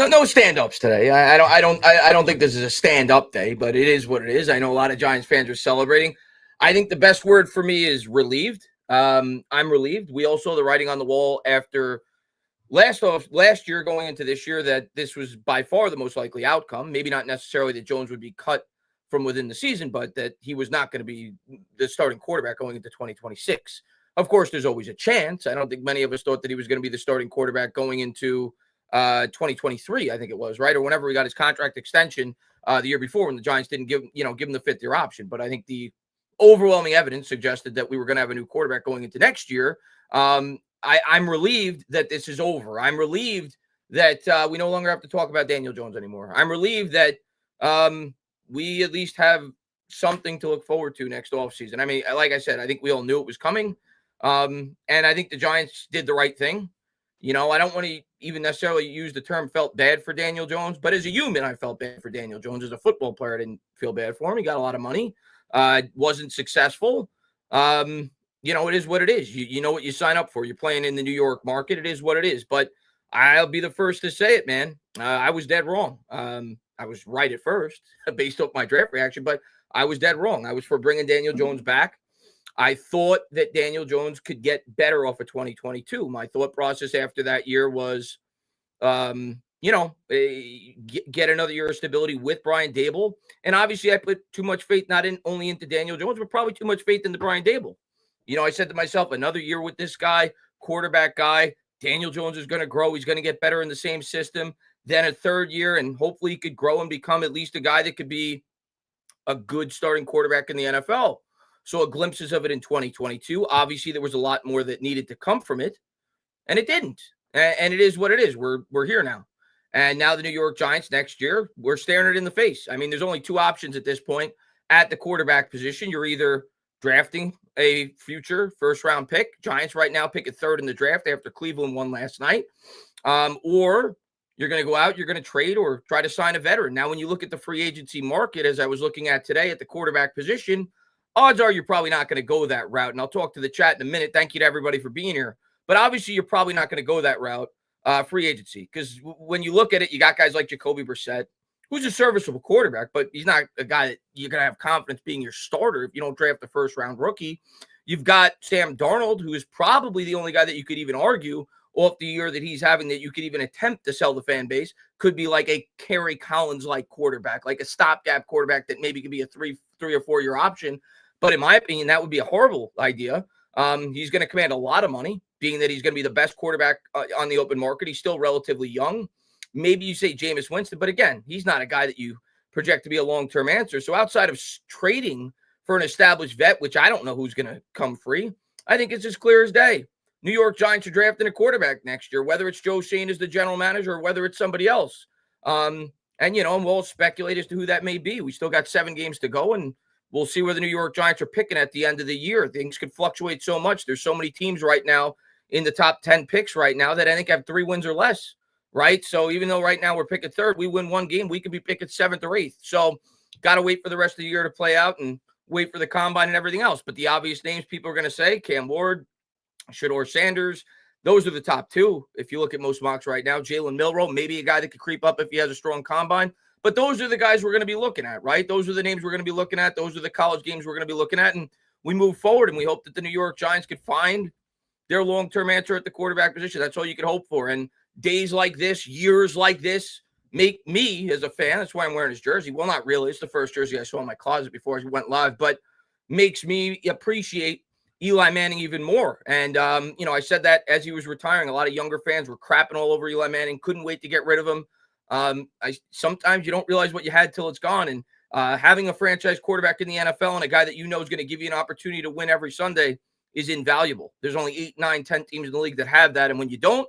No stand-ups today. I don't think this is a stand-up day, but it is what it is. I know a lot of Giants fans are celebrating. I think the best word for me is relieved. I'm relieved. We all saw the writing on the wall after last year going into this year that this was by far the most likely outcome. Maybe not necessarily that Jones would be cut from within the season, but that he was not going to be the starting quarterback going into 2026. Of course, there's always a chance. I don't think many of us thought that he was going to be the starting quarterback going into 2023, I think it was, right? Or whenever he got his contract extension the year before when the Giants didn't give him the fifth year option. But I think the overwhelming evidence suggested that we were going to have a new quarterback going into next year. I'm relieved that this is over. I'm relieved that we no longer have to talk about Daniel Jones anymore. I'm relieved that we at least have something to look forward to next offseason. I mean, like I said, I think we all knew it was coming. And I think the Giants did the right thing. I don't want to even necessarily use the term felt bad for Daniel Jones, but as a human, I felt bad for Daniel Jones. As a football player, I didn't feel bad for him. He got a lot of money, wasn't successful. It is what it is. You know what you sign up for. You're playing in the New York market. It is what it is. But I'll be the first to say it, man. I was dead wrong. I was right at first based off my draft reaction, but I was dead wrong. I was for bringing Daniel Jones back. I thought that Daniel Jones could get better off of 2022. My thought process after that year was, get another year of stability with Brian Daboll. And obviously I put too much faith, not only into Daniel Jones, but probably too much faith into Brian Daboll. I said to myself, another year with this guy, quarterback guy, Daniel Jones is going to grow. He's going to get better in the same system. Then a third year, and hopefully he could grow and become at least a guy that could be a good starting quarterback in the NFL. So glimpses of it in 2022. Obviously, there was a lot more that needed to come from it, and it didn't. And it is what it is. We're here now. And now the New York Giants next year, we're staring it in the face. I mean, there's only two options at this point at the quarterback position. You're either drafting a future first-round pick. Giants right now pick at third in the draft after Cleveland won last night. Or you're going to go out, you're going to trade or try to sign a veteran. Now, when you look at the free agency market, as I was looking at today at the quarterback position, odds are you're probably not going to go that route. And I'll talk to the chat in a minute. Thank you to everybody for being here. But obviously, you're probably not going to go that route, free agency. Because when you look at it, you got guys like Jacoby Brissett, who's a serviceable quarterback, but he's not a guy that you're going to have confidence being your starter if you don't draft the first-round rookie. You've got Sam Darnold, who is probably the only guy that you could even argue off the year that he's having that you could even attempt to sell the fan base. Could be like a Kerry Collins-like quarterback, like a stopgap quarterback that maybe could be a three or 4 year option. But in my opinion, that would be a horrible idea. He's going to command a lot of money, being that he's going to be the best quarterback on the open market. He's still relatively young. Maybe you say Jameis Winston, but again, he's not a guy that you project to be a long-term answer. So outside of trading for an established vet, which I don't know who's going to come free, I think it's as clear as day. New York Giants are drafting a quarterback next year, whether it's Joe Schoen as the general manager or whether it's somebody else. And we'll speculate as to who that may be. We still got 7 games to go, and we'll see where the New York Giants are picking at the end of the year. Things could fluctuate so much. There's so many teams right now in the top 10 picks right now that I think have 3 wins or less, right? So even though right now we're picking third, we win 1 game, we could be picking 7th or 8th. So got to wait for the rest of the year to play out and wait for the combine and everything else. But the obvious names people are going to say, Cam Ward, Shedeur Sanders, those are the top 2. If you look at most mocks right now, Jalen Milroe, maybe a guy that could creep up if he has a strong combine. But those are the guys we're going to be looking at, right? Those are the names we're going to be looking at. Those are the college games we're going to be looking at. And we move forward, and we hope that the New York Giants could find their long-term answer at the quarterback position. That's all you can hope for. And days like this, years like this, make me, as a fan, that's why I'm wearing his jersey. Well, not really. It's the first jersey I saw in my closet before I went live, but makes me appreciate Eli Manning even more. And, I said that as he was retiring, a lot of younger fans were crapping all over Eli Manning, couldn't wait to get rid of him. Sometimes you don't realize what you had till it's gone. And having a franchise quarterback in the NFL and a guy that you know is going to give you an opportunity to win every Sunday is invaluable. There's only 8, 9, 10 teams in the league that have that. And when you don't,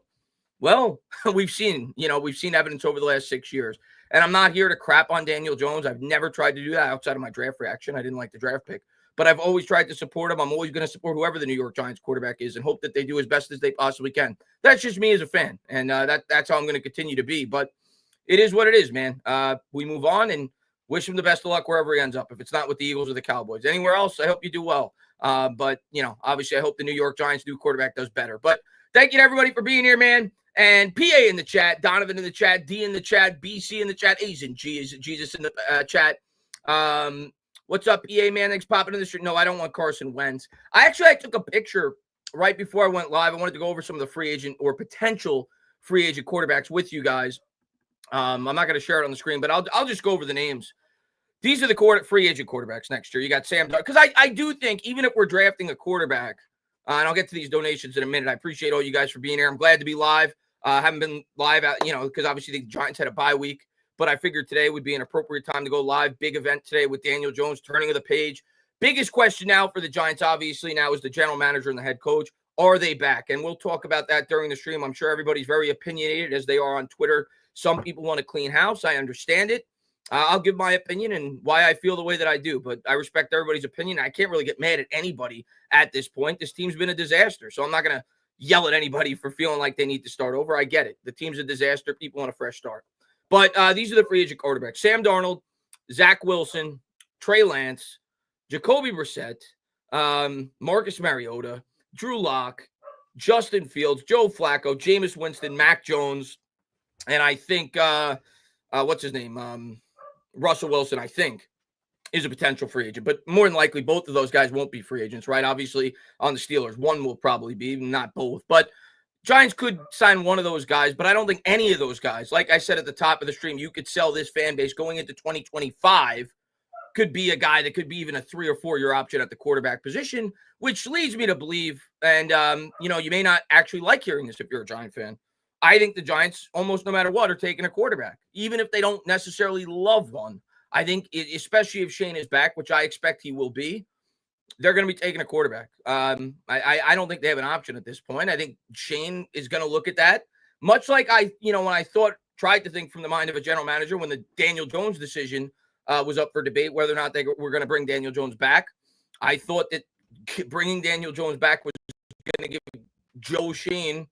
well, we've seen evidence over the last 6 years. And I'm not here to crap on Daniel Jones. I've never tried to do that outside of my draft reaction. I didn't like the draft pick. But I've always tried to support him. I'm always going to support whoever the New York Giants quarterback is and hope that they do as best as they possibly can. That's just me as a fan. And that's how I'm going to continue to be. But it is what it is, man. We move on and wish him the best of luck wherever he ends up. If it's not with the Eagles or the Cowboys. Anywhere else, I hope you do well. But obviously I hope the New York Giants new quarterback does better. But thank you to everybody for being here, man. And PA in the chat, Donovan in the chat, D in the chat, BC in the chat, A's and G is Jesus in the chat. What's up, EA man? Thanks popping in the street. No, I don't want Carson Wentz. I took a picture right before I went live. I wanted to go over some of the free agent or potential free agent quarterbacks with you guys. I'm not going to share it on the screen, but I'll just go over the names. These are the free agent quarterbacks next year. You got Sam Darnold. Because I do think even if we're drafting a quarterback, and I'll get to these donations in a minute. I appreciate all you guys for being here. I'm glad to be live. I haven't been live, because obviously the Giants had a bye week. But I figured today would be an appropriate time to go live. Big event today with Daniel Jones, turning of the page. Biggest question now for the Giants, obviously, now is the general manager and the head coach. Are they back? And we'll talk about that during the stream. I'm sure everybody's very opinionated as they are on Twitter. Some people want to clean house. I understand it. I'll give my opinion and why I feel the way that I do. But I respect everybody's opinion. I can't really get mad at anybody at this point. This team's been a disaster. So I'm not going to yell at anybody for feeling like they need to start over. I get it. The team's a disaster. People want a fresh start. But these are the free agent quarterbacks. Sam Darnold, Zach Wilson, Trey Lance, Jacoby Brissett, Marcus Mariota, Drew Lock, Justin Fields, Joe Flacco, Jameis Winston, Mac Jones, and I think, what's his name? Russell Wilson, I think, is a potential free agent. But more than likely, both of those guys won't be free agents, right? Obviously, on the Steelers, one will probably be, not both. But Giants could sign one of those guys, but I don't think any of those guys, like I said at the top of the stream, you could sell this fan base going into 2025, could be a guy that could be even a 3 or 4 year option at the quarterback position, which leads me to believe, and, you may not actually like hearing this if you're a Giant fan. I think the Giants, almost no matter what, are taking a quarterback, even if they don't necessarily love one. I think, especially if Shane is back, which I expect he will be, they're going to be taking a quarterback. I don't think they have an option at this point. I think Shane is going to look at that, much like when I tried to think from the mind of a general manager when the Daniel Jones decision was up for debate, whether or not they were going to bring Daniel Jones back. I thought that bringing Daniel Jones back was going to give Joe Shane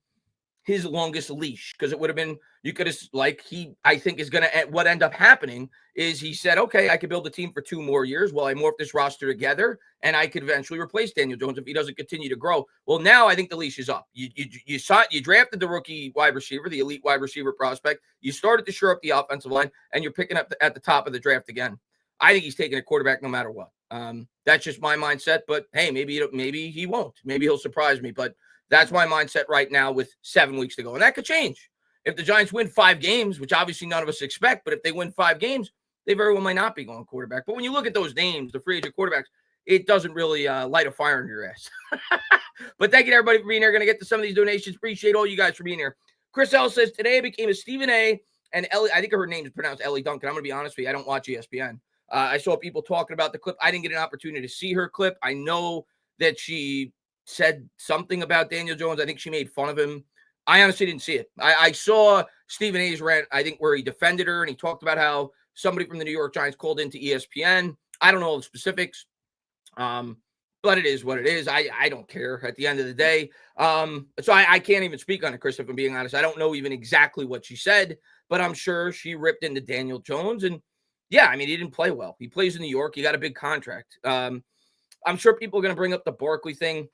his longest leash, because it would have been, you could have, I think is going to, what end up happening is he said, okay, I could build a team for 2 more years while I morph this roster together, and I could eventually replace Daniel Jones if he doesn't continue to grow. Well, now I think the leash is up. You drafted the rookie wide receiver, the elite wide receiver prospect. You started to shore up the offensive line, and you're picking up at the top of the draft again. I think he's taking a quarterback no matter what. That's just my mindset, but hey, maybe he won't. Maybe he'll surprise me, but that's my mindset right now with 7 weeks to go. And that could change. If the Giants win 5 games, which obviously none of us expect, but if they win 5 games, they very well might not be going quarterback. But when you look at those names, the free agent quarterbacks, it doesn't really light a fire in your ass. But thank you to everybody for being here. Going to get to some of these donations. Appreciate all you guys for being here. Chris L says, today I became a Stephen A. and Ellie. I think her name is pronounced Ellie Duncan. I'm going to be honest with you. I don't watch ESPN. I saw people talking about the clip. I didn't get an opportunity to see her clip. I know that she said something about Daniel Jones. I think she made fun of him. I honestly didn't see it. I saw Stephen A's rant, I think, where he defended her and he talked about how somebody from the New York Giants called into ESPN. I don't know all the specifics, but it is what it is. I don't care at the end of the day. So I can't even speak on it, Chris, if I'm being honest. I don't know even exactly what she said, but I'm sure she ripped into Daniel Jones. And yeah, I mean, he didn't play well. He plays in New York. He got a big contract. I'm sure people are going to bring up the Barkley thing.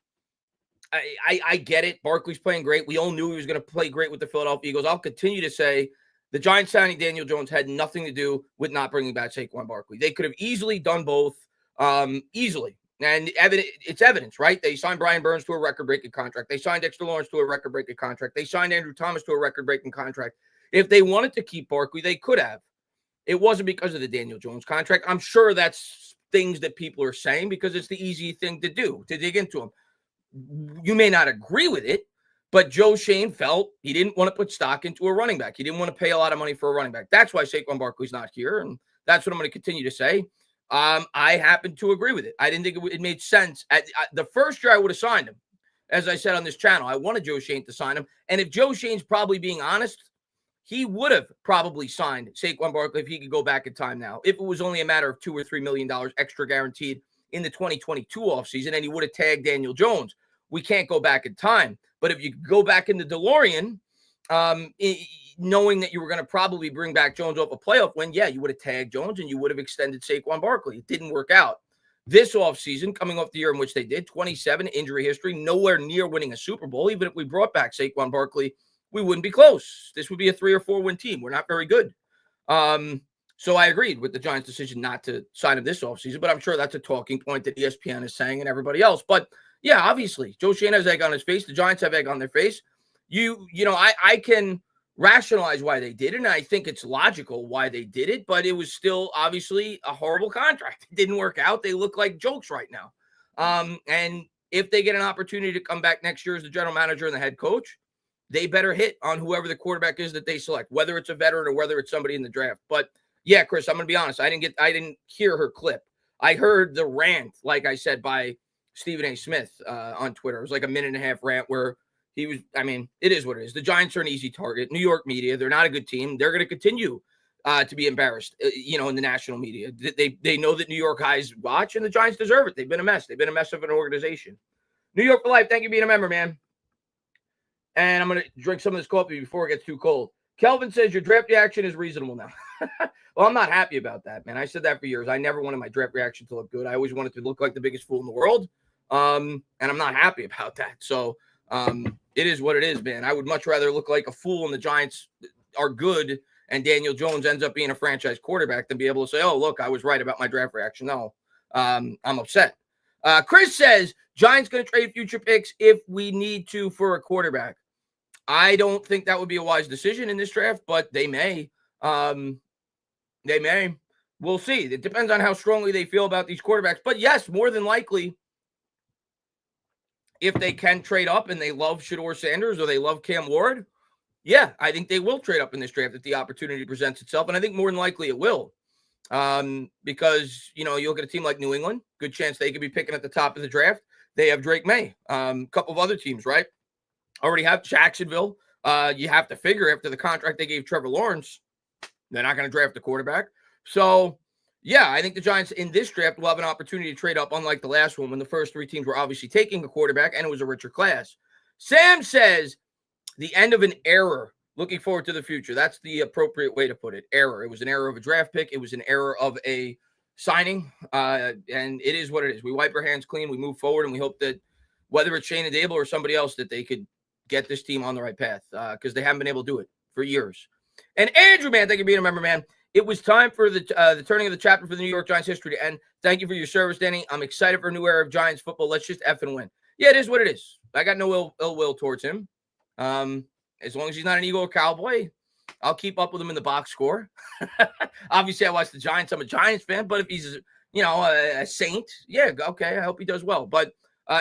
I get it. Barkley's playing great. We all knew he was going to play great with the Philadelphia Eagles. I'll continue to say the Giants signing Daniel Jones had nothing to do with not bringing back Saquon Barkley. They could have easily done both, easily. And it's evidence, right? They signed Brian Burns to a record-breaking contract. They signed Dexter Lawrence to a record-breaking contract. They signed Andrew Thomas to a record-breaking contract. If they wanted to keep Barkley, they could have. It wasn't because of the Daniel Jones contract. I'm sure that's things that people are saying because it's the easy thing to do, to dig into him. You may not agree with it, but Joe Shane felt he didn't want to put stock into a running back. He didn't want to pay a lot of money for a running back. That's why Saquon Barkley's not here, and that's what I'm going to continue to say. I happen to agree with it. I didn't think it made sense. The first year I would have signed him. As I said on this channel, I wanted Joe Shane to sign him. And if Joe Shane's probably being honest, he would have probably signed Saquon Barkley if he could go back in time now. If it was only a matter of $2 or $3 million extra guaranteed in the 2022 offseason, and he would have tagged Daniel Jones. We can't go back in time. But if you go back in the DeLorean, knowing that you were going to probably bring back Jones off a playoff win, yeah, you would have tagged Jones and you would have extended Saquon Barkley. It didn't work out. This offseason, coming off the year in which they did, 27 injury history, nowhere near winning a Super Bowl. Even if we brought back Saquon Barkley, we wouldn't be close. This would be a 3 or 4 win team. We're not very good. So I agreed with the Giants' decision not to sign him this offseason, but I'm sure that's a talking point that ESPN is saying and everybody else. But yeah, obviously, Joe Schoen has egg on his face. The Giants have egg on their face. I can rationalize why they did it, and I think it's logical why they did it, but it was still obviously a horrible contract. It didn't work out. They look like jokes right now. And if they get an opportunity to come back next year as the general manager and the head coach, they better hit on whoever the quarterback is that they select, whether it's a veteran or whether it's somebody in the draft. But yeah, Chris, I'm going to be honest. I didn't hear her clip. I heard the rant, like I said, by Stephen A. Smith on Twitter. It was like a 1.5-minute rant where he was, it is what it is. The Giants are an easy target. New York media, they're not a good team. They're going to continue to be embarrassed, in the national media. They know that New York guys watch, and the Giants deserve it. They've been a mess. They've been a mess of an organization. New York for life. Thank you for being a member, man. And I'm going to drink some of this coffee before it gets too cold. Kelvin says your draft reaction is reasonable now. Well, I'm not happy about that, man. I said that for years. I never wanted my draft reaction to look good. I always wanted to look like the biggest fool in the world. And I'm not happy about that. So it is what it is, man. I would much rather look like a fool and the Giants are good and Daniel Jones ends up being a franchise quarterback than be able to say, oh, look, I was right about my draft reaction. No, I'm upset. Chris says Giants going to trade future picks if we need to for a quarterback. I don't think that would be a wise decision in this draft, but they may. They may. We'll see. It depends on how strongly they feel about these quarterbacks. But yes, more than likely, if they can trade up and they love Shedeur Sanders or they love Cam Ward, yeah, I think they will trade up in this draft if the opportunity presents itself. And I think more than likely it will. Because, you look at a team like New England, good chance they could be picking at the top of the draft. They have Drake May. A couple of other teams, right? Already have Jacksonville. You have to figure after the contract they gave Trevor Lawrence, they're not going to draft a quarterback. So, yeah, I think the Giants in this draft will have an opportunity to trade up, unlike the last one when the first 3 teams were obviously taking a quarterback and it was a richer class. Sam says the end of an era. Looking forward to the future. That's the appropriate way to put it. Error. It was an error of a draft pick. It was an error of a signing. And it is what it is. We wipe our hands clean. We move forward, and we hope that whether it's Shane and Dable or somebody else, that they could get this team on the right path because they haven't been able to do it for years. And Andrew, man, thank you for being a member, man. It was time for the turning of the chapter for the New York Giants history to end. Thank you for your service, Danny. I'm excited for a new era of Giants football. Let's just effing win. Yeah, it is what it is. I got no ill will towards him. As long as he's not an Eagle or Cowboy, I'll keep up with him in the box score. Obviously, I watch the Giants. I'm a Giants fan, but if he's, a saint, yeah, okay, I hope he does well. But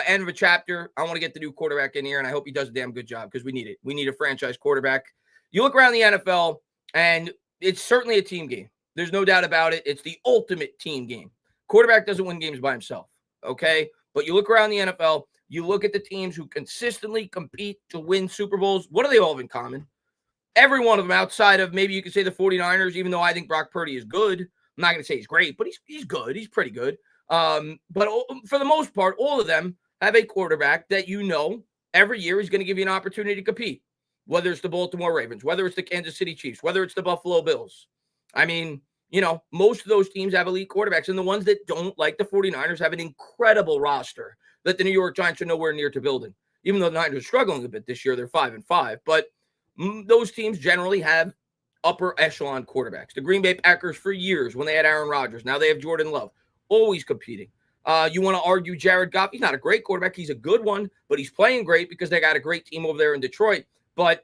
end of a chapter. I want to get the new quarterback in here, and I hope he does a damn good job because we need it. We need a franchise quarterback. You look around the NFL, and it's certainly a team game. There's no doubt about it. It's the ultimate team game. Quarterback doesn't win games by himself, okay? But you look around the NFL, you look at the teams who consistently compete to win Super Bowls. What do they all have in common? Every one of them outside of maybe you could say the 49ers, even though I think Brock Purdy is good. I'm not going to say he's great, but he's good. He's pretty good. But for the most part, all of them have a quarterback that every year he's going to give you an opportunity to compete, whether it's the Baltimore Ravens, whether it's the Kansas City Chiefs, whether it's the Buffalo Bills. Most of those teams have elite quarterbacks, and the ones that don't, like the 49ers, have an incredible roster that the New York Giants are nowhere near to building. Even though the Niners are struggling a bit this year, they're 5-5. But those teams generally have upper echelon quarterbacks. The Green Bay Packers for years when they had Aaron Rodgers. Now they have Jordan Love. Always competing. You want to argue Jared Goff. He's not a great quarterback. He's a good one, but he's playing great because they got a great team over there in Detroit. But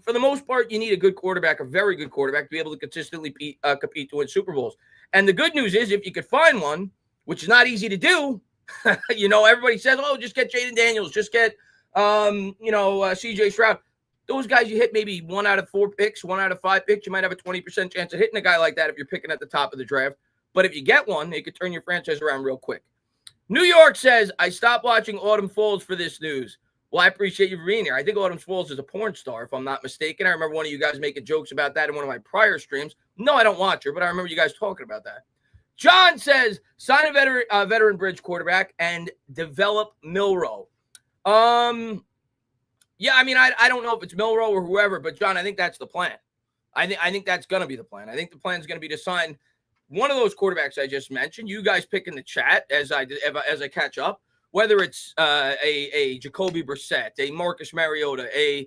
for the most part, you need a good quarterback, a very good quarterback, to be able to consistently compete to win Super Bowls. And the good news is if you could find one, which is not easy to do, everybody says, oh, just get Jaden Daniels, just get, C.J. Stroud. Those guys, you hit maybe 1 out of 4 picks, 1 out of 5 picks. You might have a 20% chance of hitting a guy like that if you're picking at the top of the draft. But if you get one, it could turn your franchise around real quick. New York says, I stopped watching Autumn Falls for this news. Well, I appreciate you for being here. I think Autumn Falls is a porn star, if I'm not mistaken. I remember one of you guys making jokes about that in one of my prior streams. No, I don't watch her, but I remember you guys talking about that. John says, sign a veteran bridge quarterback and develop Milroe. Yeah, I don't know if it's Milroe or whoever, but John, I think that's the plan. I think that's going to be the plan. I think the plan is going to be to sign one of those quarterbacks I just mentioned. You guys pick in the chat as I catch up, whether it's a Jacoby Brissett, a Marcus Mariota, a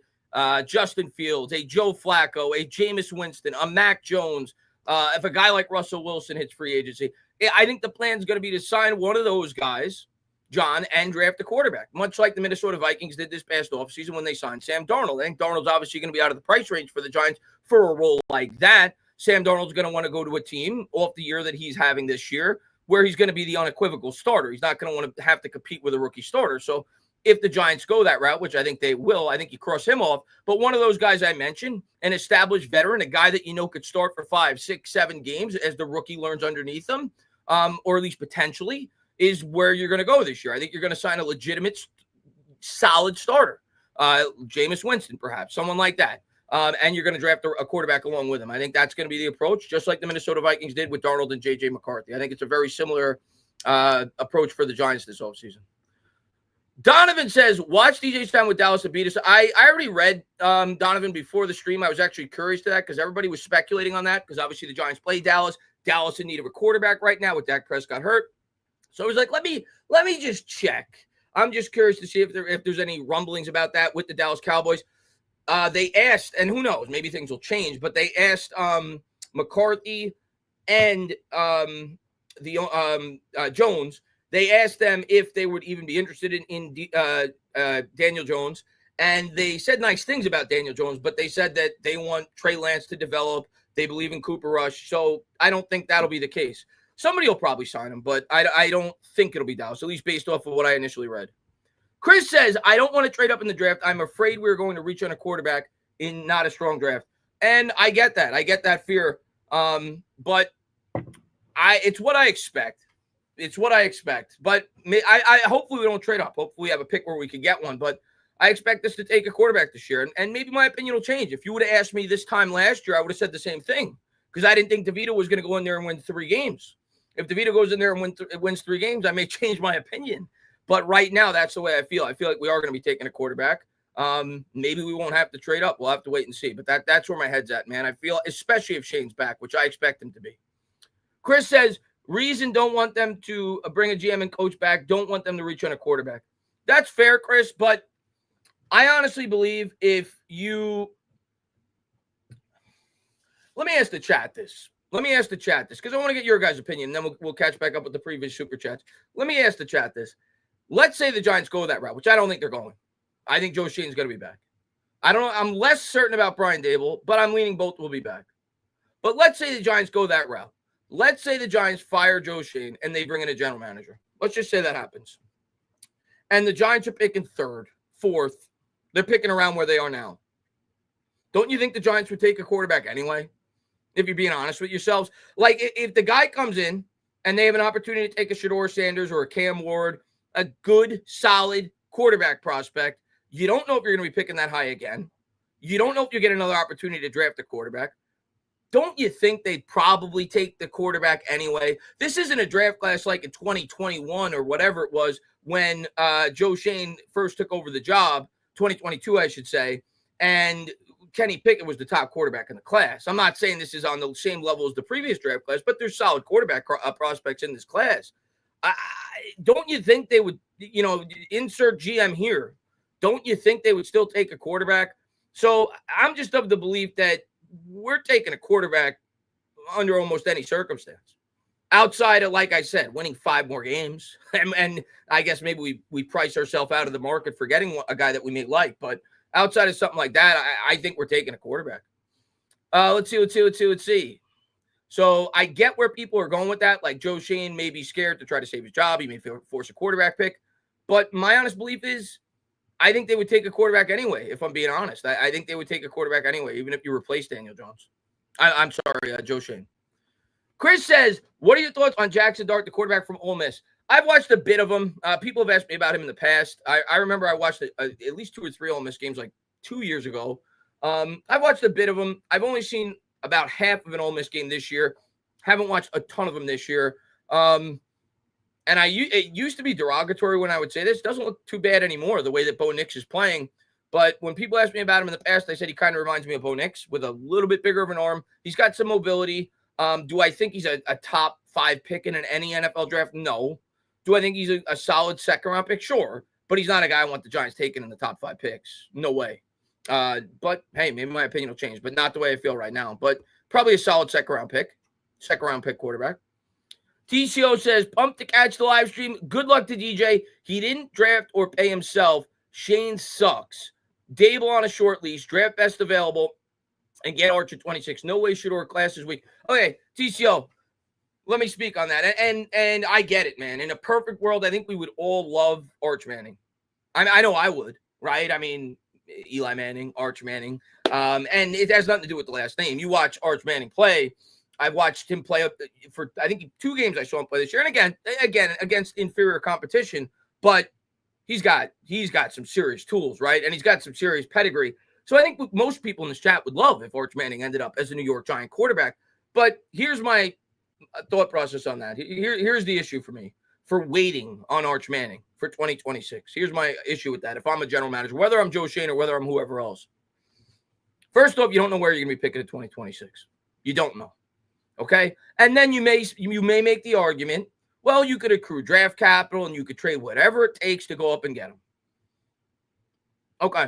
Justin Fields, a Joe Flacco, a Jameis Winston, a Mac Jones, if a guy like Russell Wilson hits free agency, I think the plan is going to be to sign one of those guys, John, and draft a quarterback, much like the Minnesota Vikings did this past offseason when they signed Sam Darnold. I think Darnold's obviously going to be out of the price range for the Giants for a role like that. Sam Darnold's going to want to go to a team off the year that he's having this year where he's going to be the unequivocal starter. He's not going to want to have to compete with a rookie starter. So if the Giants go that route, which I think they will, I think you cross him off. But one of those guys I mentioned, an established veteran, a guy that you know could start for 5, 6, 7 games as the rookie learns underneath him, or at least potentially, is where you're going to go this year. I think you're going to sign a legitimate, solid starter. Jameis Winston, perhaps, someone like that. And you're going to draft a quarterback along with him. I think that's going to be the approach, just like the Minnesota Vikings did with Darnold and J.J. McCarthy. I think it's a very similar approach for the Giants this offseason. Donovan says, watch DJ's time with Dallas and beat us. I already read Donovan before the stream. I was actually curious to that because everybody was speculating on that because obviously the Giants play Dallas. Dallas in need of a quarterback right now with Dak Prescott hurt. So I was like, let me just check. I'm just curious to see if there's any rumblings about that with the Dallas Cowboys. They asked, and who knows, maybe things will change, but they asked McCarthy and Jones. They asked them if they would even be interested in Daniel Jones, and they said nice things about Daniel Jones, but they said that they want Trey Lance to develop. They believe in Cooper Rush, so I don't think that'll be the case. Somebody will probably sign him, but I don't think it'll be Dallas, at least based off of what I initially read. Chris says, I don't want to trade up in the draft. I'm afraid we're going to reach on a quarterback in not a strong draft. And I get that. I get that fear. But it's what I expect. It's what I expect. But I hopefully we don't trade up. Hopefully we have a pick where we can get one. But I expect us to take a quarterback this year. And maybe my opinion will change. If you would have asked me this time last year, I would have said the same thing. Because I didn't think DeVito was going to go in there and win 3 games. If DeVito goes in there and wins 3 games, I may change my opinion. But right now, that's the way I feel. I feel like we are going to be taking a quarterback. Maybe we won't have to trade up. We'll have to wait and see. But that's where my head's at, man. I feel, especially if Shane's back, which I expect him to be. Chris says, reason don't want them to bring a GM and coach back. Don't want them to reach on a quarterback. That's fair, Chris. But I honestly believe if you – let me ask the chat this. Because I want to get your guys' opinion. Then we'll catch back up with the previous super chats. Let me ask the chat this. Let's say the Giants go that route, which I don't think they're going. I think Joe Shane's going to be back. I don't know. I'm less certain about Brian Daboll, but I'm leaning both will be back. But let's say the Giants go that route. Let's say the Giants fire Joe Shane and they bring in a general manager. Let's just say that happens. And the Giants are picking 3rd, 4th. They're picking around where they are now. Don't you think the Giants would take a quarterback anyway? If you're being honest with yourselves. Like, if the guy comes in and they have an opportunity to take a Shedeur Sanders or a Cam Ward, a good, solid quarterback prospect, you don't know if you're going to be picking that high again. You don't know if you get another opportunity to draft a quarterback. Don't you think they'd probably take the quarterback anyway? This isn't a draft class like in 2021 or whatever it was when Joe Shane first took over the job, 2022, I should say, and Kenny Pickett was the top quarterback in the class. I'm not saying this is on the same level as the previous draft class, but there's solid quarterback prospects in this class. Don't you think they would, insert GM here? Don't you think they would still take a quarterback? So I'm just of the belief that we're taking a quarterback under almost any circumstance. Outside of, like I said, winning 5 more games. And I guess maybe we price ourselves out of the market for getting a guy that we may like. But outside of something like that, I think we're taking a quarterback. Let's see. So I get where people are going with that. Like Joe Shane may be scared to try to save his job. He may force a quarterback pick. But my honest belief is I think they would take a quarterback anyway, if I'm being honest. I think they would take a quarterback anyway, even if you replace Daniel Jones. I'm sorry, Joe Shane. Chris says, what are your thoughts on Jackson Dart, the quarterback from Ole Miss? I've watched a bit of him. People have asked me about him in the past. I remember I watched at least 2 or 3 Ole Miss games like 2 years ago. I've watched a bit of him. I've only seen about half of an Ole Miss game this year. Haven't watched a ton of them this year. And it used to be derogatory when I would say this. It doesn't look too bad anymore, the way that Bo Nix is playing. But when people asked me about him in the past, I said he kind of reminds me of Bo Nix with a little bit bigger of an arm. He's got some mobility. Do I think he's a top 5 pick in any NFL draft? No. Do I think he's a solid second-round pick? Sure. But he's not a guy I want the Giants taking in the top 5 picks. No way. But hey, maybe my opinion will change, but not the way I feel right now. But probably a solid second round pick quarterback. TCO says, pumped to catch the live stream. Good luck to DJ. He didn't draft or pay himself. Shane sucks. Dable on a short leash. Draft best available and get Archer 26. No way should or class this week. Okay, TCO, let me speak on that. And I get it, man. In a perfect world, I think we would all love Arch Manning. I know I would, right? I mean, Eli Manning, Arch Manning. And it has nothing to do with the last name. You watch Arch Manning play. I've watched him play for, I think, 2 games I saw him play this year. And again, against inferior competition. But he's got some serious tools, right? And he's got some serious pedigree. So I think most people in this chat would love if Arch Manning ended up as a New York Giant quarterback. But here's my thought process on that. Here's the issue for me for waiting on Arch Manning for 2026. Here's my issue with that. If I'm a general manager, whether I'm Joe Schoen or whether I'm whoever else. First off, you don't know where you're going to be picking in 2026. You don't know. Okay? And then you may make the argument, well, you could accrue draft capital and you could trade whatever it takes to go up and get him. Okay.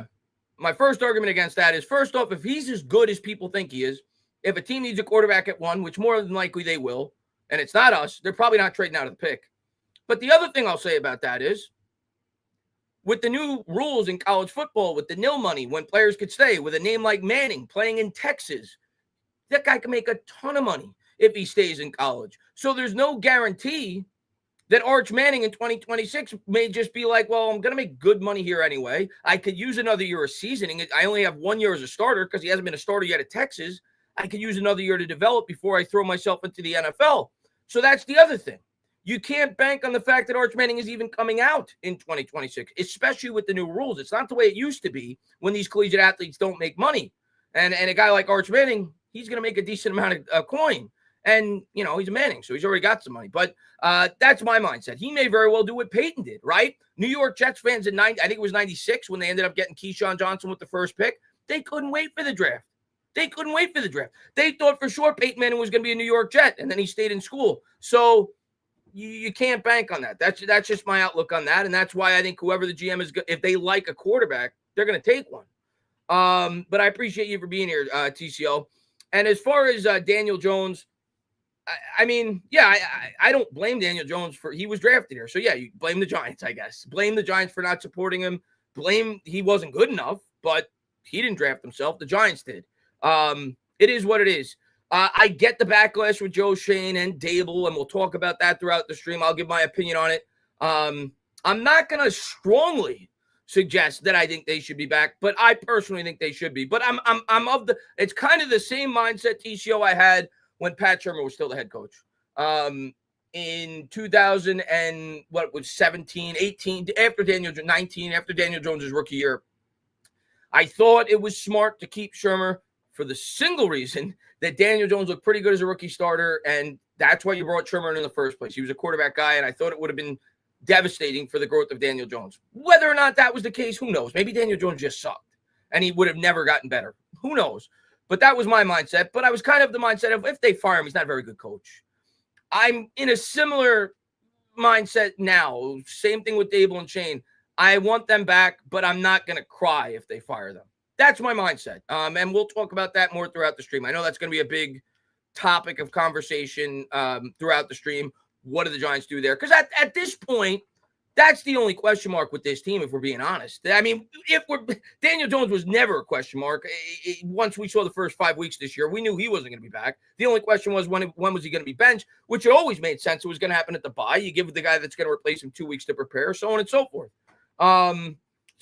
My first argument against that is, first off, if he's as good as people think he is, if a team needs a quarterback at 1, which more than likely they will, and it's not us, they're probably not trading out of the pick. But the other thing I'll say about that is, with the new rules in college football, with the nil money, when players could stay, with a name like Manning playing in Texas, that guy can make a ton of money if he stays in college. So there's no guarantee that Arch Manning in 2026 may just be like, well, I'm going to make good money here anyway. I could use another year of seasoning. I only have 1 year as a starter because he hasn't been a starter yet at Texas. I could use another year to develop before I throw myself into the NFL. So that's the other thing. You can't bank on the fact that Arch Manning is even coming out in 2026, especially with the new rules. It's not the way it used to be when these collegiate athletes don't make money. And a guy like Arch Manning, he's going to make a decent amount of coin. And, you know, he's a Manning, so he's already got some money. But that's my mindset. He may very well do what Peyton did, right? New York Jets fans in I think it was 96 when they ended up getting Keyshawn Johnson with the first pick. They couldn't wait for the draft. They thought for sure Peyton Manning was going to be a New York Jet, and then he stayed in school. So you can't bank on that. That's just my outlook on that, and that's why I think whoever the GM is, if they like a quarterback, they're going to take one. But I appreciate you for being here, TCO. And as far as Daniel Jones, I mean, yeah, I don't blame Daniel Jones he was drafted here. So, yeah, you blame the Giants, I guess. Blame the Giants for not supporting him. Blame he wasn't good enough, but he didn't draft himself. The Giants did. It is what it is. I get the backlash with Joe Schoen and Dable, and we'll talk about that throughout the stream. I'll give my opinion on it. I'm not going to strongly suggest that I think they should be back, but I personally think they should be. But it's kind of the same mindset, TCO, I had when Pat Shermer was still the head coach. In 2017, 18, after Daniel Jones' rookie year, I thought it was smart to keep Shermer for the single reason that Daniel Jones looked pretty good as a rookie starter, and that's why you brought Shermer in the first place. He was a quarterback guy, and I thought it would have been devastating for the growth of Daniel Jones. Whether or not that was the case, who knows? Maybe Daniel Jones just sucked, and he would have never gotten better. Who knows? But that was my mindset. But I was kind of the mindset of, if they fire him, he's not a very good coach. I'm in a similar mindset now. Same thing with Dable and Shane. I want them back, but I'm not going to cry if they fire them. That's my mindset. And we'll talk about that more throughout the stream. I know that's going to be a big topic of conversation throughout the stream. What do the Giants do there? Because at this point, that's the only question mark with this team, if we're being honest. I mean, Daniel Jones was never a question mark. Once we saw the first 5 weeks this year, we knew he wasn't going to be back. The only question was when was he going to be benched, which it always made sense. It was going to happen at the bye. You give the guy that's going to replace him 2 weeks to prepare, so on and so forth.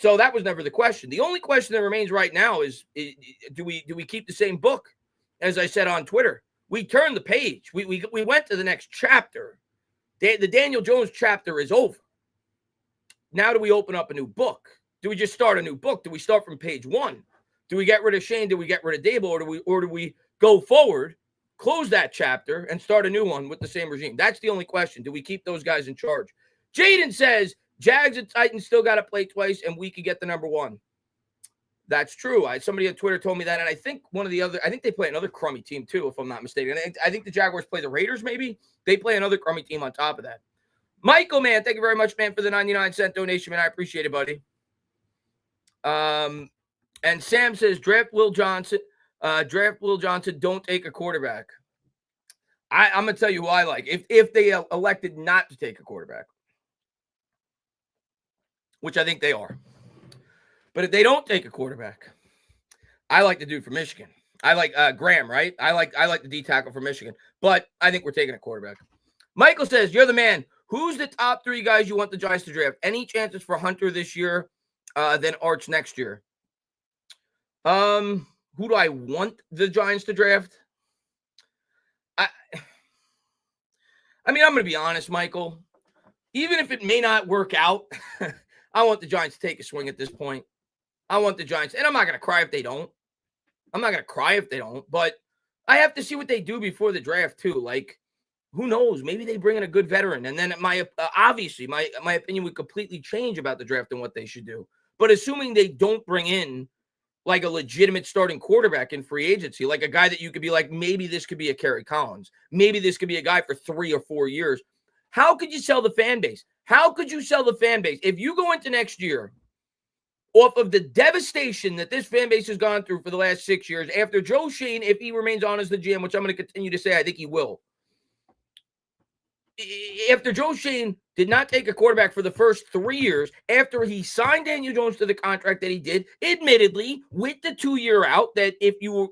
So that was never the question. The only question that remains right now is do we keep the same book? As I said on Twitter, we turned the page. We went to the next chapter. The Daniel Jones chapter is over. Now do we open up a new book? Do we just start a new book? Do we start from page 1? Do we get rid of Shane? Do we get rid of Dable? Or do we go forward, close that chapter, and start a new one with the same regime? That's the only question. Do we keep those guys in charge? Jaden says, Jags and Titans still got to play twice, and we could get the number 1. That's true. Somebody on Twitter told me that, and I think I think they play another crummy team too, if I'm not mistaken. I think the Jaguars play the Raiders, maybe. They play another crummy team on top of that. Michael, man, thank you very much, man, for the 99-cent donation, man. I appreciate it, buddy. And Sam says, draft Will Johnson. Don't take a quarterback. I'm going to tell you who I like. If they elected not to take a quarterback, which I think they are. But if they don't take a quarterback, I like the dude from Michigan. I like Graham, right? I like the D tackle from Michigan. But I think we're taking a quarterback. Michael says, you're the man. Who's the top 3 guys you want the Giants to draft? Any chances for Hunter this year, then Arch next year? Who do I want the Giants to draft? I mean, I'm going to be honest, Michael. Even if it may not work out, I want the Giants to take a swing at this point. I want the Giants, and I'm not going to cry if they don't. But I have to see what they do before the draft too. Like, who knows? Maybe they bring in a good veteran, and then obviously my opinion would completely change about the draft and what they should do. But assuming they don't bring in like a legitimate starting quarterback in free agency, like a guy that you could be like, maybe this could be a Kerry Collins. Maybe this could be a guy for 3 or 4 years. How could you sell the fan base? How could you sell the fan base? If you go into next year off of the devastation that this fan base has gone through for the last 6 years, after Joe Schoen, if he remains on as the GM, which I'm going to continue to say, I think he will. After Joe Schoen did not take a quarterback for the first 3 years, after he signed Daniel Jones to the contract that he did, admittedly with the 2-year out, that if you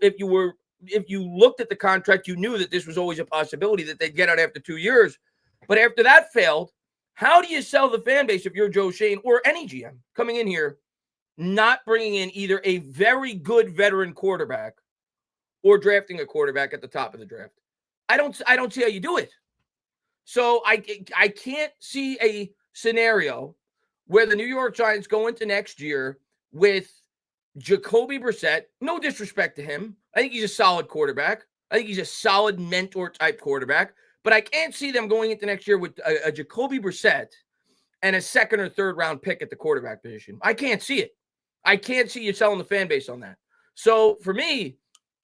looked at the contract, you knew that this was always a possibility that they'd get out after 2 years. But after that failed, how do you sell the fan base if you're Joe Schoen or any GM coming in here, not bringing in either a very good veteran quarterback or drafting a quarterback at the top of the draft? I don't see how you do it. So I can't see a scenario where the New York Giants go into next year with Jacoby Brissett. No disrespect to him. I think he's a solid quarterback. I think he's a solid mentor type quarterback. But I can't see them going into next year with a Jacoby Brissett and a 2nd or 3rd round pick at the quarterback position. I can't see it. I can't see you selling the fan base on that. So for me,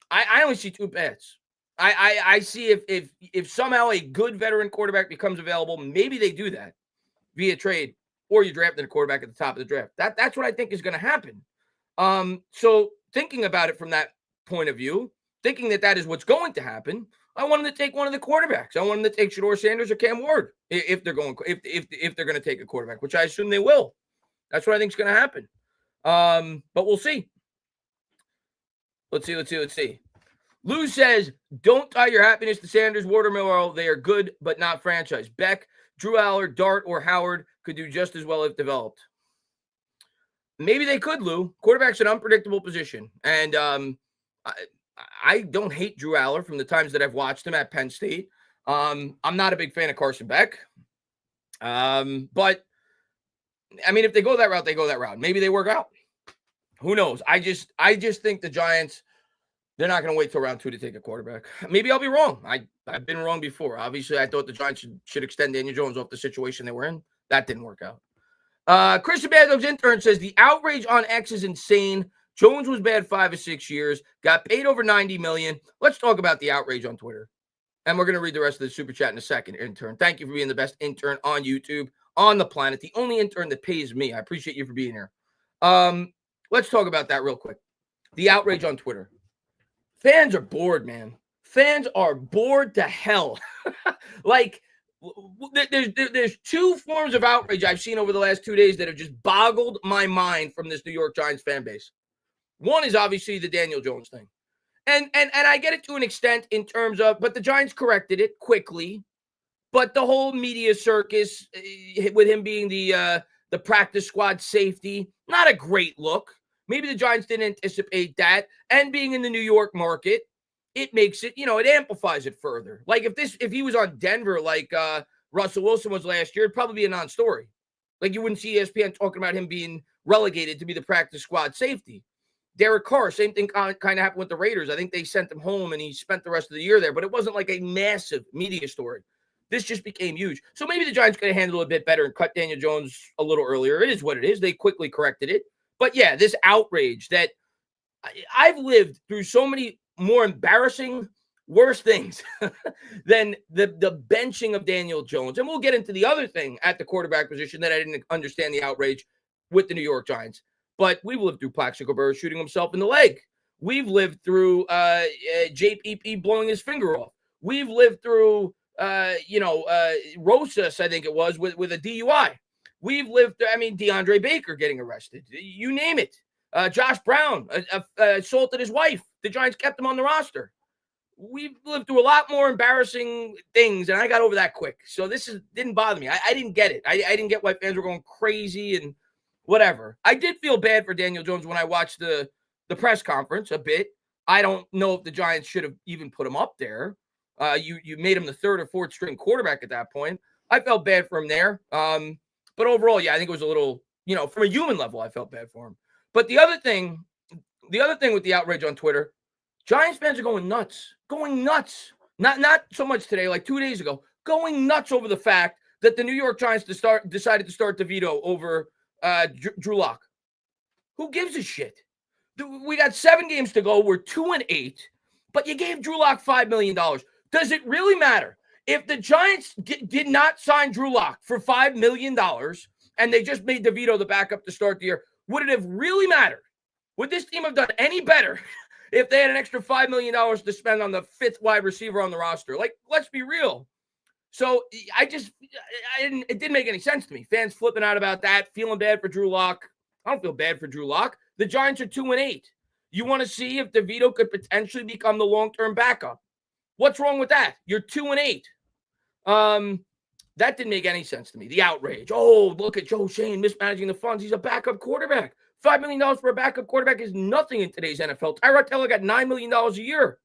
I only see 2 paths. I see if somehow a good veteran quarterback becomes available, maybe they do that via trade, or you drafted a quarterback at the top of the draft. That's what I think is going to happen. So thinking about it from that point of view, thinking that is what's going to happen, I want them to take one of the quarterbacks. I want them to take Shedeur Sanders or Cam Ward if they're going to take a quarterback, which I assume they will. That's what I think is going to happen. But we'll see. Let's see. Lou says, don't tie your happiness to Sanders, Ward, or Miller. They are good, but not franchise. Beck, Drew Aller, Dart, or Howard could do just as well if developed. Maybe they could, Lou. Quarterback's an unpredictable position. And I don't hate Drew Aller from the times that I've watched him at Penn State. I'm not a big fan of Carson Beck. But, I mean, if they go that route, they go that route. Maybe they work out. Who knows? I just think the Giants, they're not going to wait till round 2 to take a quarterback. Maybe I'll be wrong. I've been wrong before. Obviously, I thought the Giants should extend Daniel Jones off the situation they were in. That didn't work out. Christian Bad Dogs Intern says, the outrage on X is insane. Jones was bad 5 or 6 years, got paid over $90 million. Let's talk about the outrage on Twitter. And we're going to read the rest of the super chat in a second, intern. Thank you for being the best intern on YouTube, on the planet, the only intern that pays me. I appreciate you for being here. Let's talk about that real quick. The outrage on Twitter. Fans are bored, man. Fans are bored to hell. Like, there's 2 forms of outrage I've seen over the last 2 days that have just boggled my mind from this New York Giants fan base. One is obviously the Daniel Jones thing. And I get it to an extent in terms of, but the Giants corrected it quickly. But the whole media circus with him being the practice squad safety, not a great look. Maybe the Giants didn't anticipate that. And being in the New York market, it makes it, it amplifies it further. Like if he was on Denver like Russell Wilson was last year, it'd probably be a non-story. Like you wouldn't see ESPN talking about him being relegated to be the practice squad safety. Derek Carr, same thing kind of happened with the Raiders. I think they sent him home and he spent the rest of the year there, but it wasn't like a massive media story. This just became huge. So maybe the Giants could have handled it a bit better and cut Daniel Jones a little earlier. It is what it is. They quickly corrected it. But yeah, this outrage that I've lived through so many more embarrassing, worse things than the benching of Daniel Jones. And we'll get into the other thing at the quarterback position that I didn't understand the outrage with the New York Giants. But we've lived through Plaxico Burress shooting himself in the leg. We've lived through JPP blowing his finger off. We've lived through, Rosas, I think it was, with a DUI. We've lived through, DeAndre Baker getting arrested. You name it. Josh Brown assaulted his wife. The Giants kept him on the roster. We've lived through a lot more embarrassing things, and I got over that quick. So didn't bother me. I didn't get it. I didn't get why fans were going crazy and whatever. I did feel bad for Daniel Jones when I watched the press conference a bit. I don't know if the Giants should have even put him up there. You made him the third or fourth string quarterback at that point. I felt bad for him there. But overall, yeah, I think it was a little, from a human level, I felt bad for him. But the other thing with the outrage on Twitter, Giants fans are going nuts. Not so much today, like 2 days ago, going nuts over the fact that the New York Giants decided to start DeVito over Drew Lock. Who gives a shit? We got 7 games to go. We're 2-8, but you gave Drew Lock $5 million. Does it really matter? If the Giants did not sign Drew Lock for $5 million and they just made DeVito the backup to start the year, would it have really mattered? Would this team have done any better if they had an extra $5 million to spend on the 5th wide receiver on the roster? Like, let's be real. So it didn't make any sense to me. Fans flipping out about that, feeling bad for Drew Lock. I don't feel bad for Drew Lock. The Giants are 2-8. You want to see if DeVito could potentially become the long-term backup. What's wrong with that? You're 2-8. That didn't make any sense to me. The outrage. Oh, look at Joe Schoen mismanaging the funds. He's a backup quarterback. $5 million for a backup quarterback is nothing in today's NFL. Tyrod Taylor got $9 million a year.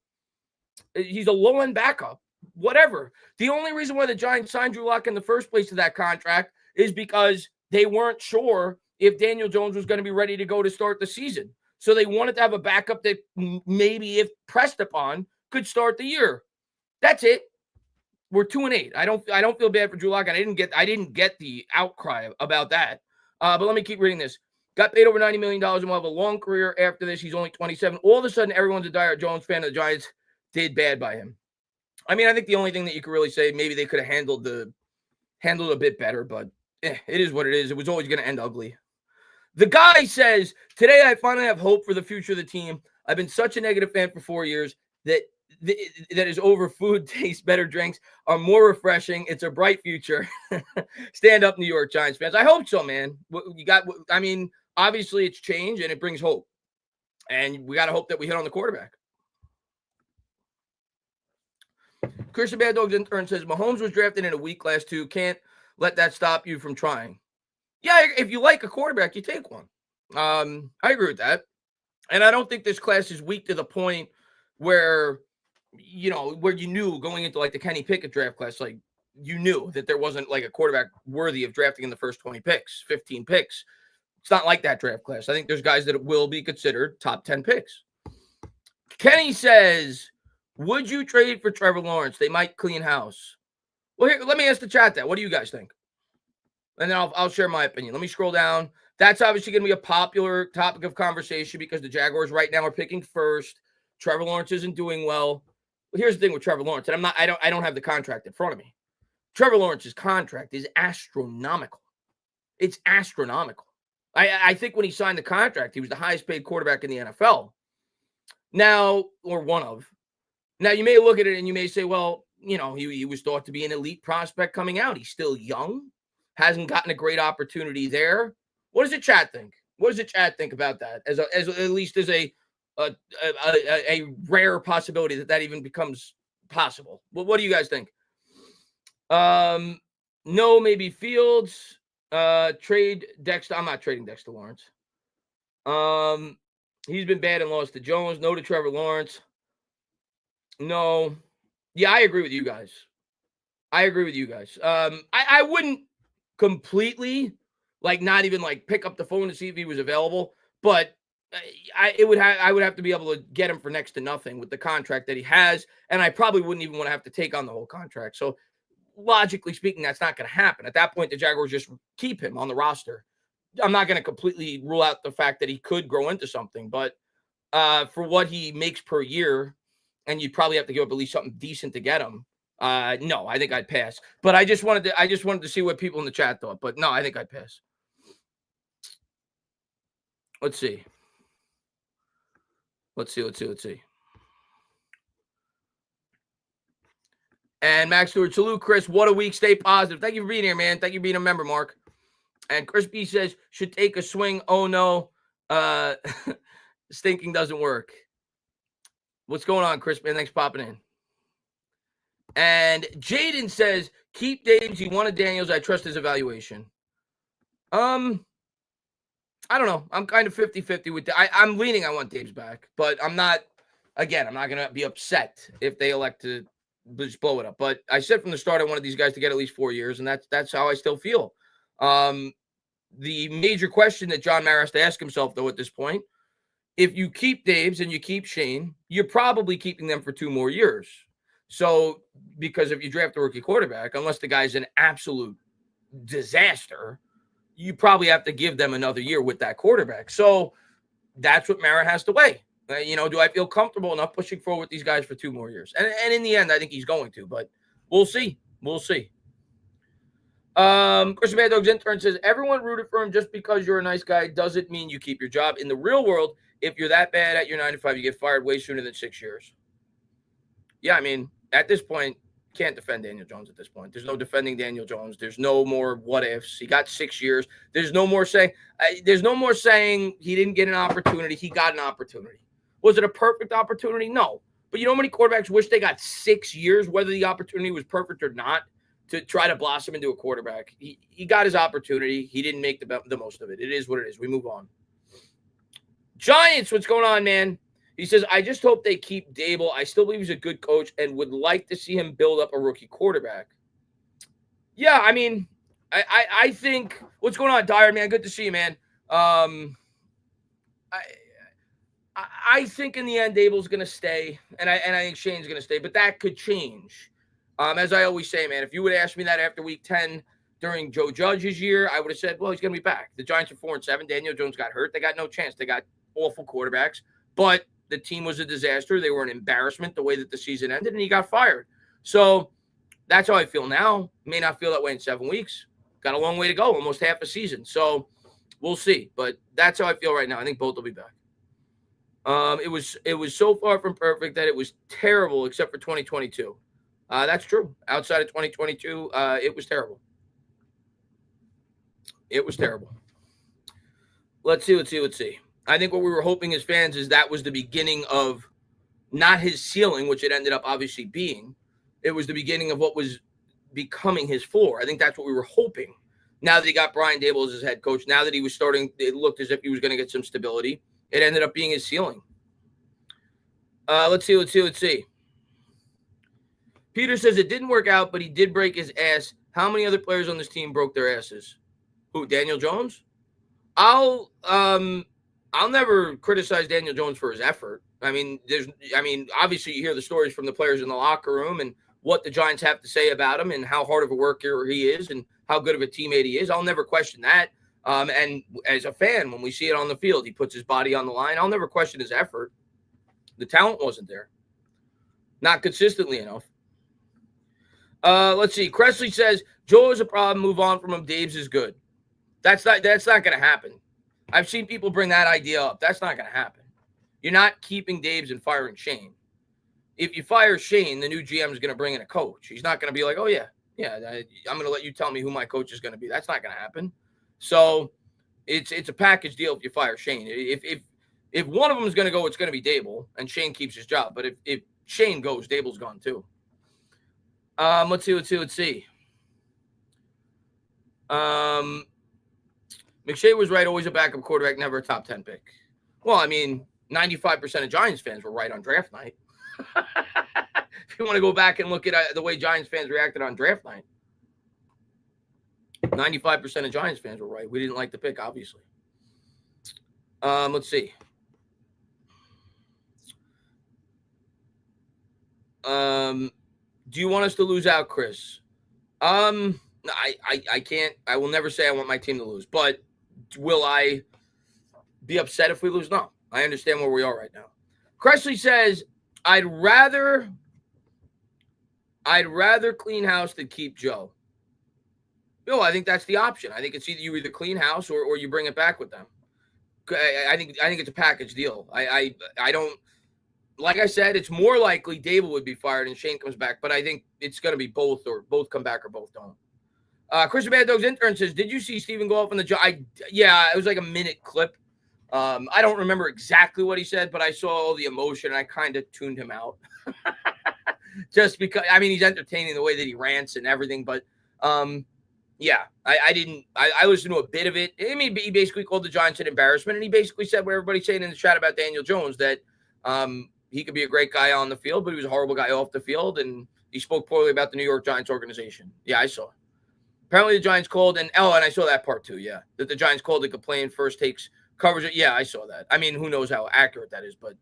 He's a low-end backup. Whatever. The only reason why the Giants signed Drew Lock in the first place to that contract is because they weren't sure if Daniel Jones was going to be ready to go to start the season. So they wanted to have a backup that maybe, if pressed upon, could start the year. That's it. We're 2-8. I don't feel bad for Drew Lock. I didn't get the outcry about that. But let me keep reading this. Got paid over $90 million and will have a long career after this. He's only 27. All of a sudden, everyone's a dire Jones fan. The Giants did bad by him. I think the only thing that you could really say, maybe they could have handled a bit better, but it is what it is. It was always going to end ugly. The guy says, today I finally have hope for the future of the team. I've been such a negative fan for 4 years that is over food, taste, better drinks are more refreshing. It's a bright future. Stand up, New York Giants fans. I hope so, man. Obviously it's change and it brings hope. And we got to hope that we hit on the quarterback. Christian Bad Dogs Intern says, Mahomes was drafted in a weak class too. Can't let that stop you from trying. Yeah, if you like a quarterback, you take one. I agree with that. And I don't think this class is weak to the point where, where you knew going into like the Kenny Pickett draft class, like you knew that there wasn't like a quarterback worthy of drafting in the first 20 picks, 15 picks. It's not like that draft class. I think there's guys that will be considered top 10 picks. Kenny says, would you trade for Trevor Lawrence? They might clean house. Well, here, let me ask the chat that. What do you guys think? And then I'll share my opinion. Let me scroll down. That's obviously going to be a popular topic of conversation because the Jaguars right now are picking first. Trevor Lawrence isn't doing well. But here's the thing with Trevor Lawrence, and I don't have the contract in front of me. Trevor Lawrence's contract is astronomical. It's astronomical. I think when he signed the contract, he was the highest paid quarterback in the NFL. Now, or one of. Now, you may look at it and you may say, well, he was thought to be an elite prospect coming out. He's still young. Hasn't gotten a great opportunity there. What does the chat think? What does the chat think about that? As at least as a rare possibility that even becomes possible. Well, what do you guys think? No, maybe Fields. Trade Dexter. I'm not trading Dexter Lawrence. He's been bad and lost to Jones. No to Trevor Lawrence. No. Yeah, I agree with you guys. I wouldn't completely not even pick up the phone to see if he was available, but I would have to be able to get him for next to nothing with the contract that he has, and I probably wouldn't even want to have to take on the whole contract. So logically speaking, that's not going to happen. At that point, the Jaguars just keep him on the roster. I'm not going to completely rule out the fact that he could grow into something, but for what he makes per year, and you'd probably have to give up at least something decent to get him. No, I think I'd pass. But I just wanted to see what people in the chat thought. But no, I think I'd pass. Let's see. Let's see. And Max Stewart, salute, Chris. What a week. Stay positive. Thank you for being here, man. Thank you for being a member, Mark. And Chris B says, should take a swing. Oh, no. Stinking doesn't work. What's going on, Chris, man? Thanks for popping in. And Jaden says, keep Daves. He wanted Daniels. I trust his evaluation. I don't know. I'm kind of 50-50 with that. I'm leaning I want Daves back, but I'm not going to be upset if they elect to just blow it up. But I said from the start I wanted these guys to get at least 4 years, and that's how I still feel. The major question that John Mara has to ask himself, though, at this point, if you keep Daves and you keep Shane, you're probably keeping them for 2 more years. So, because if you draft a rookie quarterback, unless the guy's an absolute disaster, you probably have to give them another year with that quarterback. So, that's what Mara has to weigh. Do I feel comfortable enough pushing forward with these guys for 2 more years? And in the end, I think he's going to, but we'll see. We'll see. Chris Mad Dog's intern says, everyone rooted for him just because you're a nice guy doesn't mean you keep your job. In the real world, if you're that bad at your 9 to 5, you get fired way sooner than 6 years. Yeah, I mean, at this point, can't defend Daniel Jones at this point. There's no defending Daniel Jones. There's no more what ifs. He got 6 years. There's no more saying he didn't get an opportunity. He got an opportunity. Was it a perfect opportunity? No. But you know how many quarterbacks wish they got 6 years, whether the opportunity was perfect or not, to try to blossom into a quarterback? He got his opportunity. He didn't make the most of it. It is what it is. We move on. Giants, what's going on, man? He says, I just hope they keep Dable. I still believe he's a good coach and would like to see him build up a rookie quarterback. Yeah, I mean, I think what's going on, Dyer, man? Good to see you, man. I think in the end, Dable's going to stay, and I think Shane's going to stay, but that could change. As I always say, man, if you would ask me that after week 10 during Joe Judge's year, I would have said, well, he's going to be back. The Giants are 4-7. Daniel Jones got hurt. They got no chance. They got awful quarterbacks, but the team was a disaster. They were an embarrassment the way that the season ended, and he got fired. So that's how I feel now. May not feel that way in 7 weeks. Got a long way to go, almost half a season. So we'll see, but that's how I feel right now. I think both will be back. It was so far from perfect that it was terrible except for 2022. That's true. Outside of 2022, it was terrible. It was terrible. Let's see. I think what we were hoping as fans is that was the beginning of not his ceiling, which it ended up obviously being. It was the beginning of what was becoming his floor. I think that's what we were hoping. Now that he got Brian Daboll as his head coach, now that he was starting, it looked as if he was going to get some stability. It ended up being his ceiling. Let's see. Peter says it didn't work out, but he did break his ass. How many other players on this team broke their asses? Who, Daniel Jones? I'll never criticize Daniel Jones for his effort. I mean, obviously you hear the stories from the players in the locker room and what the Giants have to say about him and how hard of a worker he is and how good of a teammate he is. I'll never question that. And as a fan, when we see it on the field, he puts his body on the line. I'll never question his effort. The talent wasn't there. Not consistently enough. Let's see. Cressley says, Joe is a problem. Move on from him. Dave's is good. That's not going to happen. I've seen people bring that idea up. That's not going to happen. You're not keeping Dave's and firing Shane. If you fire Shane, the new GM is going to bring in a coach. He's not going to be like, oh, yeah, I'm going to let you tell me who my coach is going to be. That's not going to happen. So it's a package deal if you fire Shane. If one of them is going to go, it's going to be Daboll, and Shane keeps his job. But if Shane goes, Daboll's gone too. Let's see. McShay was right, always a backup quarterback, never a top 10 pick. Well, I mean, 95% of Giants fans were right on draft night. If you want to go back and look at the way Giants fans reacted on draft night, 95% of Giants fans were right. We didn't like the pick, obviously. Let's see. Do you want us to lose out, Chris? I can't. I will never say I want my team to lose, but will I be upset if we lose? No. I understand where we are right now. Cressley says, I'd rather clean house than keep Joe. No, I think that's the option. I think it's either you clean house or you bring it back with them. I think it's a package deal. I don't, like I said, it's more likely Dable would be fired and Shane comes back, but I think it's going to be both, or both come back or both don't. Christian Bad Dog's intern says, "Did you see Stephen go off on the job?" Yeah, it was like a minute clip. I don't remember exactly what he said, but I saw all the emotion and I kind of tuned him out. Just because, I mean, he's entertaining the way that he rants and everything, but yeah, I listened to a bit of it. I mean, he basically called the Giants an embarrassment, and he basically said what everybody's saying in the chat about Daniel Jones, that he could be a great guy on the field, but he was a horrible guy off the field, and he spoke poorly about the New York Giants organization. Yeah, I saw it. Apparently the Giants called, and I saw that part too, yeah, that the Giants called to complain, first takes coverage. Yeah, I saw that. I mean, who knows how accurate that is, but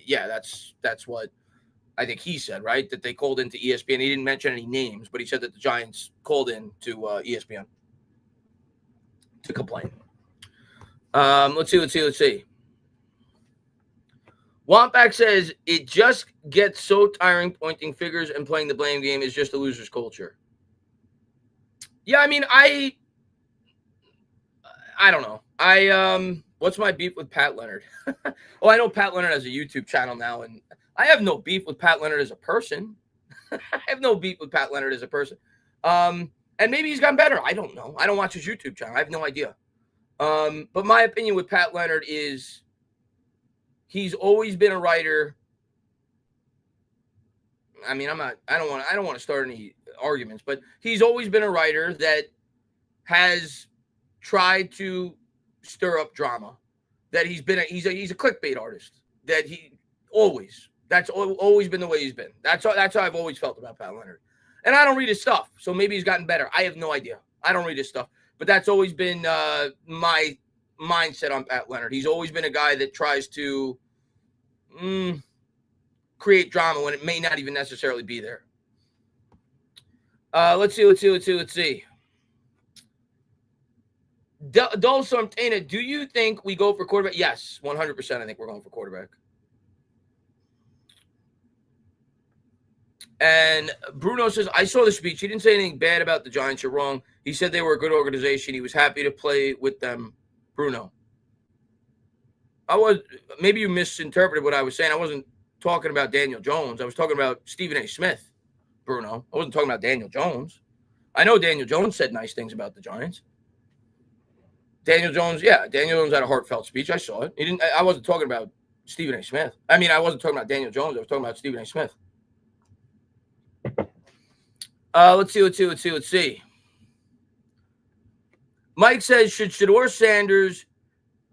yeah, that's what I think he said, right? That they called into ESPN. He didn't mention any names, but he said that the Giants called in to ESPN to complain. Let's see. Wampback says, it just gets so tiring pointing fingers and playing the blame game is just a loser's culture. Yeah, I mean, I don't know. What's my beef with Pat Leonard? Well, I know Pat Leonard has a YouTube channel now, and I have no beef with Pat Leonard as a person. I have no beef with Pat Leonard as a person. And maybe he's gotten better. I don't know. I don't watch his YouTube channel. I have no idea. But my opinion with Pat Leonard is he's always been a writer. I mean, I don't want to start any arguments, but he's always been a writer that has tried to stir up drama. That he's a clickbait artist. That that's always been the way he's been. That's how I've always felt about Pat Leonard. And I don't read his stuff, so maybe he's gotten better. I have no idea. I don't read his stuff, but that's always been my mindset on Pat Leonard. He's always been a guy that tries to create drama when it may not even necessarily be there. Let's see. Dulsum Tana, do you think we go for quarterback? Yes, 100%. I think we're going for quarterback. And Bruno says, I saw the speech. He didn't say anything bad about the Giants. You're wrong. He said they were a good organization. He was happy to play with them. Bruno. Maybe you misinterpreted what I was saying. I wasn't talking about Daniel Jones. I was talking about Stephen A. Smith, Bruno. I wasn't talking about Daniel Jones. I know Daniel Jones said nice things about the Giants. Daniel Jones had a heartfelt speech. I saw it. I wasn't talking about Stephen A. Smith. I mean, I wasn't talking about Daniel Jones. I was talking about Stephen A. Smith. Let's see. Mike says, should Shedeur Sanders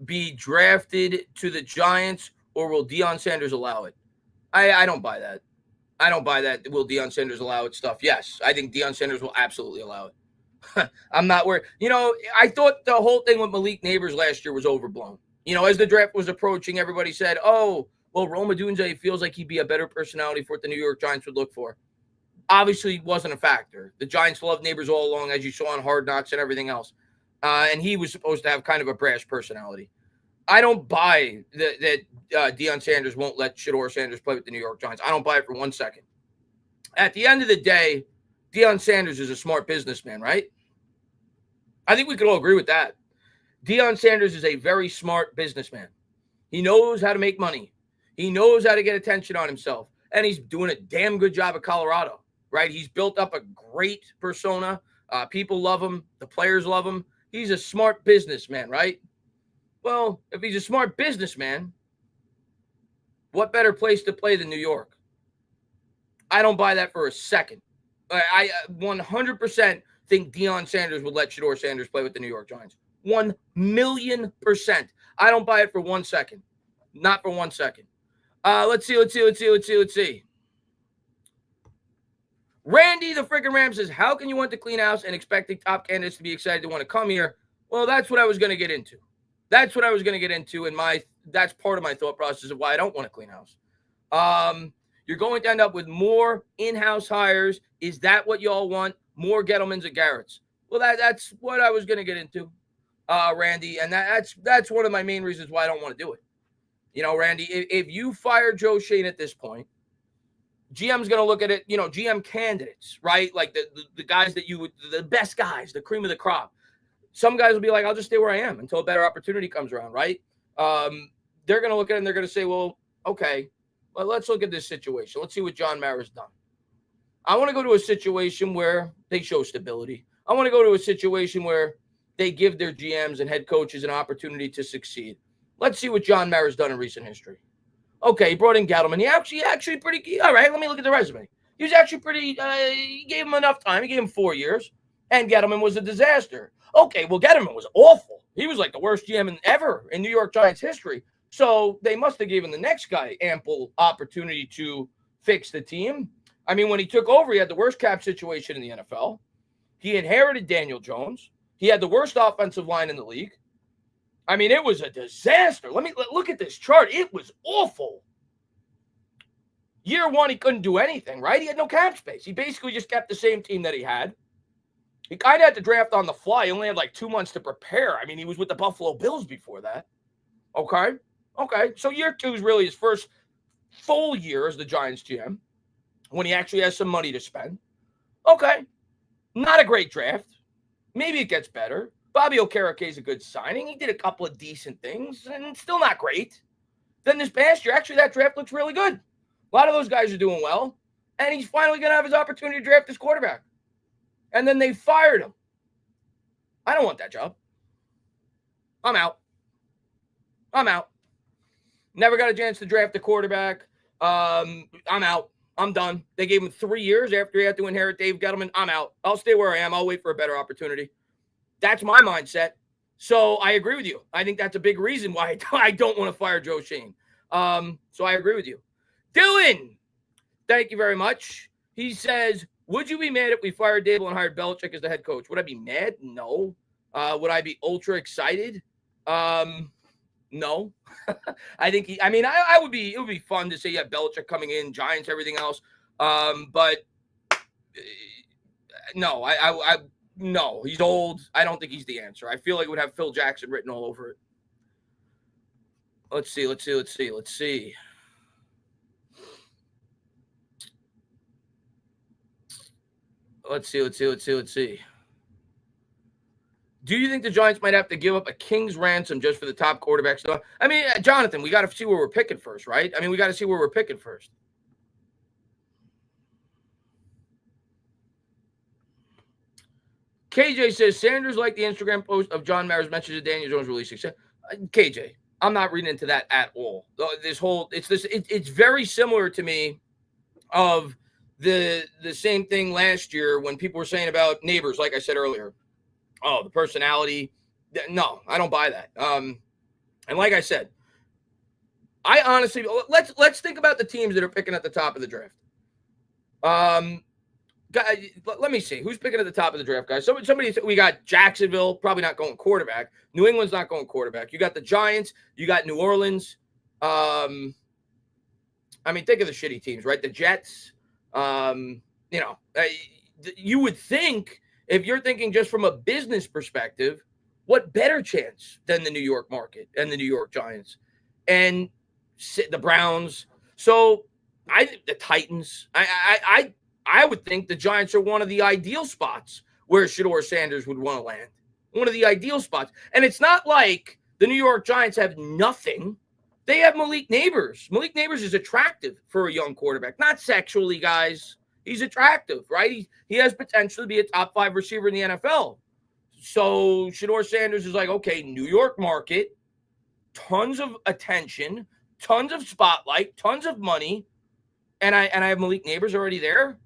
be drafted to the Giants, or will Deion Sanders allow it? I don't buy that. I don't buy that. Will Deion Sanders allow it stuff? Yes, I think Deion Sanders will absolutely allow it. I'm not worried. I thought the whole thing with Malik Neighbors last year was overblown. As the draft was approaching, everybody said, oh, well, Rome Odunze feels like he'd be a better personality for what the New York Giants would look for. Obviously wasn't a factor. The Giants loved Neighbors all along, as you saw on Hard Knocks and everything else. And he was supposed to have kind of a brash personality. I don't buy that Deion Sanders won't let Shedeur Sanders play with the New York Giants. I don't buy it for 1 second. At the end of the day, Deion Sanders is a smart businessman, right? I think we could all agree with that. Deion Sanders is a very smart businessman. He knows how to make money. He knows how to get attention on himself. And he's doing a damn good job at Colorado, right? He's built up a great persona. People love him. The players love him. He's a smart businessman, right? Well, if he's a smart businessman, what better place to play than New York? I don't buy that for a second. I 100% think Deion Sanders would let Shedeur Sanders play with the New York Giants. 1,000,000%. I don't buy it for 1 second. Not for 1 second. Let's see. Randy the freaking Ram says, how can you want to clean house and expecting top candidates to be excited to want to come here? Well, that's what I was going to get into. And that's part of my thought process of why I don't want to clean house. You're going to end up with more in-house hires. Is that what y'all want? More Gettlemans and Garretts? Well, that's what I was going to get into, Randy. And that's one of my main reasons why I don't want to do it. Randy, if you fire Joe Schoen at this point, GM's going to look at it, GM candidates, right? Like the guys the best guys, the cream of the crop. Some guys will be like, I'll just stay where I am until a better opportunity comes around, right? they're going to look at it and they're going to say, well, okay, well, let's look at this situation. Let's see what John Mara's done. I want to go to a situation where they show stability. I want to go to a situation where they give their GMs and head coaches an opportunity to succeed. Let's see what John Mara's done in recent history. Okay, he brought in Gettleman. He actually pretty, all right, let me look at the resume. He was actually pretty, he gave him enough time. He gave him 4 years, and Gettleman was a disaster. Okay, well, Gettleman was awful. He was like the worst GM ever in New York Giants history. So they must have given the next guy ample opportunity to fix the team. I mean, when he took over, he had the worst cap situation in the NFL. He inherited Daniel Jones. He had the worst offensive line in the league. I mean, it was a disaster. Look at this chart. It was awful. Year one, he couldn't do anything, right? He had no cap space. He basically just kept the same team that he had. He kind of had to draft on the fly. He only had like 2 months to prepare. I mean, he was with the Buffalo Bills before that. Okay. So year two is really his first full year as the Giants GM, when he actually has some money to spend. Okay. Not a great draft. Maybe it gets better. Bobby Okereke is a good signing. He did a couple of decent things, and still not great. Then this past year, actually, that draft looks really good. A lot of those guys are doing well, and he's finally going to have his opportunity to draft his quarterback. And then they fired him. I don't want that job. I'm out. Never got a chance to draft a quarterback. I'm out. I'm done. They gave him 3 years after he had to inherit Dave Gettleman. I'm out. I'll stay where I am. I'll wait for a better opportunity. That's my mindset. So I agree with you. I think that's a big reason why I don't want to fire Joe Schoen. So I agree with you. Dylan, thank you very much. He says, would you be mad if we fired Dable and hired Belichick as the head coach? Would I be mad? No. Would I be ultra excited? No. I think I would be, it would be fun to say, yeah, Belichick coming in, Giants, everything else. But no, no, he's old. I don't think he's the answer. I feel like it would have Phil Jackson written all over it. Let's see. Do you think the Giants might have to give up a king's ransom just for the top quarterback stuff? I mean, Jonathan, we got to see where we're picking first, right? I mean, we got to see where we're picking first. KJ says, Sanders liked the Instagram post of John Mara's mention of Daniel Jones releasing. KJ, I'm not reading into that at all. It's very similar to me of the same thing last year when people were saying about Neighbors, like I said earlier. Oh, the personality. No, I don't buy that. And like I said, I honestly, let's think about the teams that are picking at the top of the draft. Let me see. Who's picking at the top of the draft, guys? Somebody we got Jacksonville, probably not going quarterback. New England's not going quarterback. You got the Giants. You got New Orleans. I mean, think of the shitty teams, right? The Jets. You would think, if you're thinking just from a business perspective, what better chance than the New York market and the New York Giants and the Browns? So the Titans. I would think the Giants are one of the ideal spots where Shedeur Sanders would want to land. One of the ideal spots. And it's not like the New York Giants have nothing. They have Malik Neighbors. Malik Neighbors is attractive for a young quarterback. Not sexually, guys. He's attractive, right? He has potential to be a top 5 receiver in the NFL. So Shedeur Sanders is like, okay, New York market, tons of attention, tons of spotlight, tons of money, and I have Malik Neighbors already there.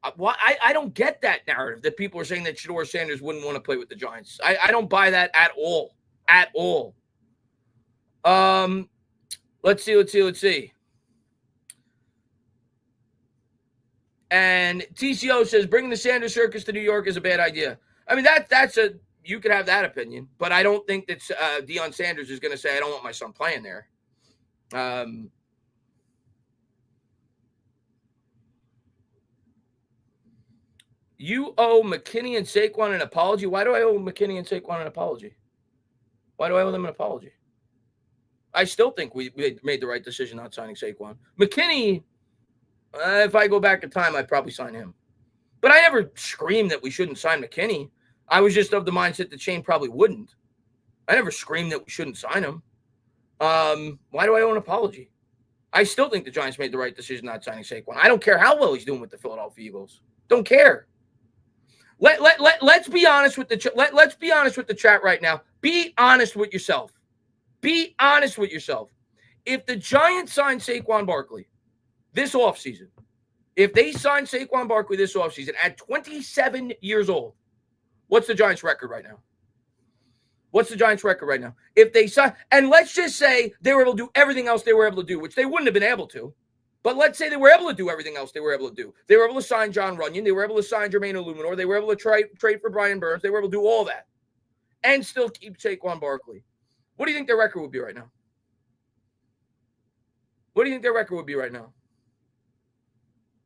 I don't get that narrative that people are saying that Shedeur Sanders wouldn't want to play with the Giants. I don't buy that at all. At all. Let's see. And TCO says bringing the Sanders circus to New York is a bad idea. I mean, you could have that opinion, but I don't think that Deion Sanders is going to say, I don't want my son playing there. You owe McKinney and Saquon an apology. Why do I owe McKinney and Saquon an apology? Why do I owe them an apology? I still think we made the right decision not signing Saquon. McKinney, if I go back in time, I'd probably sign him. But I never screamed that we shouldn't sign McKinney. I was just of the mindset that Shane probably wouldn't. I never screamed that we shouldn't sign him. Why do I owe an apology? I still think the Giants made the right decision not signing Saquon. I don't care how well he's doing with the Philadelphia Eagles. Don't care. Let's be honest with the let's be honest with the chat right now. Be honest with yourself. Be honest with yourself. If the Giants sign Saquon Barkley this offseason, if they sign Saquon Barkley this offseason at 27 years old, what's the Giants' record right now? What's the Giants' record right now? If they sign, and let's just say they were able to do everything else they were able to do, which they wouldn't have been able to, but let's say they were able to do everything else they were able to do. They were able to sign Jon Runyan. They were able to sign Jermaine Illuminor. They were able to trade for Brian Burns. They were able to do all that and still keep Saquon Barkley. What do you think their record would be right now? What do you think their record would be right now?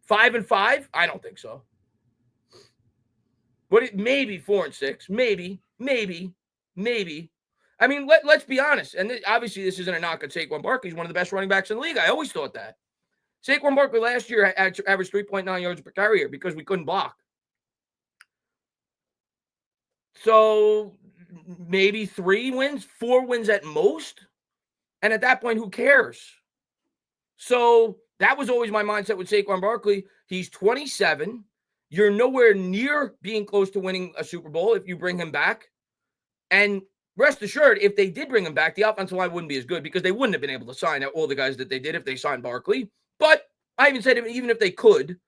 5-5? I don't think so. Maybe 4-6. Maybe. I mean, let's be honest. And obviously, this isn't a knock on Saquon Barkley. He's one of the best running backs in the league. I always thought that. Saquon Barkley last year averaged 3.9 yards per carry because we couldn't block. So maybe 3 wins, 4 wins at most. And at that point, who cares? So that was always my mindset with Saquon Barkley. He's 27. You're nowhere near being close to winning a Super Bowl if you bring him back. And rest assured, if they did bring him back, the offensive line wouldn't be as good because they wouldn't have been able to sign all the guys that they did if they signed Barkley. But I even said even if they could.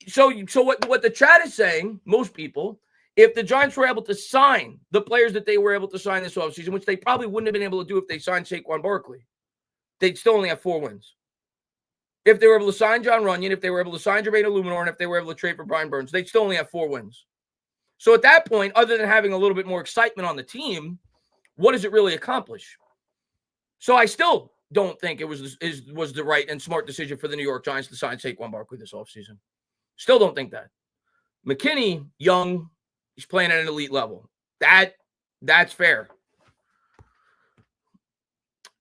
So what the chat is saying, most people, if the Giants were able to sign the players that they were able to sign this offseason, which they probably wouldn't have been able to do if they signed Saquon Barkley, they'd still only have 4 wins. If they were able to sign Jon Runyan, if they were able to sign Jermaine Illuminor, and if they were able to trade for Brian Burns, they'd still only have 4 wins. So at that point, other than having a little bit more excitement on the team, what does it really accomplish? So I still don't think it was the right and smart decision for the New York Giants to sign Saquon Barkley this offseason. Still don't think that. McKinney, young, he's playing at an elite level. That's fair.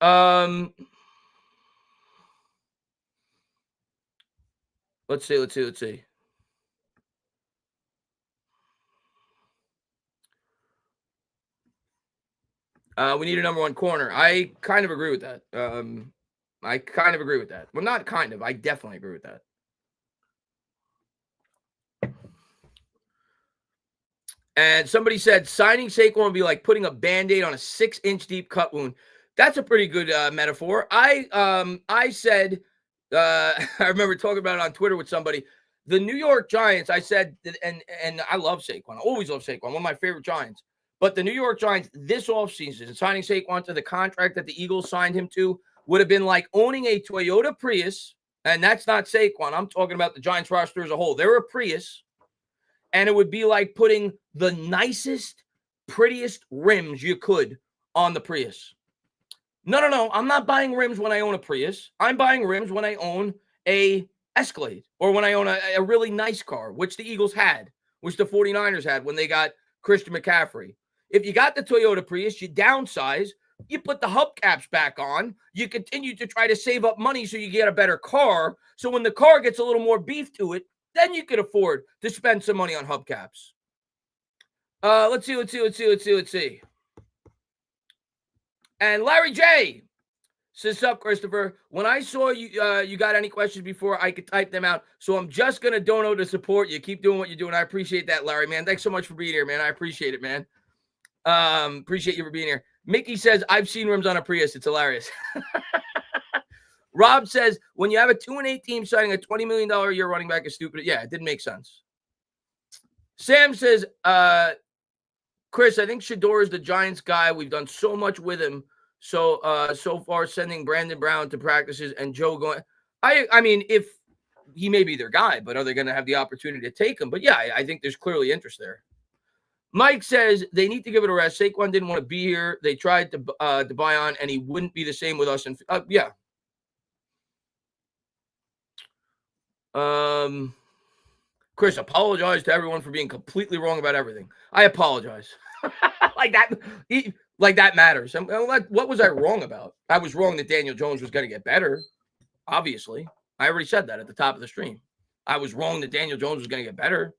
Let's see. We need a number 1 corner. I kind of agree with that. Well, not kind of. I definitely agree with that. And somebody said signing Saquon would be like putting a Band-Aid on a 6-inch deep cut wound. That's a pretty good metaphor. I said, I remember talking about it on Twitter with somebody. The New York Giants, I said, and I love Saquon. I always love Saquon. One of my favorite Giants. But the New York Giants this offseason, signing Saquon to the contract that the Eagles signed him to, would have been like owning a Toyota Prius. And that's not Saquon. I'm talking about the Giants roster as a whole. They're a Prius. And it would be like putting the nicest, prettiest rims you could on the Prius. No. I'm not buying rims when I own a Prius. I'm buying rims when I own a Escalade or when I own a really nice car, which the Eagles had, which the 49ers had when they got Christian McCaffrey. If you got the Toyota Prius, you downsize, you put the hubcaps back on, you continue to try to save up money so you get a better car. So when the car gets a little more beef to it, then you could afford to spend some money on hubcaps. Let's see. And Larry J says, "Sup, Christopher? When I saw you, you got any questions before I could type them out. So I'm just gonna dono to support you. Keep doing what you're doing. I appreciate that, Larry, man. Thanks so much for being here, man. I appreciate it, man. Appreciate you for being here." Mickey says, "I've seen rims on a Prius. It's hilarious." Rob says, "When you have a 2-8 team signing a $20 million a year running back is stupid." Yeah, it didn't make sense. Sam says, "Chris, I think Shedeur is the Giants guy. We've done so much with him. So far, sending Brandon Brown to practices and Joe going. I mean, if he may be their guy, but are they going to have the opportunity to take him? But yeah, I think there's clearly interest there." Mike says they need to give it a rest. Saquon didn't want to be here. They tried to buy on, and he wouldn't be the same with us. And yeah. Chris, apologize to everyone for being completely wrong about everything. I apologize. like that matters. What was I wrong about? I was wrong that Daniel Jones was going to get better. Obviously, I already said that at the top of the stream. I was wrong that Daniel Jones was going to get better.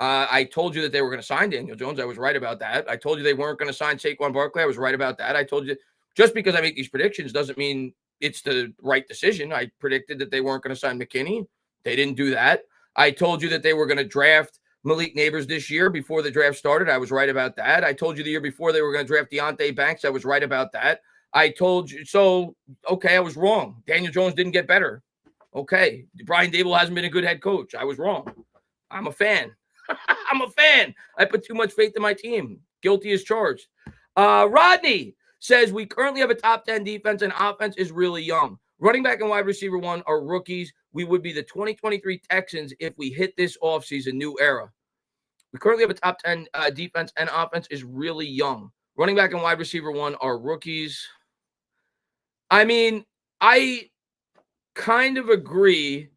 I told you that they were going to sign Daniel Jones. I was right about that. I told you they weren't going to sign Saquon Barkley. I was right about that. I told you Just because I make these predictions doesn't mean it's the right decision. I predicted that they weren't going to sign McKinney. They didn't do that. I told you that they were going to draft Malik Neighbors this year before the draft started. I was right about that. I told you the year before they were going to draft Deonte Banks. I was right about that. I told you. So, okay, I was wrong. Daniel Jones didn't get better. Okay. Brian Daboll hasn't been a good head coach. I was wrong. I'm a fan. I'm a fan. I put too much faith in my team. Guilty as charged. Rodney says we currently have a top 10 defense and offense is really young. Running back and wide receiver one are rookies. We would be the 2023 Texans if we hit this offseason new era. We currently have a top 10 defense and offense is really young. Running back and wide receiver one are rookies. I mean, I kind of agree.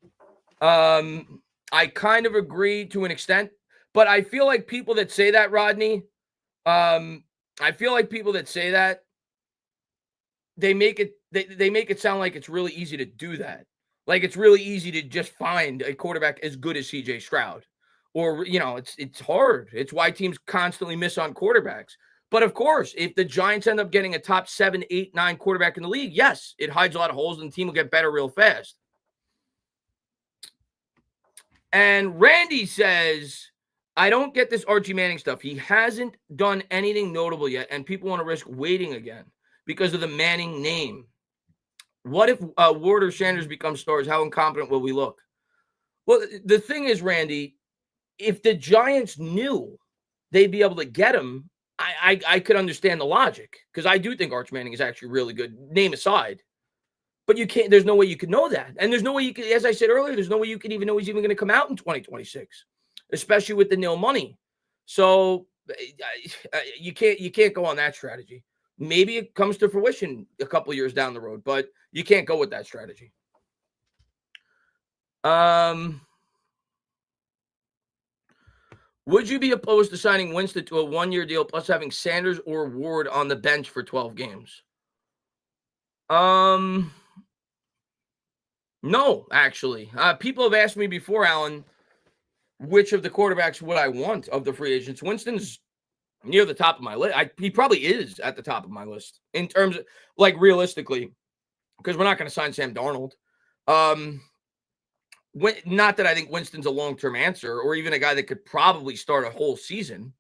I kind of agree to an extent, but I feel like people that say that, Rodney, I feel like people that say that, they make it sound like it's really easy to do that. Like it's really easy to just find a quarterback as good as CJ Stroud. Or, it's hard. It's why teams constantly miss on quarterbacks. But of course, if the Giants end up getting a top 7, 8, 9 quarterback in the league, yes, it hides a lot of holes and the team will get better real fast. And Randy says, I don't get this Archie Manning stuff. He hasn't done anything notable yet, and people want to risk waiting again because of the Manning name. What if Ward or Sanders become stars? How incompetent will we look? Well, the thing is, Randy, if the Giants knew they'd be able to get him, I could understand the logic because I do think Arch Manning is actually really good, name aside. But you can't, there's no way you could know that. And there's no way you could, as I said earlier, there's no way you could even know he's even going to come out in 2026, especially with the nil money. So you can't go on that strategy. Maybe it comes to fruition a couple years down the road, but you can't go with that strategy. Would you be opposed to signing Winston to a 1-year deal plus having Sanders or Ward on the bench for 12 games? No, actually. People have asked me before, Alan, which of the quarterbacks would I want of the free agents? Winston's near the top of my list. He probably is at the top of my list in terms of, like, realistically, because we're not going to sign Sam Darnold. Not that I think Winston's a long-term answer or even a guy that could probably start a whole season,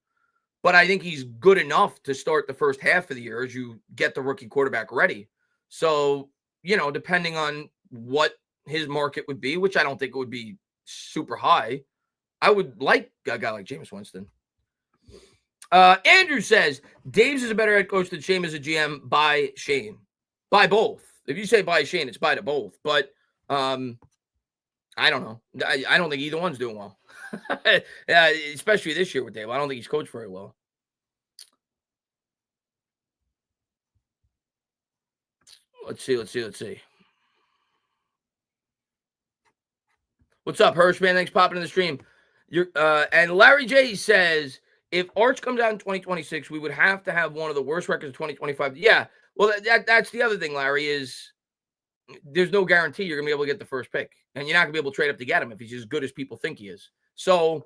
but I think he's good enough to start the first half of the year as you get the rookie quarterback ready. So, depending on what his market would be, which I don't think it would be super high, I would like a guy like Jameis Winston. Andrew says, Daves is a better head coach than Shane as a GM. By Shane. By both. If you say by Shane, it's by to both. But I don't know. I don't think either one's doing well. Especially this year with Dave. I don't think he's coached very well. Let's see. What's up, Hirschman? Thanks for popping in the stream. And Larry J says, if Arch comes out in 2026, we would have to have one of the worst records of 2025. Yeah, well, that's the other thing, Larry, is there's no guarantee you're going to be able to get the first pick. And you're not going to be able to trade up to get him if he's as good as people think he is. So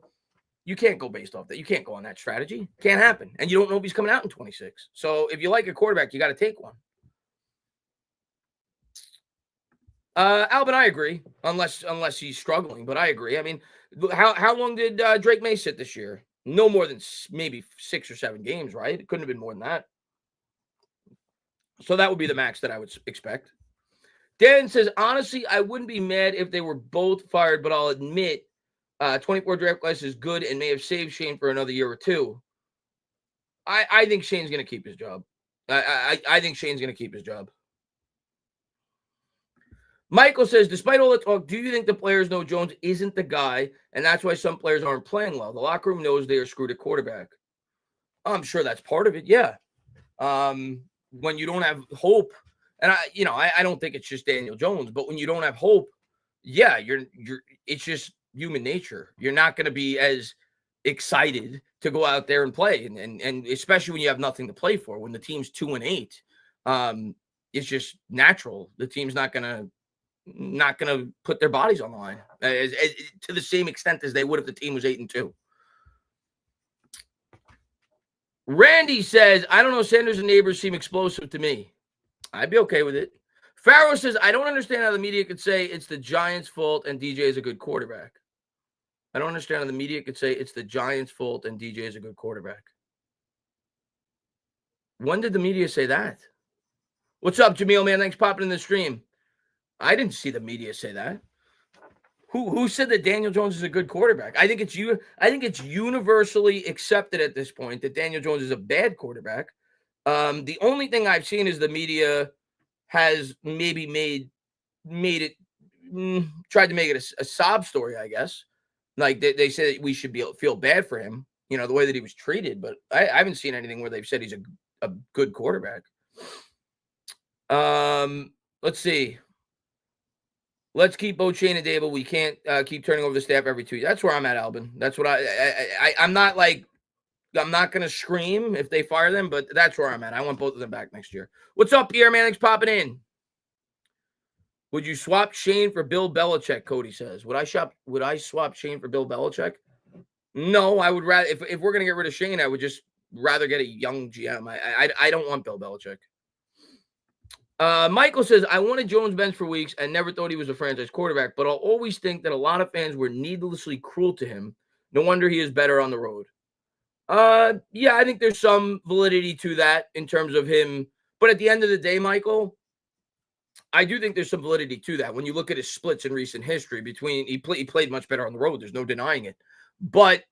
you can't go based off that. You can't go on that strategy. Can't happen. And you don't know if he's coming out in 26. So if you like a quarterback, you got to take one. Albin, I agree, unless he's struggling, but I agree. I mean, how long did Drake May sit this year? No more than maybe 6 or 7 games, right? It couldn't have been more than that. So that would be the max that I would expect. Dan says, honestly, I wouldn't be mad if they were both fired, but I'll admit 24 draft class is good and may have saved Shane for another year or two. I think Shane's going to keep his job. I think Shane's going to keep his job. Michael says, despite all the talk, do you think the players know Jones isn't the guy, and that's why some players aren't playing well? The locker room knows they are screwed at quarterback. I'm sure that's part of it, yeah. When you don't have hope, and I don't think it's just Daniel Jones, but when you don't have hope, yeah, it's just human nature. You're not going to be as excited to go out there and play, and especially when you have nothing to play for. When the team's 2-8, it's just natural. The team's not going to put their bodies on the line to the same extent as they would if the team was 8-2. Randy says, I don't know, Sanders and Neighbors seem explosive to me. I'd be okay with it. Farrow says, I don't understand how the media could say it's the Giants' fault and DJ is a good quarterback. I don't understand how the media could say it's the Giants' fault and DJ is a good quarterback. When did the media say that? What's up, Jameel, man? Thanks for popping in the stream. I didn't see the media say that. Who said that Daniel Jones is a good quarterback? I think it's universally accepted at this point that Daniel Jones is a bad quarterback. The only thing I've seen is the media has maybe made it tried to make it a sob story, I guess. Like they say that we should feel bad for him, the way that he was treated. But I haven't seen anything where they've said he's a good quarterback. Let's see. Let's keep O'Shane and Dable. We can't keep turning over the staff every 2 years. That's where I'm at, Albin. That's what I'm not like. I'm not going to scream if they fire them, but that's where I'm at. I want both of them back next year. What's up, Pierre Manning's popping in? Would you swap Shane for Bill Belichick? Cody says. Would I swap Shane for Bill Belichick? No, I would rather. If we're going to get rid of Shane, I would just rather get a young GM. I don't want Bill Belichick. Michael says, I wanted Jones benched for weeks and never thought he was a franchise quarterback, but I'll always think that a lot of fans were needlessly cruel to him. No wonder he is better on the road. Yeah, I think there's some validity to that in terms of him. But at the end of the day, Michael, I do think there's some validity to that. When you look at his splits in recent history he played much better on the road. There's no denying it. But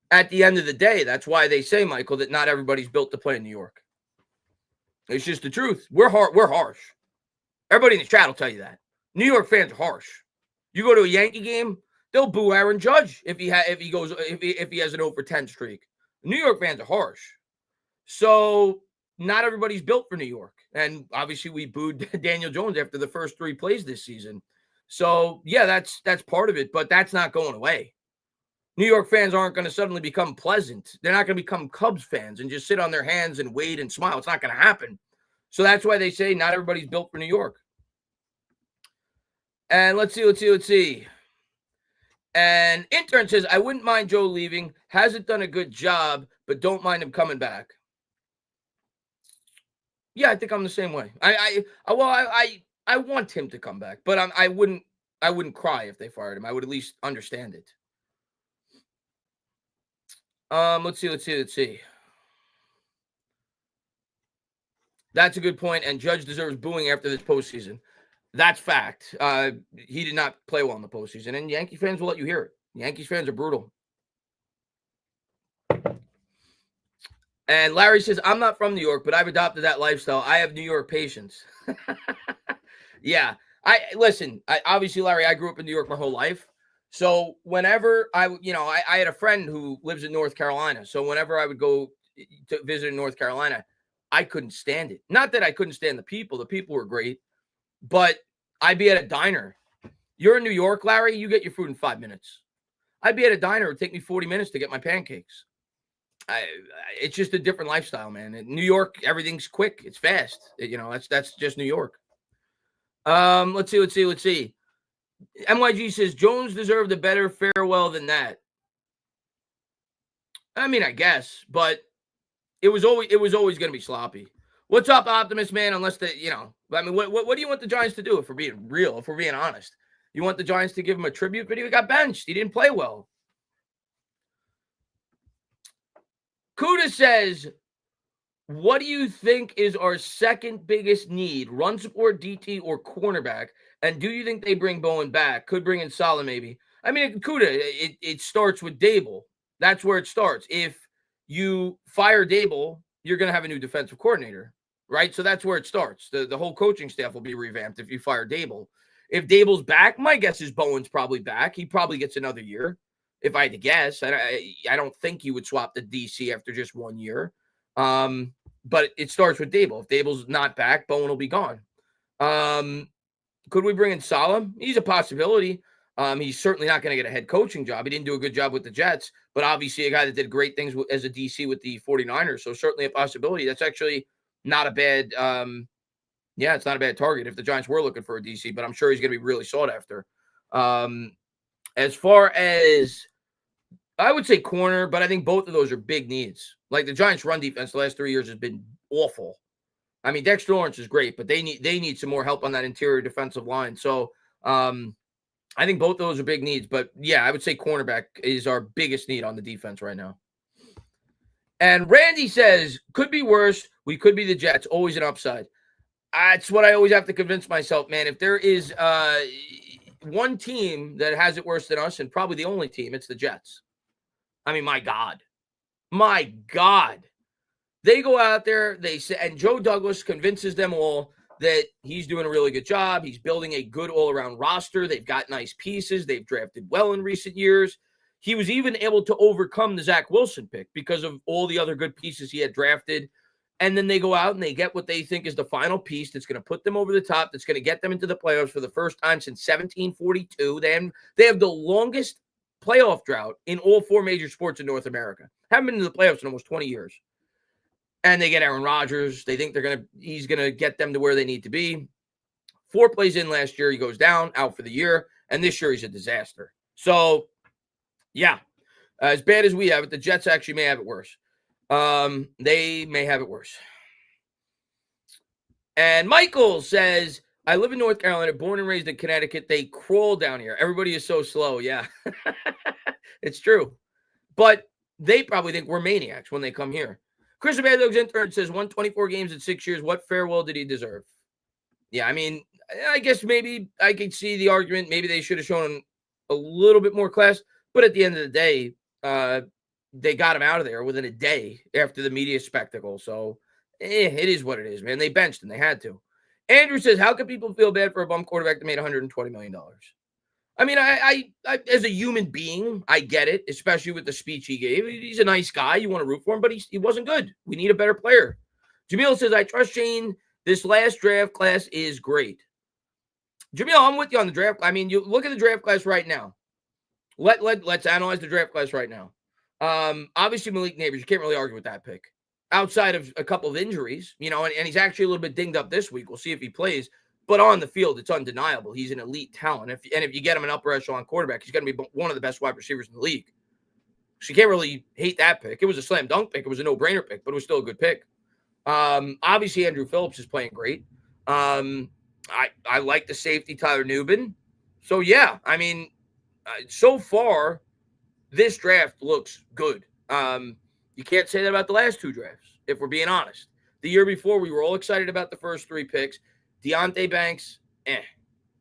at the end of the day, that's why they say, Michael, that not everybody's built to play in New York. It's just the truth. We're harsh. Everybody in the chat will tell you that. New York fans are harsh. You go to a Yankee game, they'll boo Aaron Judge if he has an 0-for-10 streak. New York fans are harsh. So not everybody's built for New York. And obviously we booed Daniel Jones after the first 3 plays this season. So yeah, that's part of it, but that's not going away. New York fans aren't going to suddenly become pleasant. They're not going to become Cubs fans and just sit on their hands and wait and smile. It's not going to happen. So that's why they say not everybody's built for New York. And let's see. And intern says, I wouldn't mind Joe leaving. Hasn't done a good job, but don't mind him coming back. Yeah, I think I'm the same way. I want him to come back, but I wouldn't cry if they fired him. I would at least understand it. Let's see. That's a good point. And Judge deserves booing after this postseason. That's fact. He did not play well in the postseason, and Yankee fans will let you hear it. Yankees fans are brutal. And Larry says, I'm not from New York, but I've adopted that lifestyle. I have New York patience. Yeah. Obviously, Larry, I grew up in New York my whole life. So whenever I had a friend who lives in North Carolina. So whenever I would go to visit in North Carolina, I couldn't stand it. Not that I couldn't stand the people. The people were great. But I'd be at a diner. You're in New York, Larry, you get your food in 5 minutes. I'd be at a diner. It would take me 40 minutes to get my pancakes. It's just a different lifestyle, man. In New York, everything's quick. It's fast. That's just New York. Let's see. MYG says Jones deserved a better farewell than that. I mean, I guess, but it was always going to be sloppy. What's up, Optimist man? Unless what do you want the Giants to do? If we're being real, if we're being honest, you want the Giants to give him a tribute video? He got benched. He didn't play well. Kuda says, what do you think is our second biggest need? Run support, DT, or cornerback? And do you think they bring Bowen back? Could bring in Salah maybe. I mean, Kuda, it starts with Dable. That's where it starts. If you fire Dable, you're going to have a new defensive coordinator, right? So that's where it starts. The whole coaching staff will be revamped if you fire Dable. If Dable's back, my guess is Bowen's probably back. He probably gets another year. If I had to guess, I don't think you would swap the DC after just 1 year. But it starts with Dable. If Dable's not back, Bowen will be gone. Could we bring in Salah? He's a possibility. He's certainly not going to get a head coaching job. He didn't do a good job with the Jets, but obviously a guy that did great things as a DC with the 49ers. So certainly a possibility. That's actually not a bad it's not a bad target if the Giants were looking for a DC, but I'm sure he's going to be really sought after. As far as I would say corner, but I think both of those are big needs. Like the Giants run defense the last 3 years has been awful. I mean, Dexter Lawrence is great, but they need some more help on that interior defensive line. So I think both those are big needs. But yeah, I would say cornerback is our biggest need on the defense right now. And Randy says, could be worse. We could be the Jets. Always an upside. That's what I always have to convince myself, man. If there is one team that has it worse than us, and probably the only team, it's the Jets. I mean, my God. My God. They go out there, they say, and Joe Douglas convinces them all that he's doing a really good job. He's building a good all-around roster. They've got nice pieces. They've drafted well in recent years. He was even able to overcome the Zach Wilson pick because of all the other good pieces he had drafted. And then they go out and they get what they think is the final piece that's going to put them over the top, that's going to get them into the playoffs for the first time since 1742. They have the longest playoff drought in all four major sports in North America. Haven't been to the playoffs in almost 20 years. And they get Aaron Rodgers. They think he's going to get them to where they need to be. 4 plays in last year, he goes down, out for the year. And this year, he's a disaster. So, yeah, as bad as we have it, the Jets actually may have it worse. They may have it worse. And Michael says, I live in North Carolina, born and raised in Connecticut. They crawl down here. Everybody is so slow. Yeah, it's true. But they probably think we're maniacs when they come here. Chris Abadog's intern says 124 games in 6 years. What farewell did he deserve? Yeah, I mean, I guess maybe I could see the argument. Maybe they should have shown a little bit more class. But at the end of the day, they got him out of there within a day after the media spectacle. So it is what it is, man. They benched him. They had to. Andrew says, how can people feel bad for a bum quarterback that made $120 million? I mean, I as a human being, I get it, especially with the speech he gave. He's a nice guy. You want to root for him, but he wasn't good. We need a better player. Jamil says, I trust Shane. This last draft class is great. Jamil, I'm with you on the draft. I mean, you look at the draft class right now. Let's analyze the draft class right now. Obviously, Malik Nabers, you can't really argue with that pick. Outside of a couple of injuries, and he's actually a little bit dinged up this week. We'll see if he plays. But on the field, it's undeniable. He's an elite talent. If you get him an upper echelon quarterback, he's going to be one of the best wide receivers in the league. So you can't really hate that pick. It was a slam dunk pick. It was a no-brainer pick, but it was still a good pick. Obviously, Andrew Phillips is playing great. I like the safety, Tyler Nubin. So, yeah, I mean, so far, this draft looks good. You can't say that about the last 2 drafts, if we're being honest. The year before, we were all excited about the first 3 picks. Deonte Banks,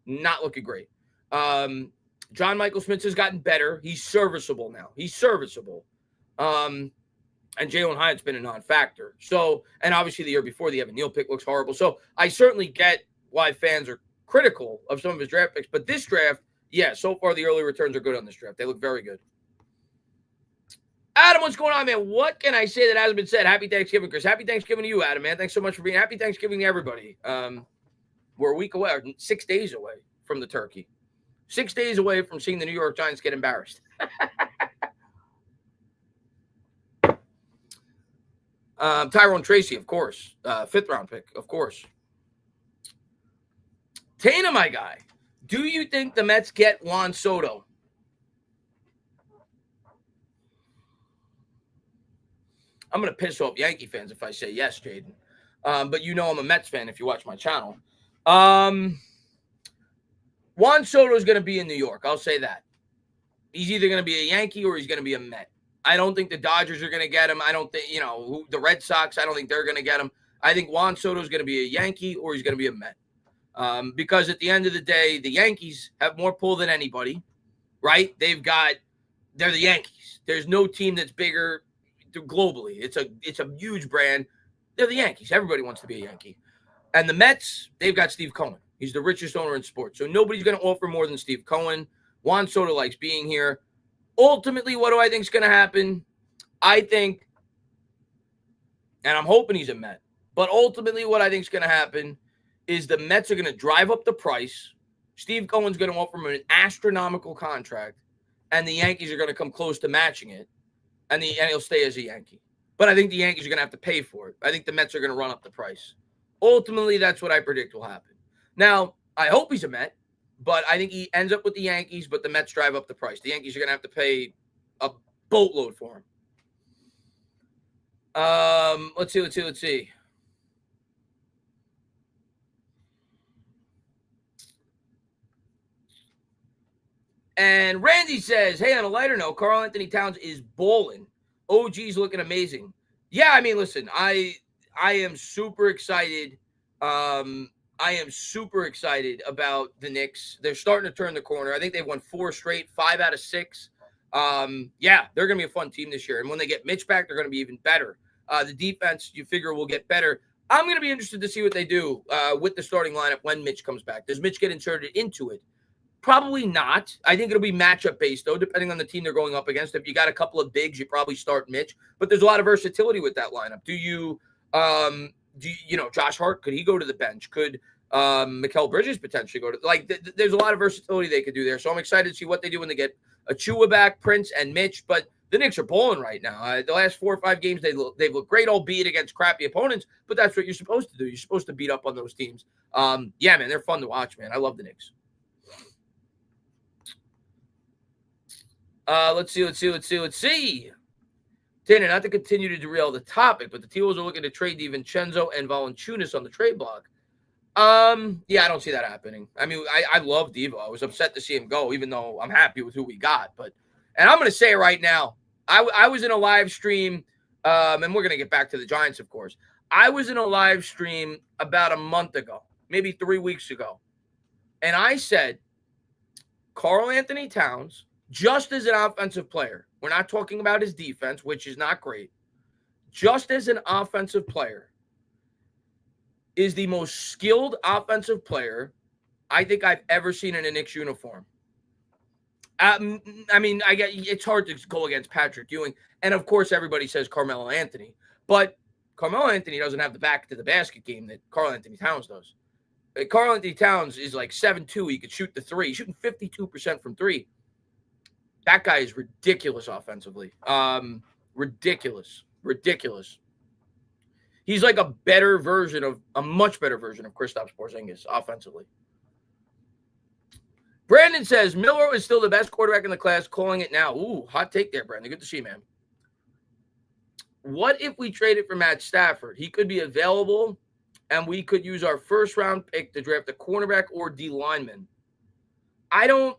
not looking great. John Michael Smith has gotten better. He's serviceable now. He's serviceable. And Jalen Hyatt's been a non-factor. So, and obviously the year before, the Evan Neal pick looks horrible. So I certainly get why fans are critical of some of his draft picks. But this draft, yeah, so far the early returns are good on this draft. They look very good. Adam, what's going on, man? What can I say that hasn't been said? Happy Thanksgiving, Chris. Happy Thanksgiving to you, Adam, man. Thanks so much for being happy Thanksgiving to everybody. We're a week away, or 6 days away from the turkey. 6 days away from seeing the New York Giants get embarrassed. Tyrone Tracy, of course. 5th round pick, of course. Tana, my guy. Do you think the Mets get Juan Soto? I'm going to piss off Yankee fans if I say yes, Jaden. But you know I'm a Mets fan if you watch my channel. Juan Soto is going to be in New York. I'll say that. He's either going to be a Yankee or he's going to be a Met. I don't think the Dodgers are going to get him. I don't think, the Red Sox, I don't think they're going to get him. I think Juan Soto is going to be a Yankee or he's going to be a Met. Because at the end of the day, the Yankees have more pull than anybody, right? They're the Yankees. There's no team that's bigger globally. It's a huge brand. They're the Yankees. Everybody wants to be a Yankee. And the Mets, they've got Steve Cohen. He's the richest owner in sports. So nobody's going to offer more than Steve Cohen. Juan Soto likes being here. Ultimately, what do I think is going to happen? I think, and I'm hoping he's a Met, but ultimately what I think is going to happen is the Mets are going to drive up the price. Steve Cohen's going to offer him an astronomical contract, and the Yankees are going to come close to matching it, and he'll stay as a Yankee. But I think the Yankees are going to have to pay for it. I think the Mets are going to run up the price. Ultimately, that's what I predict will happen. Now, I hope he's a Met, but I think he ends up with the Yankees, but the Mets drive up the price. The Yankees are going to have to pay a boatload for him. Let's see. And Randy says, hey, on a lighter note, Karl-Anthony Towns is bowling. OG's looking amazing. Yeah, I mean, listen, I am super excited. I am super excited about the Knicks. They're starting to turn the corner. I think they've won 4 straight, 5 out of 6. Yeah, they're going to be a fun team this year. And when they get Mitch back, they're going to be even better. The defense, you figure, will get better. I'm going to be interested to see what they do with the starting lineup when Mitch comes back. Does Mitch get inserted into it? Probably not. I think it'll be matchup based, though, depending on the team they're going up against. If you got a couple of bigs, you probably start Mitch. But there's a lot of versatility with that lineup. Do you Josh Hart, could he go to the bench? Could Mikal Bridges potentially go to there's a lot of versatility they could do there. So I'm excited to see what they do when they get Achua back, Prince, and Mitch. But the Knicks are bowling right now. The last 4 or 5 games, they've looked great, albeit against crappy opponents. But that's what you're supposed to do. You're supposed to beat up on those teams. Yeah, man, they're fun to watch, man. I love the Knicks. Let's see. Tanner, not to continue to derail the topic, but the T-Wolves are looking to trade DiVincenzo and Valanciunas on the trade block. Yeah, I don't see that happening. I mean, I love Devo. I was upset to see him go, even though I'm happy with who we got. And I'm going to say it right now, I was in a live stream, and we're going to get back to the Giants, of course. I was in a live stream about a month ago, maybe 3 weeks ago, and I said, Karl-Anthony Towns, just as an offensive player, we're not talking about his defense, which is not great, just as an offensive player, is the most skilled offensive player I think I've ever seen in a Knicks uniform. I mean, it's hard to go against Patrick Ewing. And, of course, everybody says Carmelo Anthony. But Carmelo Anthony doesn't have the back-to-the-basket game that Karl-Anthony Towns does. Karl-Anthony Towns is like 7'2". He could shoot the 3. He's shooting 52% from 3. That guy is ridiculous offensively. Ridiculous. He's like a much better version of Kristaps Porzingis offensively. Brandon says, Miller is still the best quarterback in the class, calling it now. Ooh, hot take there, Brandon. Good to see you, man. What if we traded for Matt Stafford? He could be available, and we could use our first-round pick to draft a cornerback or D lineman. I don't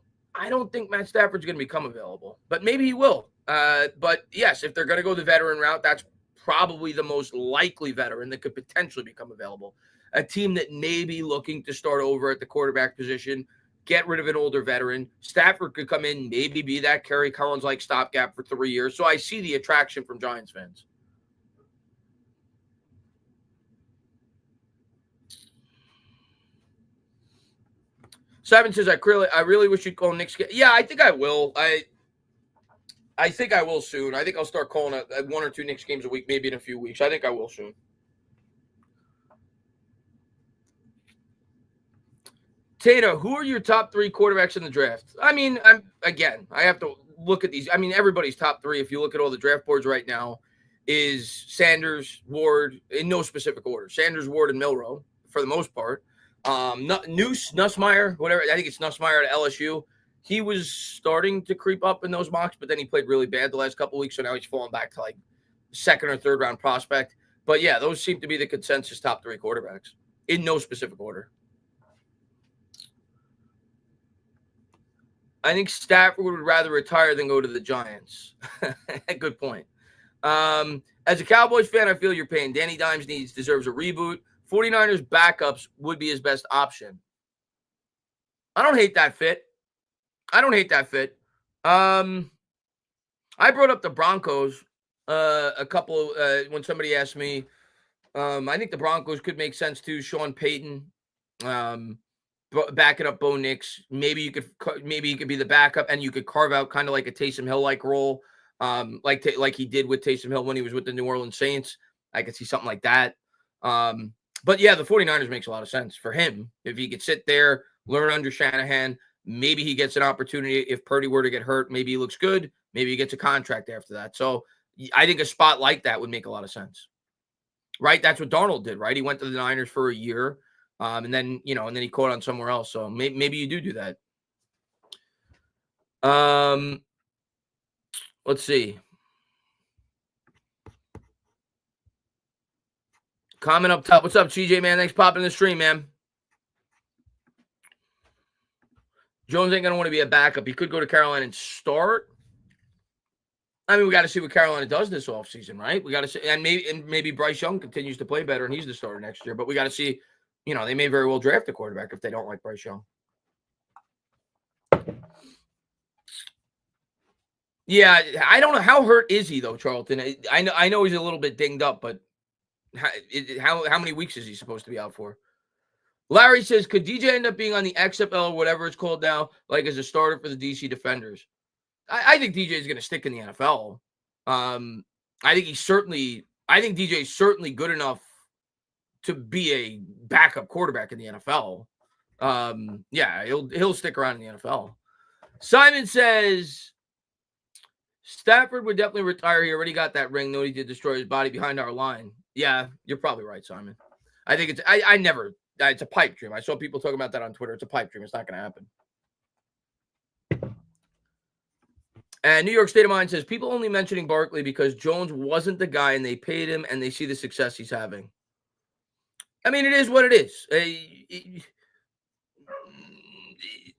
think Matt Stafford's going to become available, but maybe he will. But, yes, if they're going to go the veteran route, that's probably the most likely veteran that could potentially become available. A team that may be looking to start over at the quarterback position, get rid of an older veteran. Stafford could come in, maybe be that Kerry Collins-like stopgap for 3 years. So I see the attraction from Giants fans. Simon says, I really wish you'd call Knicks. Yeah, I think I will. I think I will soon. I think I'll start calling 1 or 2 Knicks games a week, maybe in a few weeks. I think I will soon. Tana, who are your top 3 quarterbacks in the draft? I mean, I have to look at these. I mean, everybody's top 3, if you look at all the draft boards right now, is Sanders, Ward, in no specific order. Sanders, Ward, and Milroe, for the most part. Nussmeier, whatever. I think it's Nussmeier at LSU. He was starting to creep up in those mocks, but then he played really bad the last couple of weeks, so now he's falling back to like 2nd or 3rd round prospect. But yeah, those seem to be the consensus top 3 quarterbacks in no specific order. I think Stafford would rather retire than go to the Giants. Good point. As a Cowboys fan, I feel your pain. Danny Dimes deserves a reboot. 49ers backups would be his best option. I don't hate that fit. I brought up the Broncos a couple when somebody asked me. I think the Broncos could make sense too. Sean Payton, backing up Bo Nix. Maybe you could be the backup, and you could carve out kind of like a Taysom Hill like role, like he did with Taysom Hill when he was with the New Orleans Saints. I could see something like that. But yeah, the 49ers makes a lot of sense for him. If he could sit there, learn under Shanahan, maybe he gets an opportunity. If Purdy were to get hurt, maybe he looks good. Maybe he gets a contract after that. So I think a spot like that would make a lot of sense. Right? That's what Darnold did, right? He went to the Niners for a year, and then he caught on somewhere else. So maybe you do that. Let's see. Comment up top. What's up, CJ, man? Thanks for popping in the stream, man. Jones ain't going to want to be a backup. He could go to Carolina and start. I mean, we got to see what Carolina does this offseason, right? We got to see, and maybe Bryce Young continues to play better and he's the starter next year. But we got to see, they may very well draft a quarterback if they don't like Bryce Young. Yeah, I don't know. How hurt is he though, Charlton? I know he's a little bit dinged up, but how many weeks is he supposed to be out for? Larry says, could DJ end up being on the XFL or whatever it's called now, like as a starter for the DC Defenders? I think DJ is going to stick in the NFL. I think DJ is certainly good enough to be a backup quarterback in the NFL. Yeah, he'll stick around in the NFL. Simon says, Stafford would definitely retire. He already got that ring. No, he did destroy his body behind our line. Yeah, you're probably right, Simon. I think it's a pipe dream. I saw people talking about that on Twitter. It's a pipe dream. It's not going to happen. And New York State of Mind says, people only mentioning Barkley because Jones wasn't the guy and they paid him and they see the success he's having. I mean, it is what it is.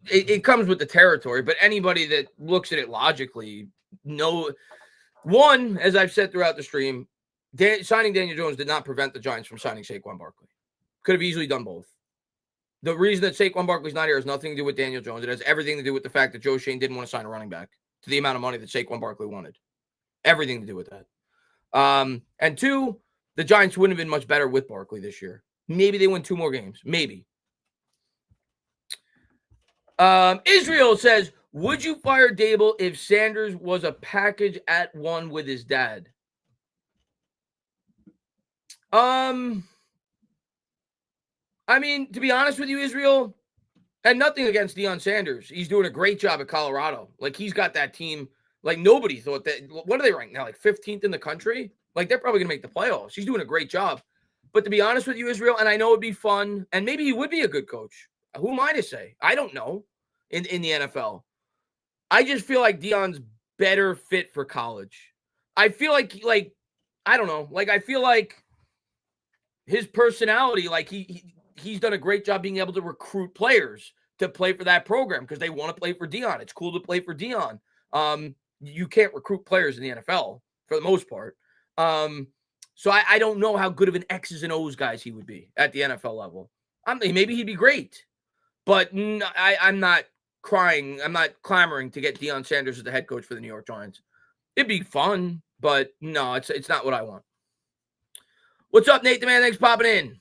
It comes with the territory, but anybody that looks at it logically, one, as I've said throughout the stream, signing Daniel Jones did not prevent the Giants from signing Saquon Barkley. Could have easily done both. The reason that Saquon Barkley's not here has nothing to do with Daniel Jones. It has everything to do with the fact that Joe Schoen didn't want to sign a running back to the amount of money that Saquon Barkley wanted. Everything to do with that. And two, the Giants wouldn't have been much better with Barkley this year. Maybe they win 2 more games. Maybe. Israel says, would you fire Daboll if Sanders was a package at 1 with his dad? I mean, to be honest with you, Israel, and nothing against Deion Sanders. He's doing a great job at Colorado. Like, he's got that team. Like, nobody thought that. What are they ranked now? Like, 15th in the country? Like, they're probably going to make the playoffs. He's doing a great job. But to be honest with you, Israel, and I know it'd be fun, and maybe he would be a good coach. Who am I to say? I don't know in the NFL. I just feel like Deion's better fit for college. I feel like I don't know. Like, I feel like his personality, like he's done a great job being able to recruit players to play for that program because they want to play for Deion. It's cool to play for Deion. You can't recruit players in the NFL for the most part. So I don't know how good of an X's and O's guys he would be at the NFL level. Maybe he'd be great, but I'm not crying. I'm not clamoring to get Deion Sanders as the head coach for the New York Giants. It'd be fun, but no, it's not what I want. What's up, Nate the Man? Thanks for popping in.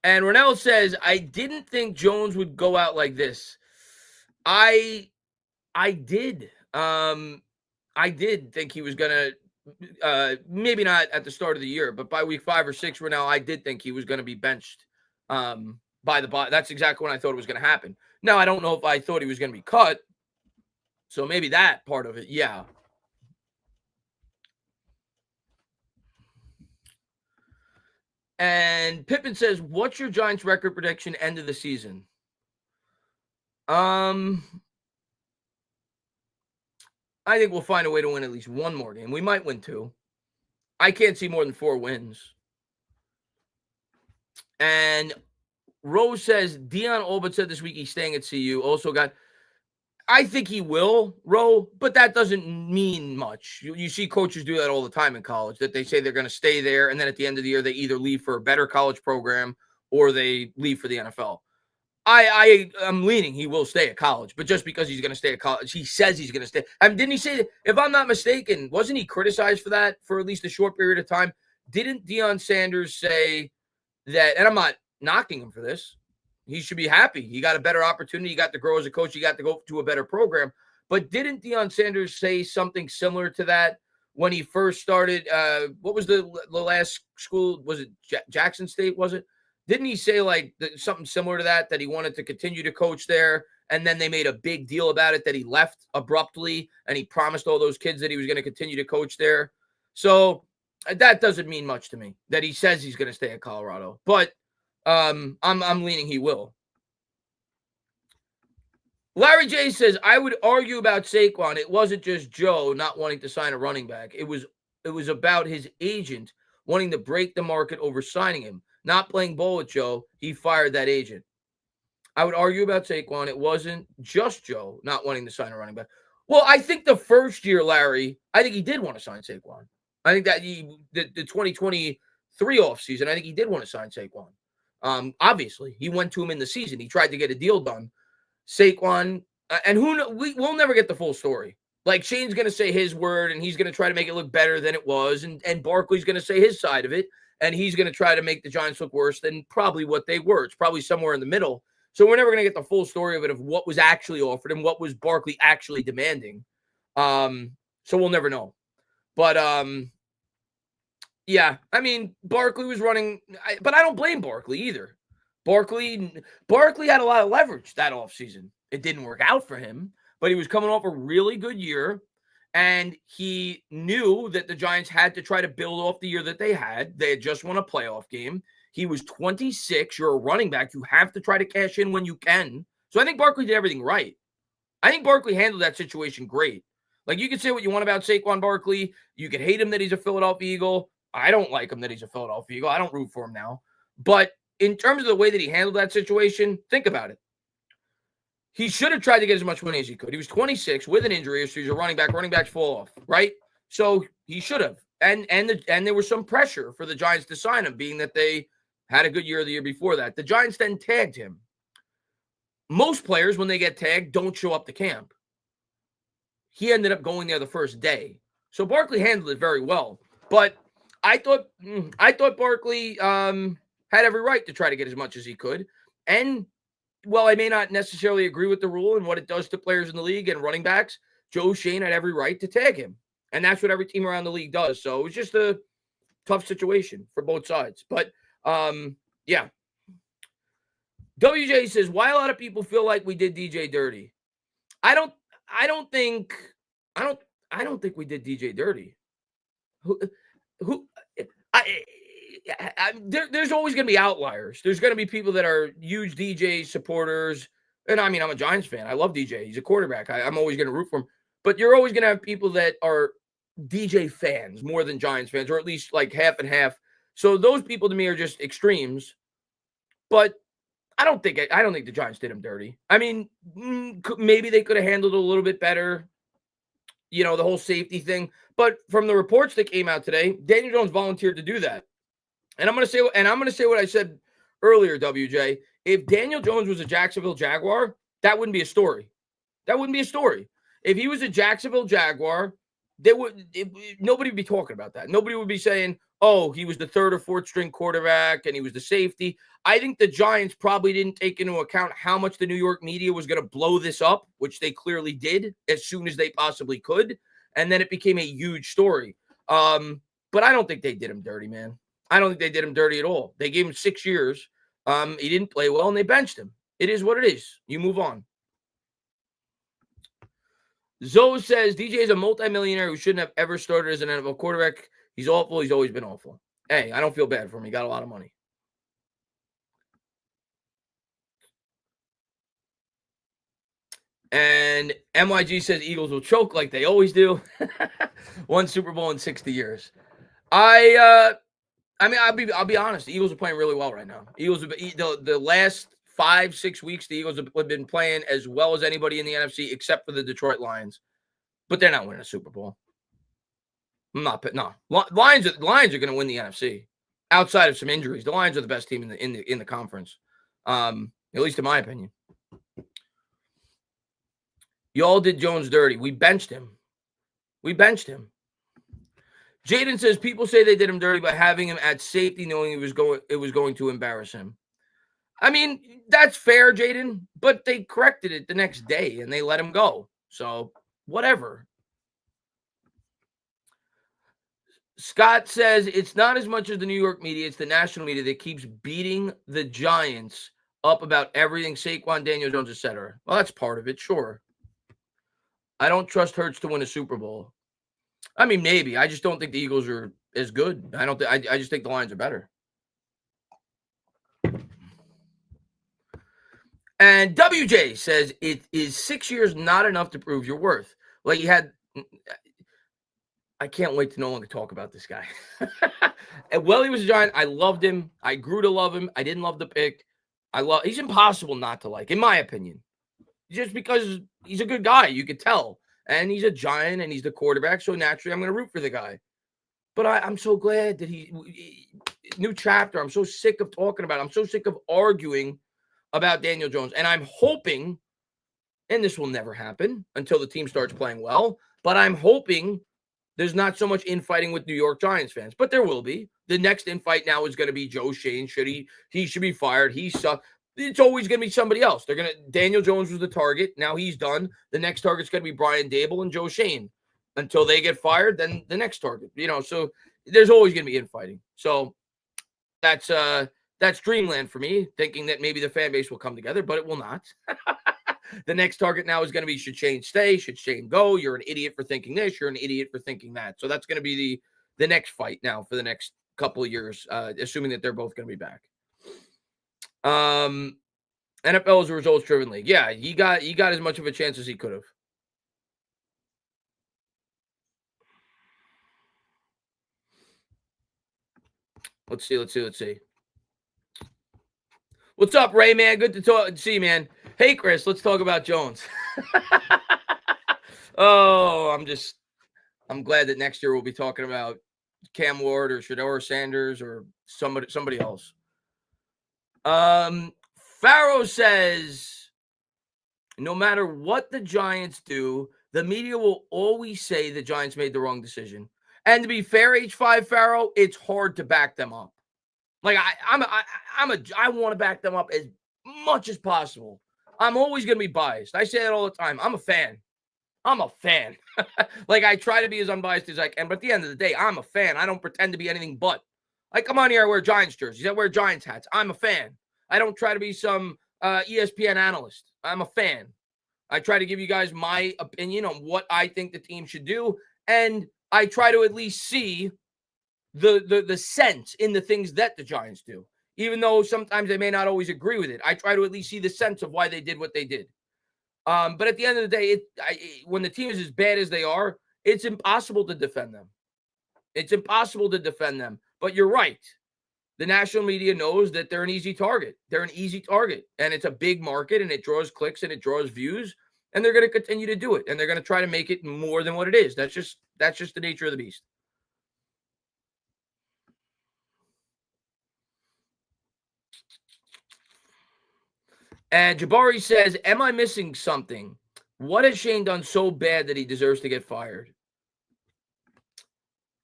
And Ronell says, I didn't think Jones would go out like this. I did. I did think he was going to, maybe not at the start of the year, but by week 5 or 6, Ronell, I did think he was going to be benched by the bot. That's exactly when I thought it was going to happen. Now, I don't know if I thought he was going to be cut. So maybe that part of it, yeah. And Pippin says, what's your Giants record prediction end of the season? I think we'll find a way to win at least 1 more game. We might win 2. I can't see more than 4 wins. And Rose says, Dion Olbert said this week he's staying at CU. Also I think he will, Ro, but that doesn't mean much. You see coaches do that all the time in college, that they say they're going to stay there, and then at the end of the year, they either leave for a better college program or they leave for the NFL. I'm leaning he will stay at college, but just because he's going to stay at college, he says he's going to stay. I mean, didn't he say that, if I'm not mistaken, wasn't he criticized for that for at least a short period of time? Didn't Deion Sanders say that, and I'm not knocking him for this, he should be happy. He got a better opportunity. He got to grow as a coach. He got to go to a better program. But didn't Deion Sanders say something similar to that when he first started? What was the last school? Was it Jackson State, was it? Didn't he say something similar to that he wanted to continue to coach there, and then they made a big deal about it that he left abruptly, and he promised all those kids that he was going to continue to coach there? So that doesn't mean much to me, that he says he's going to stay at Colorado. But I'm leaning he will. Larry J says, I would argue about Saquon. It wasn't just Joe not wanting to sign a running back. It was about his agent wanting to break the market over signing him. not playing ball with Joe, he fired that agent. I would argue about Saquon. It wasn't just Joe not wanting to sign a running back. Well, I think the first year, Larry, I think he did want to sign Saquon. I think that the 2023 offseason, I think he did want to sign Saquon. Obviously, he went to him in the season. He tried to get a deal done. Saquon, and we'll never get the full story. Like, Shane's going to say his word, and he's going to try to make it look better than it was, and Barkley's going to say his side of it, and he's going to try to make the Giants look worse than probably what they were. It's probably somewhere in the middle. So we're never going to get the full story of it, of what was actually offered and what was Barkley actually demanding. So we'll never know. But, yeah, I mean, Barkley was running, but I don't blame Barkley either. Barkley had a lot of leverage that offseason. It didn't work out for him, but he was coming off a really good year, and he knew that the Giants had to try to build off the year that they had. They had just won a playoff game. He was 26. You're a running back. You have to try to cash in when you can. So I think Barkley did everything right. I think Barkley handled that situation great. Like, you can say what you want about Saquon Barkley. You can hate him that he's a Philadelphia Eagle. I don't like him that he's a Philadelphia Eagle. I don't root for him now. But in terms of the way that he handled that situation, think about it. He should have tried to get as much money as he could. He was 26 with an injury issue. He's a running back. Running backs fall off, right? So he should have. And there was some pressure for the Giants to sign him, being that they had a good year the year before that. The Giants then tagged him. Most players, when they get tagged, don't show up to camp. He ended up going there the first day. So Barkley handled it very well. But I thought Barkley had every right to try to get as much as he could. And while I may not necessarily agree with the rule and what it does to players in the league and running backs, Joe Schoen had every right to tag him. And that's what every team around the league does. So it was just a tough situation for both sides. But yeah. WJ says, why a lot of people feel like we did DJ dirty? I don't think we did DJ dirty. There's always going to be outliers. There's going to be people that are huge DJ supporters. And I mean, I'm a Giants fan. I love DJ. He's a quarterback. I'm always going to root for him. But you're always going to have people that are DJ fans more than Giants fans, or at least like half and half. So those people to me are just extremes. But I don't think the Giants did him dirty. I mean, maybe they could have handled it a little bit better. You know, the whole safety thing. But from the reports that came out today, Daniel Jones volunteered to do that. And I'm going to say what I said earlier, WJ. If Daniel Jones was a Jacksonville Jaguar, that wouldn't be a story. That wouldn't be a story. If he was a Jacksonville Jaguar, nobody would be talking about that. Nobody would be saying, oh, he was the third or fourth string quarterback and he was the safety. I think the Giants probably didn't take into account how much the New York media was going to blow this up, which they clearly did as soon as they possibly could. And then it became a huge story. But I don't think they did him dirty, man. I don't think they did him dirty at all. They gave him 6 years. He didn't play well, and they benched him. It is what it is. You move on. Zoe says, DJ is a multimillionaire who shouldn't have ever started as an NFL quarterback. He's awful. He's always been awful. Hey, I don't feel bad for him. He got a lot of money. And MYG says Eagles will choke like they always do. One Super Bowl in 60 years. I'll be honest. The Eagles are playing really well right now. Eagles have the last 5-6 weeks. The Eagles have been playing as well as anybody in the NFC, except for the Detroit Lions. But they're not winning a Super Bowl. No. Lions are going to win the NFC. Outside of some injuries, the Lions are the best team in the conference. At least in my opinion. Y'all did Jones dirty. We benched him. Jaden says people say they did him dirty by having him at safety, knowing it was going to embarrass him. I mean, that's fair, Jaden, but they corrected it the next day and they let him go. So whatever. Scott says it's not as much as the New York media, it's the national media that keeps beating the Giants up about everything, Saquon, Daniel Jones, etc. Well, that's part of it, sure. I don't trust Hurts to win a Super Bowl. I mean, maybe. I just don't think the Eagles are as good. I just think the Lions are better. And WJ says it is 6 years not enough to prove your worth. Like he had. I can't wait to no longer talk about this guy. And while he was a Giant, I loved him. I grew to love him. I didn't love the pick. He's impossible not to like, in my opinion. Just because he's a good guy, you could tell. And he's a Giant and he's the quarterback, so naturally I'm going to root for the guy. But I'm so glad that new chapter. I'm so sick of talking about it. I'm so sick of arguing about Daniel Jones. And I'm hoping, and this will never happen until the team starts playing well, but I'm hoping there's not so much infighting with New York Giants fans. But there will be. The next infight now is going to be Joe Schoen. He should be fired. He sucks. It's always going to be somebody else. Daniel Jones was the target. Now he's done. The next target's going to be Brian Daboll and Joe Schoen. Until they get fired, then the next target. So there's always going to be infighting. So that's dreamland for me, thinking that maybe the fan base will come together, but it will not. The next target now is going to be, should Schoen stay? Should Schoen go? You're an idiot for thinking this. You're an idiot for thinking that. So that's going to be the next fight now for the next couple of years, assuming that they're both going to be back. NFL is a results-driven league. Yeah, he got as much of a chance as he could have. Let's see. What's up, Ray, man? Good to see you, man. Hey, Chris, let's talk about Jones. Oh, I'm glad that next year we'll be talking about Cam Ward or Shedeur Sanders or somebody else. Farrow says, no matter what the Giants do, the media will always say the Giants made the wrong decision. And to be fair, H5 Farrow, it's hard to back them up. Like I want to back them up as much as possible. I'm always going to be biased. I say that all the time. I'm a fan. Like I try to be as unbiased as I can, but at the end of the day, I'm a fan. I don't pretend to be anything but. I come on here, I wear Giants jerseys. I wear Giants hats. I'm a fan. I don't try to be some ESPN analyst. I'm a fan. I try to give you guys my opinion on what I think the team should do, and I try to at least see the sense in the things that the Giants do. Even though sometimes they may not always agree with it, I try to at least see the sense of why they did what they did. But at the end of the day, when the team is as bad as they are, it's impossible to defend them. But you're right. The national media knows that they're an easy target. And it's a big market, and it draws clicks and it draws views. And they're going to continue to do it. And they're going to try to make it more than what it is. That's just the nature of the beast. And Jabari says, am I missing something? What has Schoen done so bad that he deserves to get fired?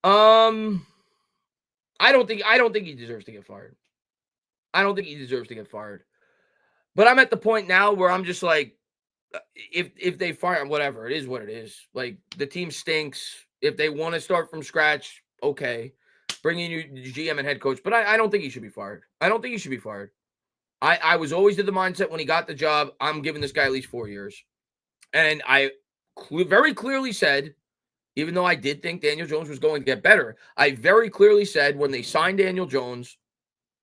I don't think he deserves to get fired. But I'm at the point now where I'm just like, if they fire him, whatever, it is what it is. Like, the team stinks. If they want to start from scratch, okay. Bring in your GM and head coach. But I don't think he should be fired. I was always of the mindset when he got the job, I'm giving this guy at least 4 years. And I very clearly said, even though I did think Daniel Jones was going to get better, I very clearly said when they signed Daniel Jones,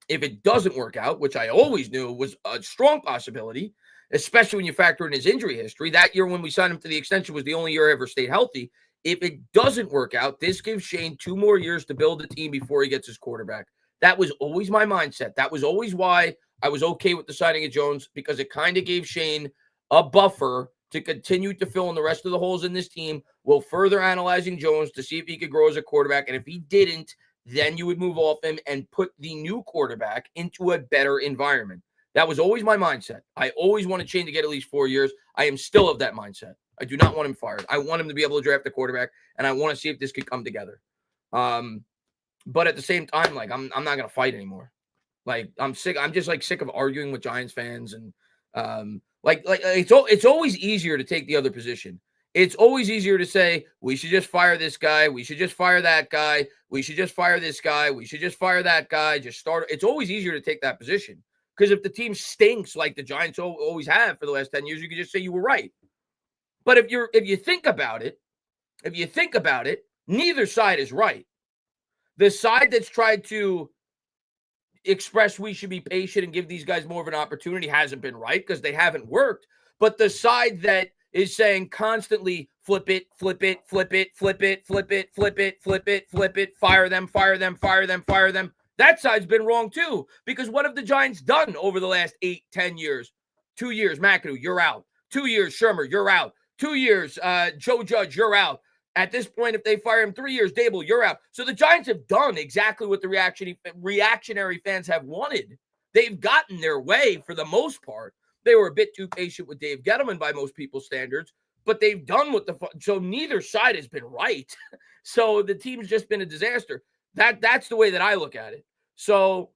if it doesn't work out, which I always knew was a strong possibility, especially when you factor in his injury history. That year when we signed him to the extension was the only year I ever stayed healthy. If it doesn't work out, this gives Schoen 2 more years to build a team before he gets his quarterback. That was always my mindset. That was always why I was okay with the signing of Jones, because it kind of gave Schoen a buffer to continue to fill in the rest of the holes in this team while further analyzing Jones to see if he could grow as a quarterback. And if he didn't, then you would move off him and put the new quarterback into a better environment. That was always my mindset. I always wanted Schoen to get at least 4 years. I am still of that mindset. I do not want him fired. I want him to be able to draft a quarterback, and I want to see if this could come together. But at the same time, like, I'm not going to fight anymore. Like, I'm sick. I'm just like sick of arguing with Giants fans. And it's always easier to take the other position. It's always easier to say, we should just fire this guy. We should just fire that guy. We should just fire this guy. We should just fire that guy. Just start. It's always easier to take that position, because if the team stinks like the Giants always have for the last 10 years, you can just say you were right. But if you think about it, neither side is right. The side that's tried to express we should be patient and give these guys more of an opportunity hasn't been right, because they haven't worked. But the side that is saying constantly flip it, flip it, flip it, flip it, flip it, flip it, flip it, flip it, fire them, fire them, fire them, fire them. That side's been wrong too, because what have the Giants done over the last 8-10 years? 2 years, McAdoo, you're out. 2 years, Shermer, you're out. 2 years, Joe Judge, you're out. At this point, if they fire him 3 years, Dable, you're out. So the Giants have done exactly what the reactionary fans have wanted. They've gotten their way for the most part. They were a bit too patient with Dave Gettleman by most people's standards, but they've done what so neither side has been right. So the team's just been a disaster. That's the way that I look at it. So,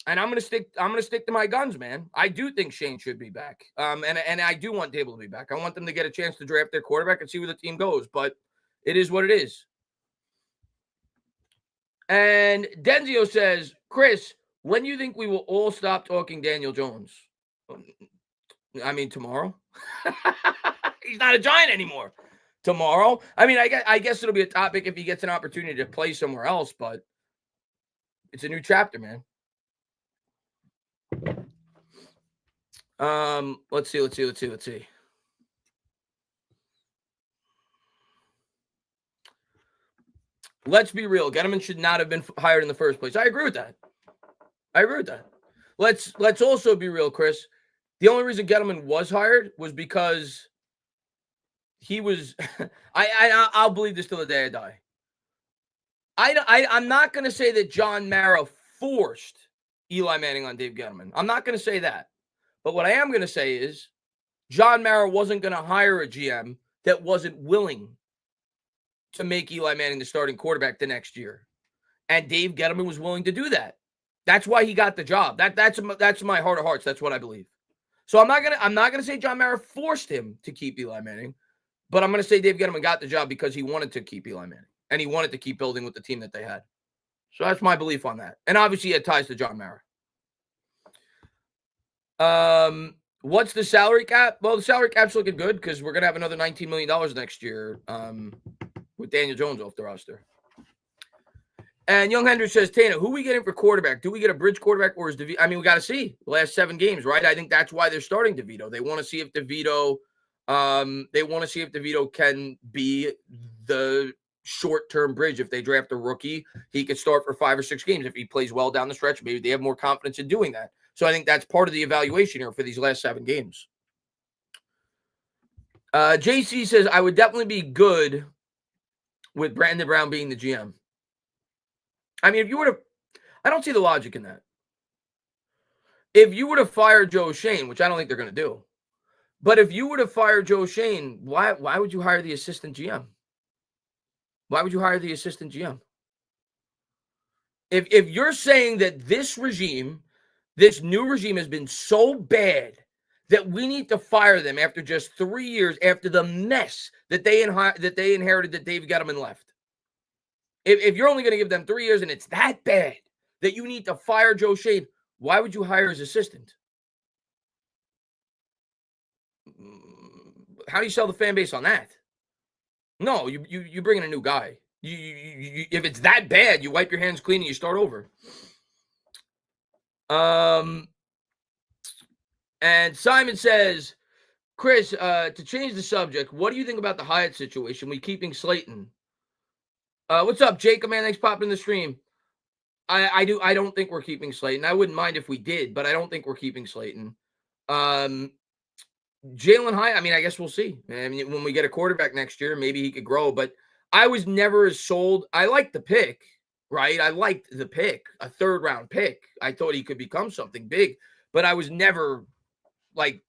and I'm gonna stick to my guns, man. I do think Shane should be back. And I do want Dable to be back. I want them to get a chance to draft their quarterback and see where the team goes, but it is what it is. And Denzio says, Chris, when do you think we will all stop talking Daniel Jones? I mean, tomorrow. He's not a Giant anymore. Tomorrow. I mean, I guess it'll be a topic if he gets an opportunity to play somewhere else, but it's a new chapter, man. Let's see. Let's be real. Gettleman should not have been hired in the first place. I agree with that. Let's also be real, Chris. The only reason Gettleman was hired was because he was. I'll believe this till the day I die. I'm not going to say that John Mara forced Eli Manning on Dave Gettleman. I'm not going to say that. But what I am going to say is John Mara wasn't going to hire a GM that wasn't willing to make Eli Manning the starting quarterback the next year. And Dave Gettleman was willing to do that. That's why he got the job. That's my heart of hearts. That's what I believe. So I'm not gonna say John Mara forced him to keep Eli Manning, but I'm gonna say Dave Gettleman got the job because he wanted to keep Eli Manning and he wanted to keep building with the team that they had. So that's my belief on that. And obviously it ties to John Mara. What's the salary cap? Well, the salary cap's looking good because we're gonna have another $19 million next year with Daniel Jones off the roster. And Young Hendry says, Tana, who are we getting for quarterback? Do we get a bridge quarterback or is DeVito? I mean, we got to see the last 7 games, right? I think that's why they're starting DeVito. They want to see if DeVito can be the short-term bridge. If they draft a rookie, he could start for 5 or 6 games. If he plays well down the stretch, maybe they have more confidence in doing that. So I think that's part of the evaluation here for these last 7 games. JC says, I would definitely be good with Brandon Brown being the GM. I mean, if you were to, I don't see the logic in that. If you were to fire Joe Schoen, which I don't think they're going to do, but if you were to fire Joe Schoen, why would you hire the assistant GM? Why would you hire the assistant GM? If you're saying that this new regime has been so bad that we need to fire them after just 3 years after the mess that they inherited that Dave Gettleman left. If you're only going to give them 3 years and it's that bad that you need to fire Joe Schoen, why would you hire his assistant? How do you sell the fan base on that? No, you bring in a new guy. You if it's that bad, you wipe your hands clean and you start over. And Simon says, Chris, to change the subject, what do you think about the Hyatt situation? We keeping Slayton? What's up, Jacob, man? Thanks for popping in the stream. I don't think we're keeping Slayton. I wouldn't mind if we did, but I don't think we're keeping Slayton. Jalen Hyatt, I mean, I guess we'll see. I mean, when we get a quarterback next year, maybe he could grow, but I was never as sold. I liked the pick, right? I liked the pick, a 3rd-round pick. I thought he could become something big, but I was never like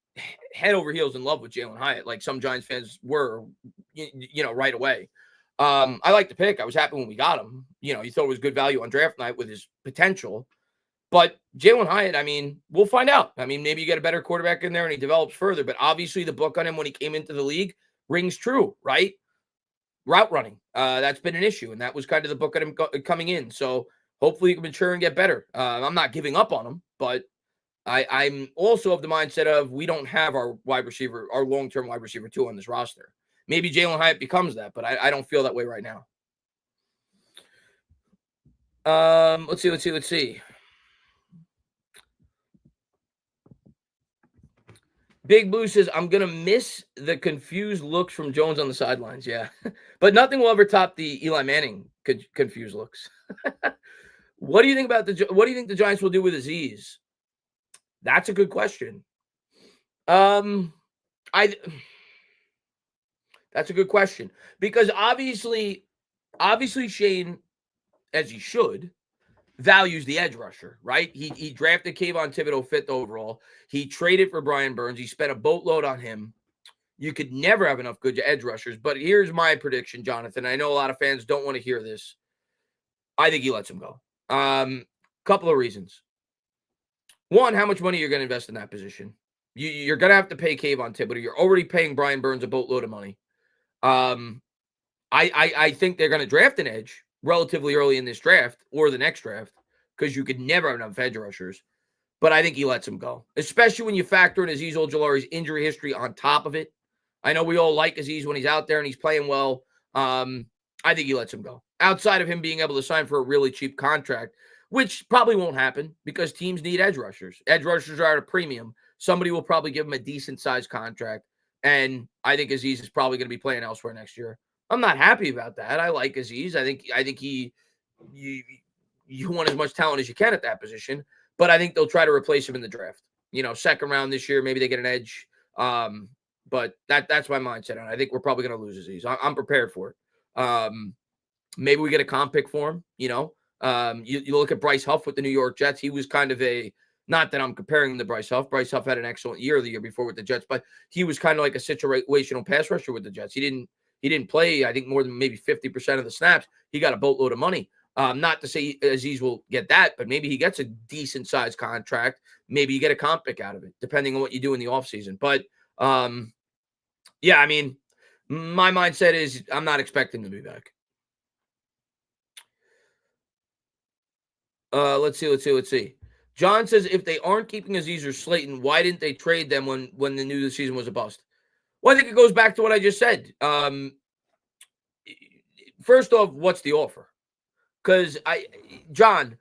head over heels in love with Jalen Hyatt, like some Giants fans were, right away. I like the pick. I was happy when we got him. You thought it was good value on draft night with his potential. But Jalen Hyatt, I mean, we'll find out. I mean, maybe you get a better quarterback in there and he develops further. But obviously the book on him when he came into the league rings true, right? Route running. That's been an issue. And that was kind of the book on him coming in. So hopefully he can mature and get better. I'm not giving up on him, but I'm also of the mindset of we don't have our long-term wide receiver 2 on this roster. Maybe Jalen Hyatt becomes that, but I don't feel that way right now. Let's see. Big Blue says, I'm going to miss the confused looks from Jones on the sidelines. Yeah. But nothing will ever top the Eli Manning confused looks. What do you think about what do you think the Giants will do with Azeez? That's a good question. That's a good question because obviously Shane, as he should, values the edge rusher, right? He drafted Kayvon Thibodeaux 5th overall. He traded for Brian Burns. He spent a boatload on him. You could never have enough good edge rushers. But here's my prediction, Jonathan. I know a lot of fans don't want to hear this. I think he lets him go. Couple of reasons. One, how much money you're going to invest in that position. You're going to have to pay Kayvon Thibodeaux. You're already paying Brian Burns a boatload of money. I think they're going to draft an edge relatively early in this draft or the next draft because you could never have enough edge rushers. But I think he lets him go, especially when you factor in Azeez Ojulari's injury history on top of it. I know we all like Azeez when he's out there and he's playing well. I think he lets him go. Outside of him being able to sign for a really cheap contract, which probably won't happen because teams need edge rushers. Edge rushers are at a premium. Somebody will probably give him a decent-sized contract, and I think Azeez is probably going to be playing elsewhere next year. I'm not happy about that. I like Azeez. I think you want as much talent as you can at that position, but I think they'll try to replace him in the draft. Second round this year, maybe they get an edge. But that's my mindset on it. I think we're probably going to lose Azeez. I'm prepared for it. Maybe we get a comp pick for him. You look at Bryce Huff with the New York Jets. He was kind of not that I'm comparing him to Bryce Huff. Bryce Huff had an excellent year the year before with the Jets, but he was kind of like a situational pass rusher with the Jets. He didn't play, I think, more than maybe 50% of the snaps. He got a boatload of money. Not to say Azeez will get that, but maybe he gets a decent-sized contract. Maybe you get a comp pick out of it, depending on what you do in the offseason. But, yeah, I mean, my mindset is I'm not expecting him to be back. Let's see. John says, if they aren't keeping Azeez or Slayton, why didn't they trade them when they knew the season was a bust? Well, I think it goes back to what I just said. First off, what's the offer? Because John,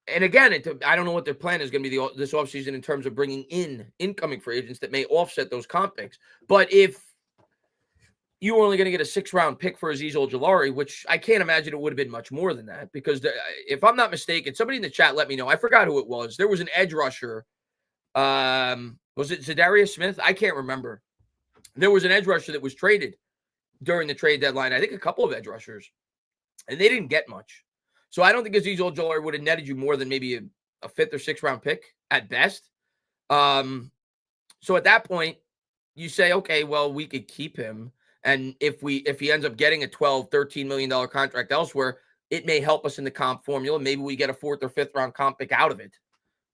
and again, I don't know what their plan is going to be this offseason in terms of bringing in incoming free agents that may offset those comp picks. But if you were only going to get a 6th-round pick for Azeez Ojulari, which I can't imagine it would have been much more than that, because if I'm not mistaken, somebody in the chat let me know. I forgot who it was. There was an edge rusher. Was it Zadarius Smith? I can't remember. There was an edge rusher that was traded during the trade deadline. I think a couple of edge rushers, and they didn't get much. So I don't think Azeez Ojulari would have netted you more than maybe a 5th or 6th-round pick at best. So at that point, you say, okay, well, we could keep him. And if he ends up getting a $12, $13 million contract elsewhere, it may help us in the comp formula. Maybe we get a 4th or 5th-round comp pick out of it.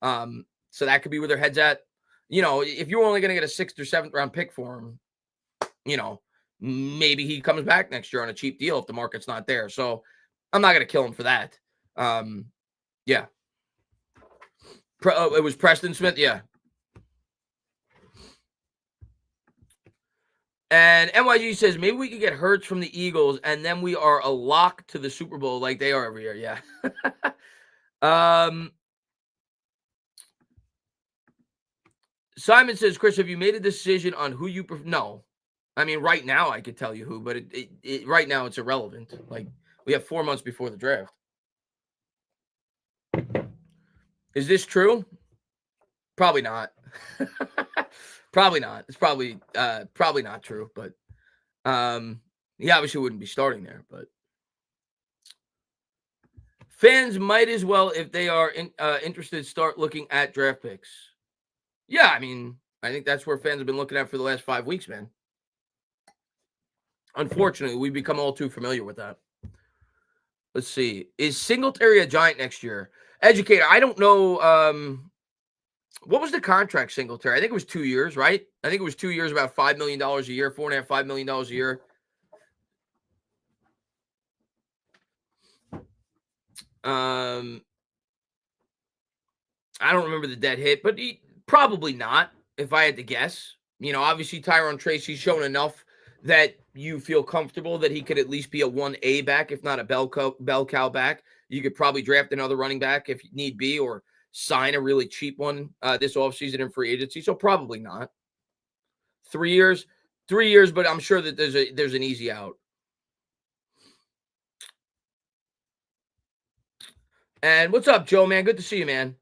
So that could be where their head's at. If you're only going to get a 6th or 7th-round pick for him, maybe he comes back next year on a cheap deal if the market's not there. So I'm not going to kill him for that. Yeah. It was Preston Smith. Yeah. And NYG says, maybe we could get Hurts from the Eagles, and then we are a lock to the Super Bowl like they are every year. Yeah. Simon says, Chris, have you made a decision on who you prefer? No. I mean, right now I could tell you who, but right now it's irrelevant. Like, we have 4 months before the draft. Is this true? Probably not. Probably not. It's probably not true, but he obviously wouldn't be starting there. But fans might as well, if they are interested, start looking at draft picks. Yeah, I mean, I think that's where fans have been looking at for the last 5 weeks, man. Unfortunately, we've become all too familiar with that. Let's see. Is Singletary a Giant next year? Educator, I don't know. What was the contract Singletary? I think it was 2 years, right? I think it was 2 years, about $5 million a year, $4.5, $5 million a year. I don't remember the dead hit, but probably not, if I had to guess. Obviously Tyrone Tracy's shown enough that you feel comfortable that he could at least be a 1A back, if not a bell cow back. You could probably draft another running back if need be, or sign a really cheap one this offseason in free agency. So probably not. 3 years? 3 years, but I'm sure that there's an easy out. And what's up, Joe, man? Good to see you, man.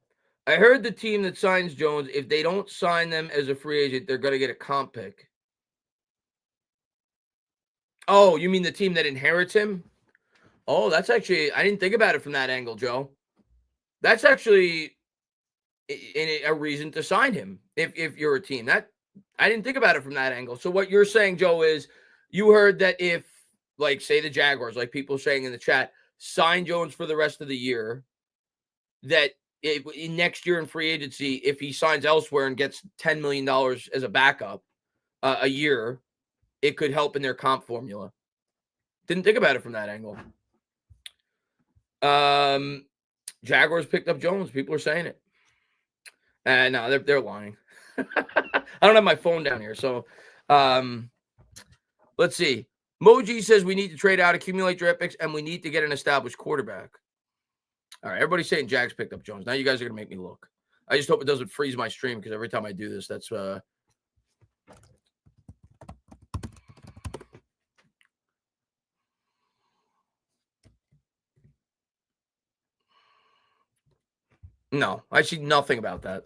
I heard the team that signs Jones, if they don't sign them as a free agent, they're going to get a comp pick. Oh, you mean the team that inherits him? Oh, that's actually, I didn't think about it from that angle, Joe. That's actually a reason to sign him if you're a team. That I didn't think about it from that angle. So what you're saying, Joe, is you heard that if, like, say the Jaguars, like people saying in the chat, sign Jones for the rest of the year, that in next year in free agency, if he signs elsewhere and gets $10 million as a backup a year, it could help in their comp formula. Didn't think about it from that angle. Jaguars picked up Jones. People are saying it. And no, they're lying. I don't have my phone down here. So let's see. Moji says we need to trade out, accumulate draft picks, and we need to get an established quarterback. All right, everybody's saying Jags picked up Jones. Now you guys are going to make me look. I just hope it doesn't freeze my stream because every time I do this, that's no, I see nothing about that.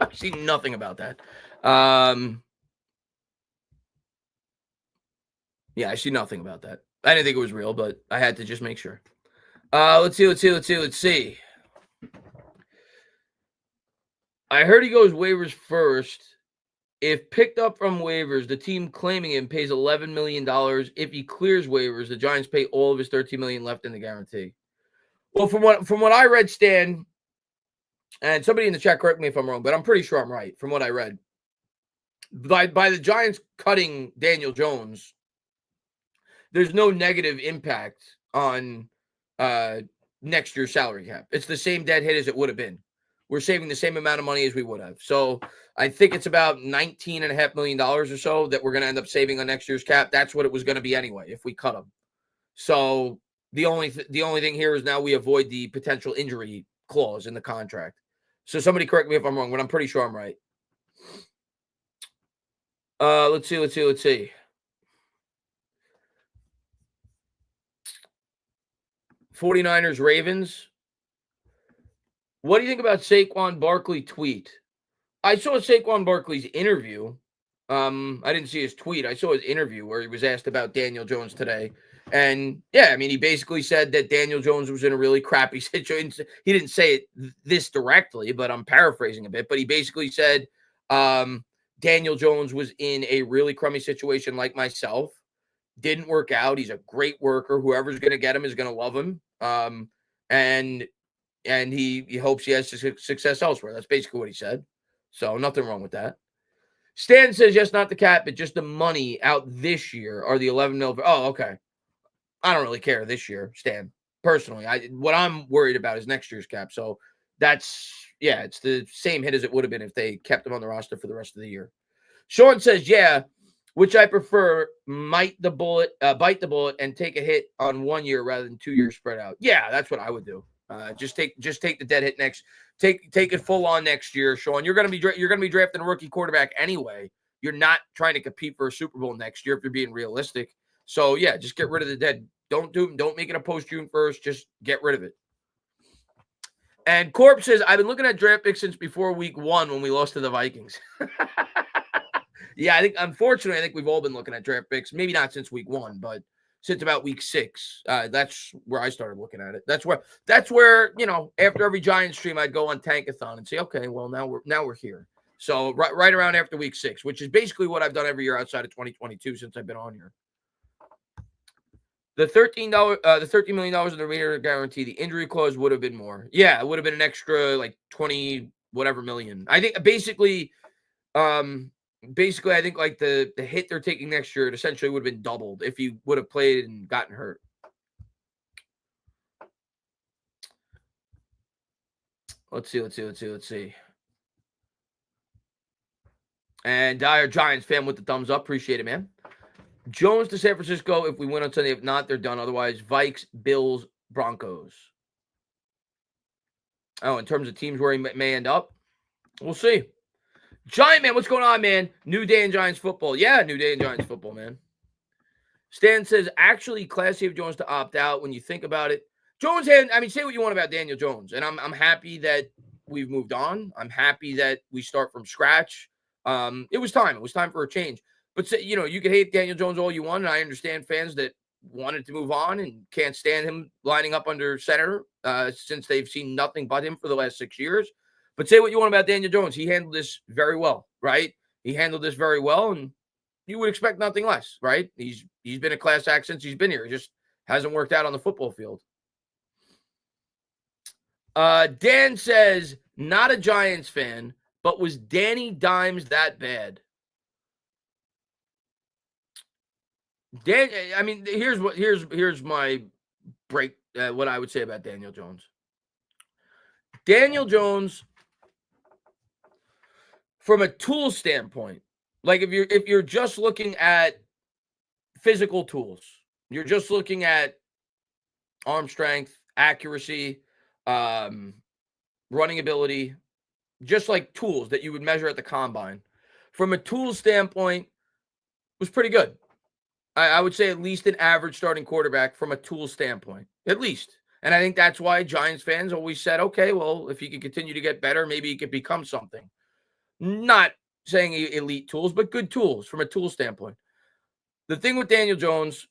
I see nothing about that. Yeah, I see nothing about that. I didn't think it was real, but I had to just make sure. Let's see. I heard he goes waivers first. If picked up from waivers, the team claiming him pays $11 million. If he clears waivers, the Giants pay all of his $13 million left in the guarantee. Well, from what I read, Stan, and somebody in the chat, correct me if I'm wrong, but I'm pretty sure I'm right from what I read. By the Giants cutting Daniel Jones, there's no negative impact on next year's salary cap. It's the same dead hit as it would have been. We're saving the same amount of money as we would have. So I think it's about $19.5 million or so that we're going to end up saving on next year's cap. That's what it was going to be anyway if we cut him. So the only thing here is now we avoid the potential injury clause in the contract. So somebody correct me if I'm wrong, but I'm pretty sure I'm right. Let's see. 49ers, Ravens. What do you think about Saquon Barkley tweet? I saw Saquon Barkley's interview. I didn't see his tweet. I saw his interview where he was asked about Daniel Jones today. And yeah, I mean, he basically said that Daniel Jones was in a really crappy situation. He didn't say it this directly, but I'm paraphrasing a bit. But he basically said Daniel Jones was in a really crummy situation like myself. Didn't work out. He's a great worker. Whoever's going to get him is going to love him. And he hopes he has success elsewhere. That's basically what he said. So nothing wrong with that. Stan says, yes, not the cap, but just the money out this year or the 11 mil. Oh, okay. I don't really care this year, Stan. Personally, what I'm worried about is next year's cap. So it's the same hit as it would have been if they kept him on the roster for the rest of the year. Sean says, yeah, which I prefer, bite the bullet and take a hit on 1 year rather than 2 years spread out. Yeah, that's what I would do. Just take the dead hit next. Take it full on next year, Sean. You're gonna be drafting a rookie quarterback anyway. You're not trying to compete for a Super Bowl next year if you're being realistic. So yeah, just get rid of the dead. Don't make it a post June 1st. Just get rid of it. And Corp says, I've been looking at draft picks since before week 1 when we lost to the Vikings. Yeah, unfortunately, I think we've all been looking at draft picks. Maybe not since week 1, but since about week 6. That's where I started looking at it. That's where after every Giants stream, I'd go on Tankathon and say, okay, well, now we're here. So right around after week 6, which is basically what I've done every year outside of 2022 since I've been on here. The $13 million in the remainder guarantee, the injury clause would have been more. Yeah, it would have been an extra like 20 whatever million. I think basically, I think like the hit they're taking next year, it essentially would have been doubled if you would have played and gotten hurt. Let's see. And Dyer Giants fan with the thumbs up. Appreciate it, man. Jones to San Francisco if we win on Sunday. If not, they're done. Otherwise, Vikes, Bills, Broncos. Oh, in terms of teams where he may end up, we'll see. Giant Man, what's going on, man? New day in Giants football. Yeah, new day in Giants football, man. Stan says, actually, classy of Jones to opt out when you think about it. Jones had, I mean, say what you want about Daniel Jones, and I'm happy that we've moved on. I'm happy that we start from scratch. It was time. It was time for a change. But say, you can hate Daniel Jones all you want, and I understand fans that wanted to move on and can't stand him lining up under center since they've seen nothing but him for the last 6 years. But say what you want about Daniel Jones. He handled this very well, right? He handled this very well, and you would expect nothing less, right? He's been a class act since he's been here. It just hasn't worked out on the football field. Dan says, not a Giants fan, but was Danny Dimes that bad? Dan, I mean, here's my break. What I would say about Daniel Jones. Daniel Jones, from a tool standpoint, like if you're just looking at physical tools, you're just looking at arm strength, accuracy, running ability, just like tools that you would measure at the combine. From a tool standpoint, was pretty good. I would say at least an average starting quarterback from a tool standpoint, at least. And I think that's why Giants fans always said, okay, well, if he could continue to get better, maybe he could become something. Not saying elite tools, but good tools from a tool standpoint. The thing with Daniel Jones,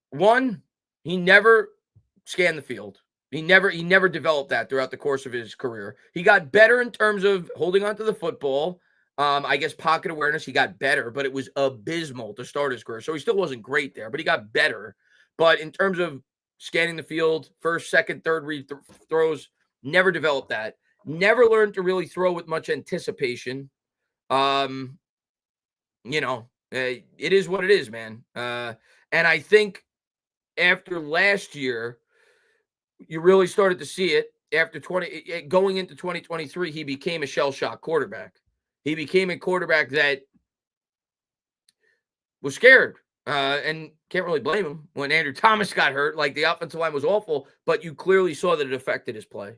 one, he never scanned the field. He never developed that throughout the course of his career. He got better in terms of holding onto the football. I guess pocket awareness, he got better, but it was abysmal to start his career. So he still wasn't great there, but he got better. But in terms of scanning the field, first, second, third read throws, never developed that. Never learned to really throw with much anticipation. It is what it is, man. And I think after last year, you really started to see it. After going into 2023, he became a shell-shock quarterback. He became a quarterback that was scared, and can't really blame him. When Andrew Thomas got hurt, like, the offensive line was awful, but you clearly saw that it affected his play.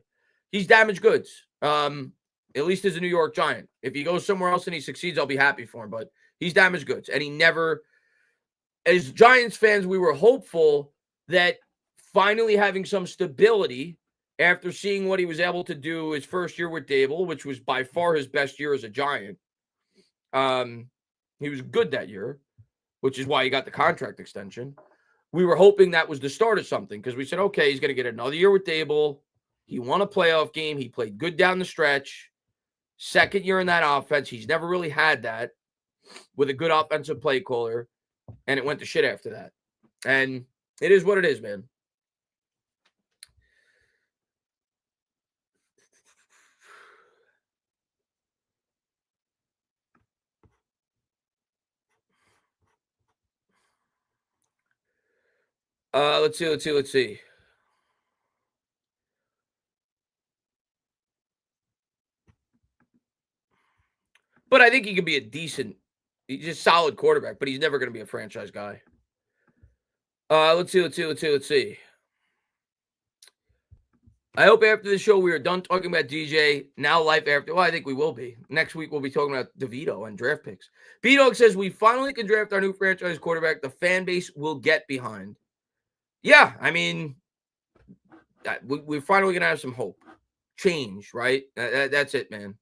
He's damaged goods, at least as a New York Giant. If he goes somewhere else and he succeeds, I'll be happy for him, but he's damaged goods. And he never, as Giants fans, we were hopeful that finally having some stability after seeing what he was able to do his first year with Daboll, which was by far his best year as a Giant. He was good that year, which is why he got the contract extension. We were hoping that was the start of something, because we said, okay, he's going to get another year with Daboll. He won a playoff game. He played good down the stretch. Second year in that offense. He's never really had that with a good offensive play caller, and it went to shit after that. And it is what it is, man. Let's see. But I think he could be he's just solid quarterback, but he's never going to be a franchise guy. Let's see. I hope after the show we are done talking about DJ. Now life after. Well, I think we will be. Next week we'll be talking about DeVito and draft picks. B-Dog says we finally can draft our new franchise quarterback. The fan base will get behind. Yeah, I mean, we're finally going to have some hope. Change, right? That's it, man.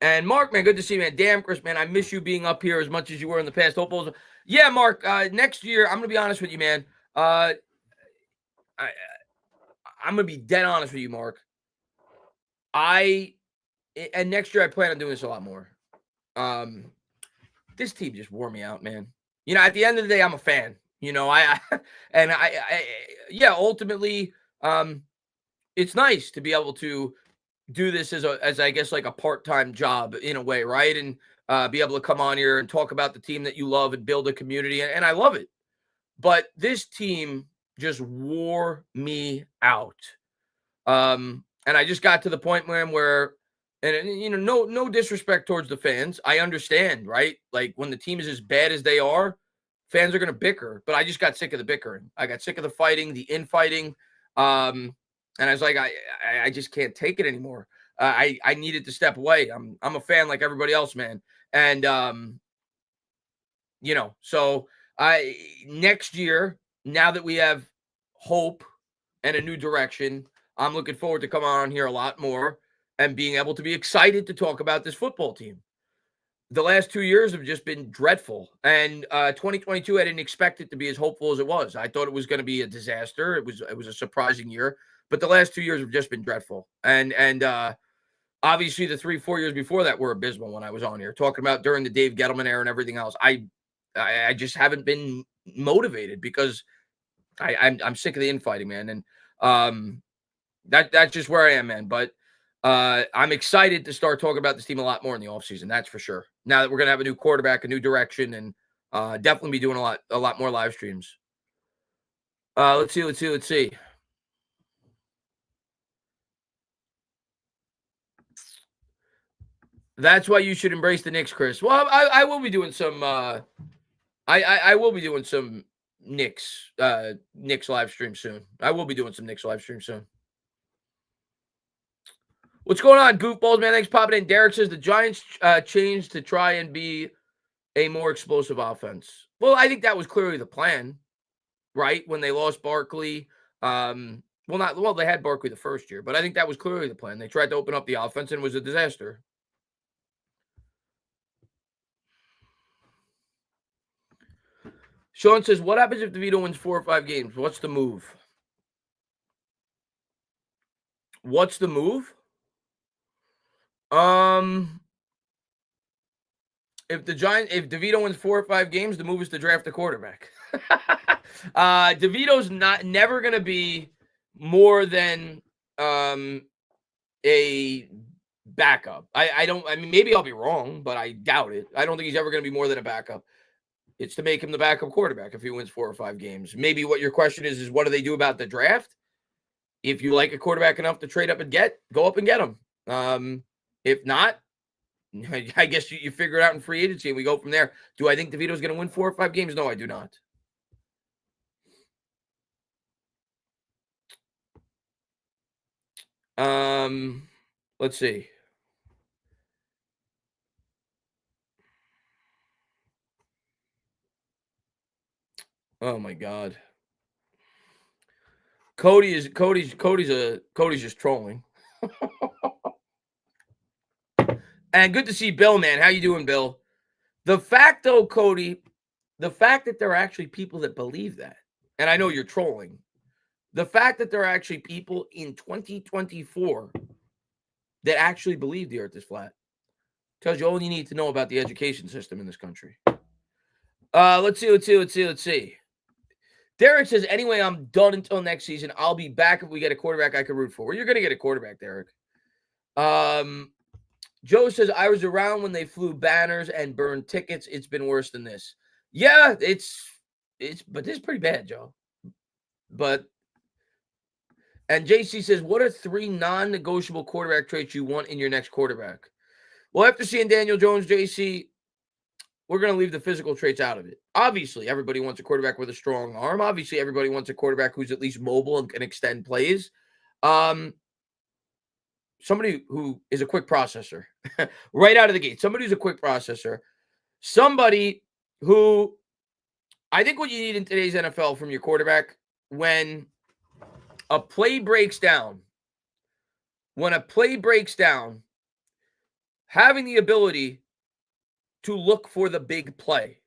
And Mark, man, good to see you, man. Damn, Chris, man, I miss you being up here as much as you were in the past. Yeah, Mark, next year, I'm going to be honest with you, man. I'm going to be dead honest with you, Mark. And next year I plan on doing this a lot more. This team just wore me out, man. At the end of the day, I'm a fan. Ultimately, it's nice to be able to do this as I guess like a part-time job in a way, right? And be able to come on here and talk about the team that you love and build a community, and I love it. But this team just wore me out. And I just got to the point, man, where, and no disrespect towards the fans. I understand, right? Like, when the team is as bad as they are, fans are going to bicker, but I just got sick of the bickering. I got sick of the fighting, the infighting. And I was like, I just can't take it anymore. I needed to step away. I'm a fan like everybody else, man. And so next year, now that we have hope and a new direction, I'm looking forward to coming on here a lot more and being able to be excited to talk about this football team. The last 2 years have just been dreadful. And 2022, I didn't expect it to be as hopeful as it was. I thought it was going to be a disaster. It was a surprising year, but the last 2 years have just been dreadful. And obviously the 3-4 years before that were abysmal when I was on here talking about during the Dave Gettleman era and everything else. I just haven't been motivated because I'm sick of the infighting, man. And that's just where I am, man. But I'm excited to start talking about this team a lot more in the offseason. That's for sure. Now that we're going to have a new quarterback, a new direction, and definitely be doing a lot more live streams. Let's see. That's why you should embrace the Knicks, Chris. Well, I will be doing some I will be doing some Knicks live stream soon. I will be doing some Knicks live stream soon. What's going on, goofballs, man? Thanks for popping in. Derek says the Giants changed to try and be a more explosive offense. Well, I think that was clearly the plan, right? When they lost Barkley. They had Barkley the first year, but I think that was clearly the plan. They tried to open up the offense and it was a disaster. Sean says, what happens if DeVito wins 4 or 5 games? What's the move? What's the move? If DeVito wins 4 or 5 games, the move is to draft a quarterback. DeVito's never going to be more than a backup. I mean, maybe I'll be wrong, but I doubt it. I don't think he's ever going to be more than a backup. It's to make him the backup quarterback if he wins 4 or 5 games. Maybe what your question is what do they do about the draft? If you like a quarterback enough to trade up and go up and get him. If not, I guess you figure it out in free agency and we go from there. Do I think DeVito's going to win 4 or 5 games? No, I do not. Let's see. Oh my God. Cody's just trolling. And good to see Bill, man. How you doing, Bill? The fact, though, Cody, the fact that there are actually people that believe that, and I know you're trolling, the fact that there are actually people in 2024 that actually believe the earth is flat tells you all you need to know about the education system in this country. Let's see. Derek says, anyway, I'm done until next season. I'll be back if we get a quarterback I can root for. Well, you're going to get a quarterback, Derek. Joe says, I was around when they flew banners and burned tickets. It's been worse than this. Yeah, but this is pretty bad, Joe. And JC says, what are 3 non-negotiable quarterback traits you want in your next quarterback? Well, after seeing Daniel Jones, JC, we're going to leave the physical traits out of it. Obviously, everybody wants a quarterback with a strong arm. Obviously, everybody wants a quarterback who's at least mobile and can extend plays. Somebody who is a quick processor right out of the gate. Somebody who's a quick processor. Somebody who I think what you need in today's NFL from your quarterback when a play breaks down, having the ability to look for the big play.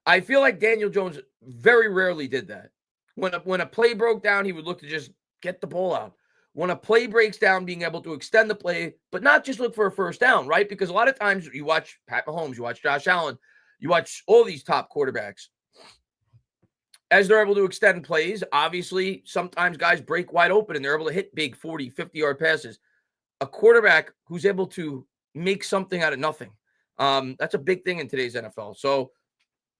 I feel like Daniel Jones very rarely did that. When a play broke down, he would look to just get the ball out. When a play breaks down, being able to extend the play, but not just look for a first down, right? Because a lot of times you watch Pat Mahomes, you watch Josh Allen, you watch all these top quarterbacks. As they're able to extend plays, obviously, sometimes guys break wide open and they're able to hit big 40, 50-yard passes. A quarterback who's able to make something out of nothing. That's a big thing in today's NFL. So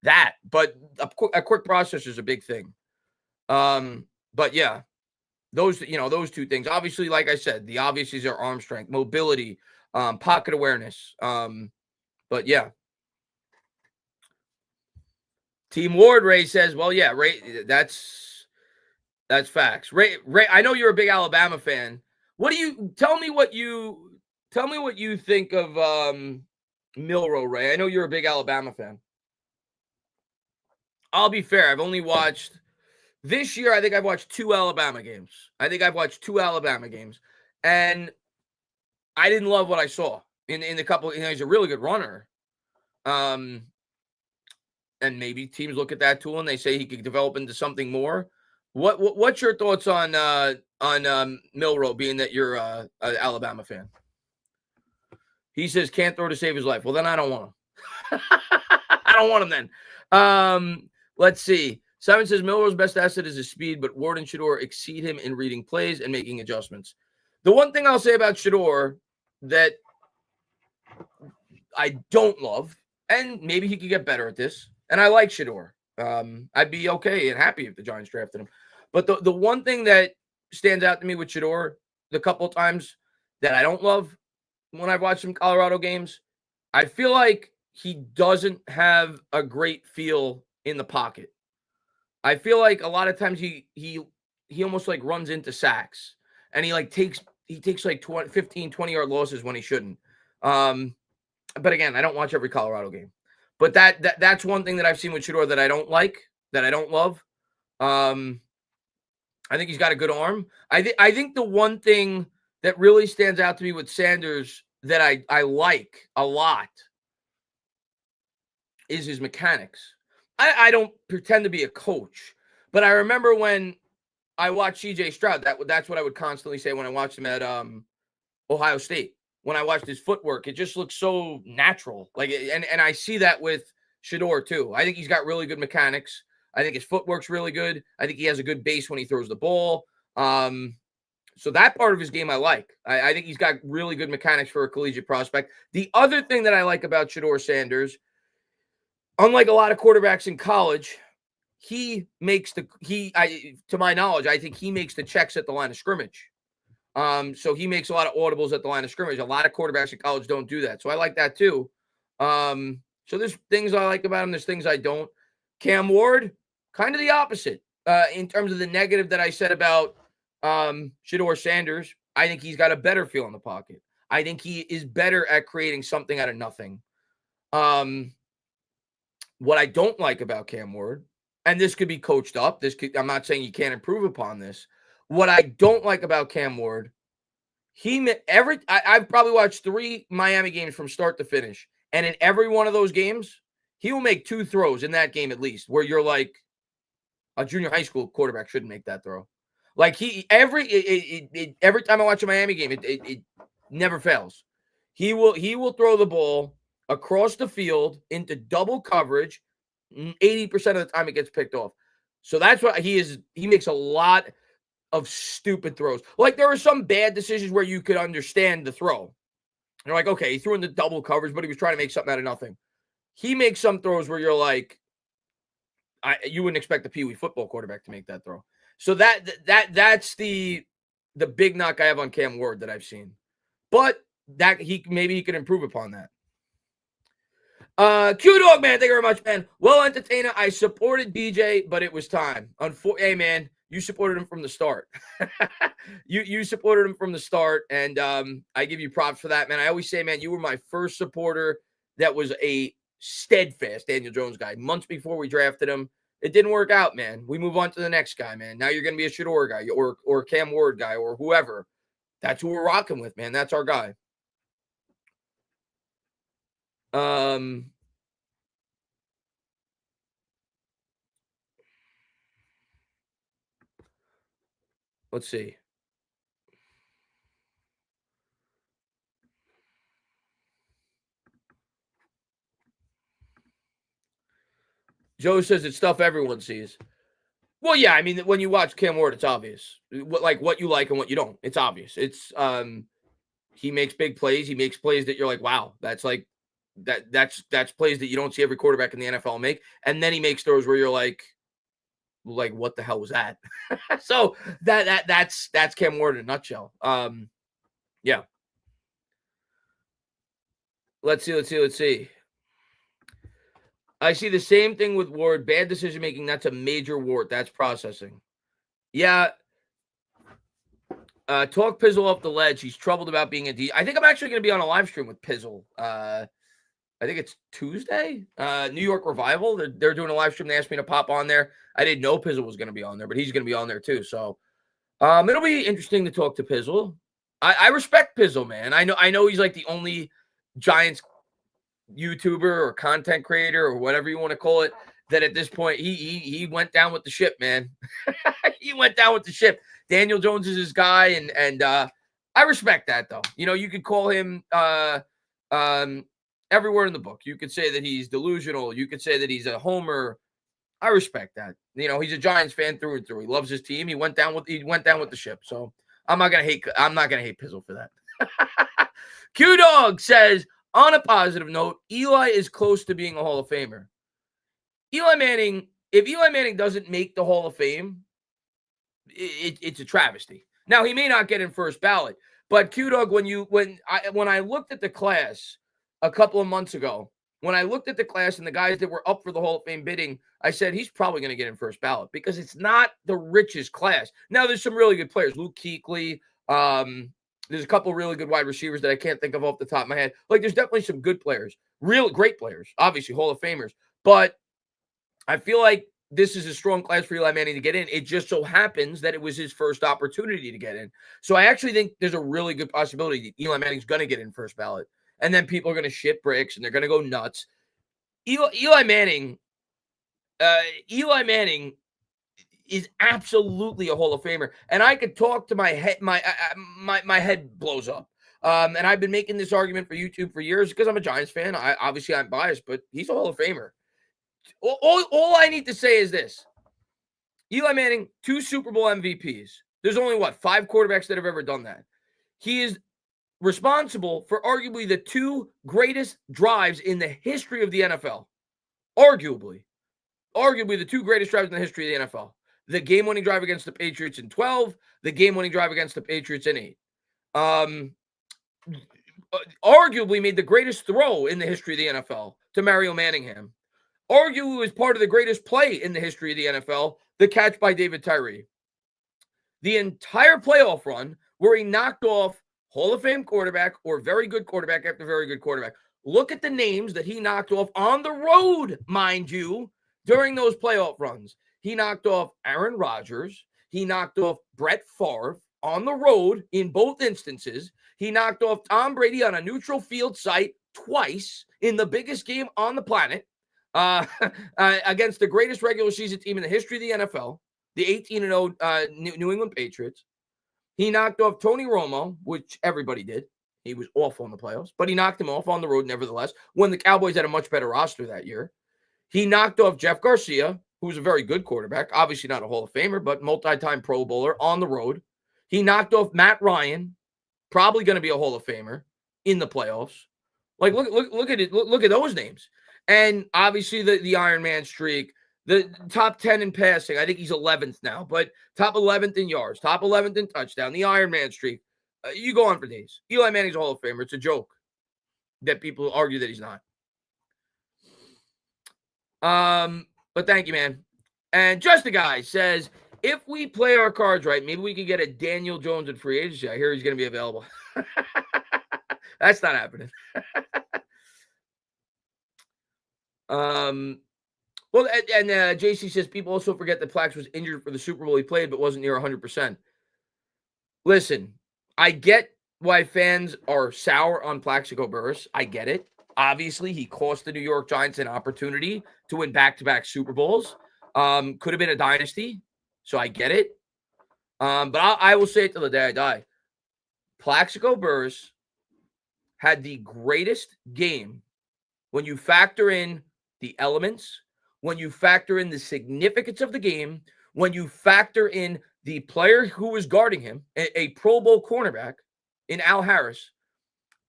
but a quick processor is a big thing. But yeah, those 2 things. Obviously, like I said, the obvious are arm strength, mobility, pocket awareness. But yeah. Team Ward Ray says, well, yeah, Ray, that's facts. Ray, I know you're a big Alabama fan. Tell me what you Tell me what you think of Milroe, Ray. I know you're a big Alabama fan. I'll be fair. I've only watched this year. I think I've watched 2 Alabama games. And I didn't love what I saw in the couple. He's a really good runner. And maybe teams look at that tool and they say he could develop into something more. What's your thoughts on Milroe, being that you're an Alabama fan? He says can't throw to save his life. Well, then I don't want him. I don't want him then. Let's see. Simon says Milroe's best asset is his speed, but Ward and Shedeur exceed him in reading plays and making adjustments. The one thing I'll say about Shedeur that I don't love, and maybe he could get better at this, and I like Shedeur. I'd be okay and happy if the Giants drafted him. But the one thing that stands out to me with Shedeur, the couple of times that I don't love when I've watched some Colorado games, I feel like he doesn't have a great feel in the pocket. I feel like a lot of times he almost like runs into sacks, and he takes like 15, 20-yard losses when he shouldn't. But again, I don't watch every Colorado game. But that's one thing that I've seen with Shedeur that I don't like, that I don't love. I think he's got a good arm. I think the one thing that really stands out to me with Sanders that I like a lot is his mechanics. I don't pretend to be a coach, but I remember when I watched CJ Stroud, that's what I would constantly say when I watched him at Ohio State. When I watched his footwork, it just looks so natural. And I see that with Shedeur too. I think he's got really good mechanics. I think his footwork's really good. I think he has a good base when he throws the ball. So that part of his game I like. I think he's got really good mechanics for a collegiate prospect. The other thing that I like about Shedeur Sanders, unlike a lot of quarterbacks in college, to my knowledge, I think he makes the checks at the line of scrimmage. So he makes a lot of audibles at the line of scrimmage. A lot of quarterbacks in college don't do that. So I like that too. So there's things I like about him. There's things I don't. Cam Ward, kind of the opposite. In terms of the negative that I said about Shedeur Sanders, I think he's got a better feel in the pocket. I think he is better at creating something out of nothing. What I don't like about Cam Ward, and this could be coached up. I'm not saying you can't improve upon this. What I don't like about Cam Ward, I've probably watched 3 Miami games from start to finish, and in every one of those games, he will make 2 throws in that game at least, where you're like, a junior high school quarterback shouldn't make that throw. Like every time I watch a Miami game, it never fails. He will throw the ball across the field into double coverage. 80% of the time it gets picked off. So that's what he is. He makes a lot of stupid throws. Like there are some bad decisions where you could understand the throw. You're like, okay, he threw into double coverage, but he was trying to make something out of nothing. He makes some throws where you're like, you wouldn't expect the Pee Wee football quarterback to make that throw. So that's the big knock I have on Cam Ward that I've seen. But maybe he could improve upon that. Q-Dog, man, thank you very much, man. Well, entertainer, I supported DJ, but it was time. Hey, man, you supported him from the start. you supported him from the start, and I give you props for that, man. I always say, man, you were my first supporter that was a steadfast Daniel Jones guy. Months before we drafted him, it didn't work out, man. We move on to the next guy, man. Now you're going to be a Shedeur guy or Cam Ward guy or whoever. That's who we're rocking with, man. That's our guy. Let's see. Joe says it's stuff everyone sees. Well, yeah, I mean, when you watch Cam Ward, it's obvious. What you like and what you don't. It's obvious. It's he makes big plays. He makes plays that you're like, wow, that's like that's plays that you don't see every quarterback in the NFL make. And then he makes throws where you're like what the hell was that? So that's Cam Ward in a nutshell. Yeah. Let's see. I see the same thing with Ward. Bad decision making. That's a major wart. That's processing. Yeah. Talk Pizzle off the ledge. He's troubled about being a D. I think I'm actually going to be on a live stream with Pizzle. I think it's Tuesday. New York Revival. They're doing a live stream. They asked me to pop on there. I didn't know Pizzle was going to be on there, but he's going to be on there too. So it'll be interesting to talk to Pizzle. I respect Pizzle, man. I know he's like the only Giants YouTuber or content creator or whatever you want to call it that at this point he went down with the ship, man. He went down with the ship. Daniel Jones is his guy, and I respect that though. You know, you could call him everywhere in the book. You could say that he's delusional. You could say that he's a homer. I respect that. You know, he's a Giants fan through and through. He loves his team. He went down with the ship. So I'm not gonna hate Pizzle for that. Q Dog says, on a positive note, Eli is close to being a Hall of Famer. Eli Manning, if Eli Manning doesn't make the Hall of Fame, it's a travesty. Now, he may not get in first ballot, but Q-Dog, when I looked at the class a couple of months ago, when I looked at the class and the guys that were up for the Hall of Fame bidding, I said he's probably going to get in first ballot because it's not the richest class. Now, there's some really good players. Luke Kuechly, there's a couple really good wide receivers that I can't think of off the top of my head. Like, there's definitely some good players, real great players, obviously Hall of Famers. But I feel like this is a strong class for Eli Manning to get in. It just so happens that it was his first opportunity to get in. So I actually think there's a really good possibility that Eli Manning's going to get in first ballot. And then people are going to shit bricks and they're going to go nuts. Eli Manning is absolutely a Hall of Famer. And I could talk to my head, my head blows up. And I've been making this argument for YouTube for years because I'm a Giants fan. Obviously I'm biased, but he's a Hall of Famer. All I need to say is this. Eli Manning, 2 Super Bowl MVPs. There's only, 5 quarterbacks that have ever done that. He is responsible for arguably the 2 greatest drives in the history of the NFL. Arguably the 2 greatest drives in the history of the NFL. The game-winning drive against the Patriots in 12, the game-winning drive against the Patriots in 8. Arguably made the greatest throw in the history of the NFL to Mario Manningham. Arguably was part of the greatest play in the history of the NFL, the catch by David Tyree. The entire playoff run where he knocked off Hall of Fame quarterback or very good quarterback after very good quarterback. Look at the names that he knocked off on the road, mind you, during those playoff runs. He knocked off Aaron Rodgers. He knocked off Brett Favre on the road in both instances. He knocked off Tom Brady on a neutral field site twice in the biggest game on the planet. Against the greatest regular season team in the history of the NFL, the 18-0 New England Patriots. He knocked off Tony Romo, which everybody did. He was awful in the playoffs, but he knocked him off on the road nevertheless, when the Cowboys had a much better roster that year. He knocked off Jeff Garcia, who was a very good quarterback, obviously not a Hall of Famer, but multi-time Pro Bowler on the road. He knocked off Matt Ryan, probably going to be a Hall of Famer in the playoffs. Like, look at it. Look at those names. And obviously the Iron Man streak, the top 10 in passing. I think he's 11th now, but top 11th in yards, top 11th in touchdown, the Iron Man streak. You go on for days. Eli Manning's a Hall of Famer. It's a joke that people argue that he's not. But thank you, man. And Just a Guy says, if we play our cards right, maybe we could get a Daniel Jones in free agency. I hear he's going to be available. That's not happening. Well, and JC says people also forget that Plax was injured for the Super Bowl he played, but wasn't near 100%. Listen, I get why fans are sour on Plaxico Burress. I get it. Obviously, he cost the New York Giants an opportunity to win back-to-back Super Bowls. Could have been a dynasty, so I get it. But I will say it till the day I die. Plaxico Burress had the greatest game when you factor in the elements, when you factor in the significance of the game, when you factor in the player who was guarding him, a Pro Bowl cornerback in Al Harris.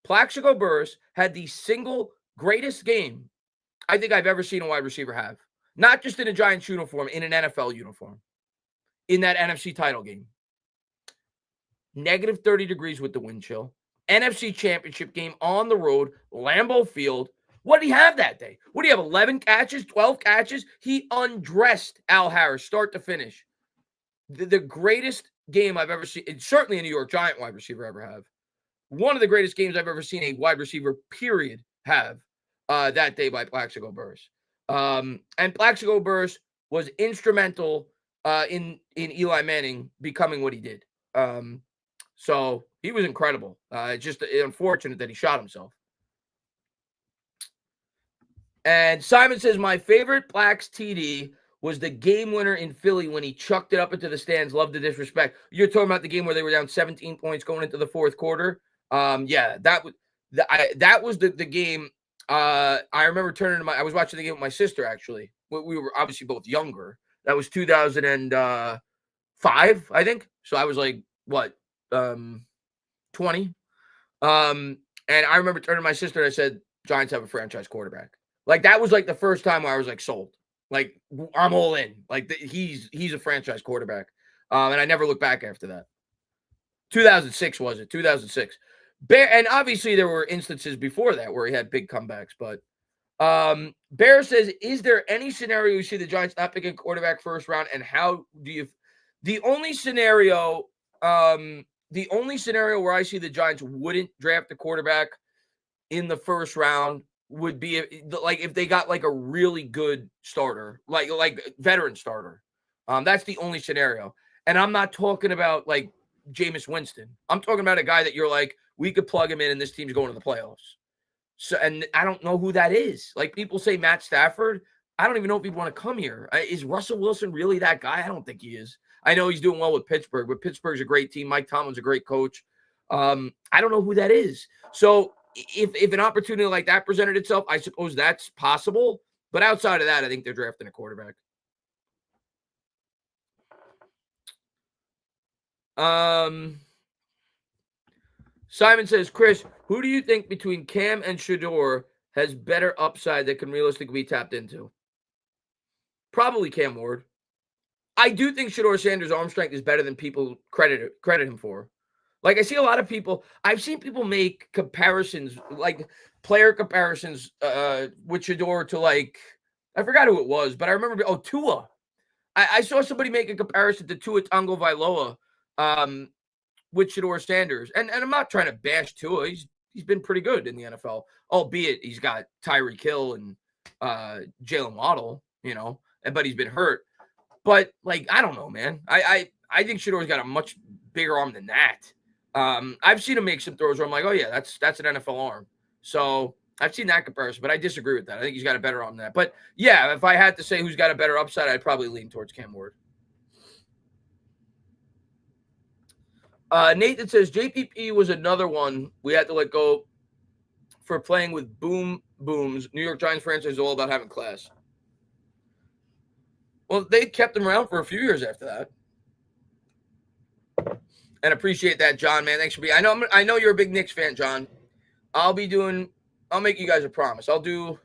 Plaxico Burress had the single greatest game I think I've ever seen a wide receiver have. Not just in a Giants uniform, in an NFL uniform. In that NFC title game. Negative 30 degrees with the wind chill. NFC Championship game on the road, Lambeau Field. What did he have that day? What do you have, 11 catches, 12 catches? He undressed Al Harris, start to finish. The greatest game I've ever seen. It's certainly a New York Giant wide receiver ever have. One of the greatest games I've ever seen a wide receiver, period, have that day by Plaxico Burress. And Plaxico Burress was instrumental in Eli Manning becoming what he did. So he was incredible. Just unfortunate that he shot himself. And Simon says, my favorite Plax TD was the game winner in Philly when he chucked it up into the stands. Love the disrespect. You're talking about the game where they were down 17 points going into the fourth quarter. Yeah, that was the game. I remember turning to I was watching the game with my sister, actually. We were obviously both younger. That was 2005, I think. So I was like, what, 20? And I remember turning to my sister and I said, Giants have a franchise quarterback. Like, that was like the first time where I was like sold. Like, I'm all in. Like, he's a franchise quarterback. And I never looked back after that. 2006 was it? 2006. And obviously there were instances before that where he had big comebacks. But Bear says, is there any scenario you see the Giants not picking quarterback first round? And how do you – the only scenario where I see the Giants wouldn't draft a quarterback in the first round would be like if they got like a really good starter, like veteran starter. That's the only scenario. And I'm not talking about like Jameis Winston. I'm talking about a guy that you're like, we could plug him in and this team's going to the playoffs. So, and I don't know who that is. Like, people say Matt Stafford. I don't even know if he'd want to come here. Is Russell Wilson really that guy? I don't think he is. I know he's doing well with Pittsburgh, but Pittsburgh's a great team. Mike Tomlin's a great coach. I don't know who that is. So if an opportunity like that presented itself, I suppose that's possible. But outside of that, I think they're drafting a quarterback. Simon says, Chris, who do you think between Cam and Shedeur has better upside that can realistically be tapped into? Probably Cam Ward. I do think Shedeur Sanders' arm strength is better than people credit him for. Like, I see a lot of people, I've seen people make comparisons, like player comparisons with Shedeur to, like, I forgot who it was, but I remember, Tua. I saw somebody make a comparison to Tua Tagovailoa with Shedeur Sanders. And I'm not trying to bash Tua. He's been pretty good in the NFL, albeit he's got Tyreek Hill and Jalen Waddle, but he's been hurt. But, like, I don't know, man. I think Shedeur's got a much bigger arm than that. I've seen him make some throws where I'm like, oh, yeah, that's an NFL arm. So I've seen that comparison, but I disagree with that. I think he's got a better arm than that. But, yeah, if I had to say who's got a better upside, I'd probably lean towards Cam Ward. Nathan says, JPP was another one we had to let go for playing with booms. New York Giants franchise is all about having class. Well, they kept him around for a few years after that. And appreciate that, John, man. Thanks for being. I know you're a big Knicks fan, John. I'll make you guys a promise. I'll do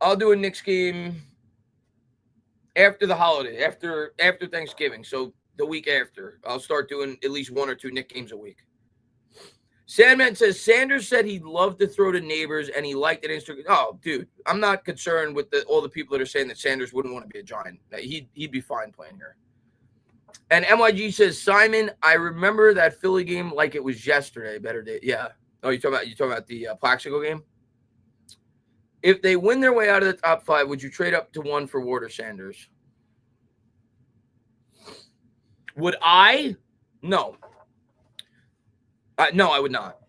a Knicks game after the holiday, after Thanksgiving. So the week after, I'll start doing at least one or two Knicks games a week. Sandman says, Sanders said he'd love to throw to Neighbors and he liked it. Oh, dude, I'm not concerned with all the people that are saying that Sanders wouldn't want to be a Giant. He'd be fine playing here. And MYG says, Simon, I remember that Philly game like it was yesterday. Better day. Yeah. Oh, you're talking about the Plaxico game? If they win their way out of the top 5, would you trade up to 1 for Ward or Sanders? Would I? No. No, I would not.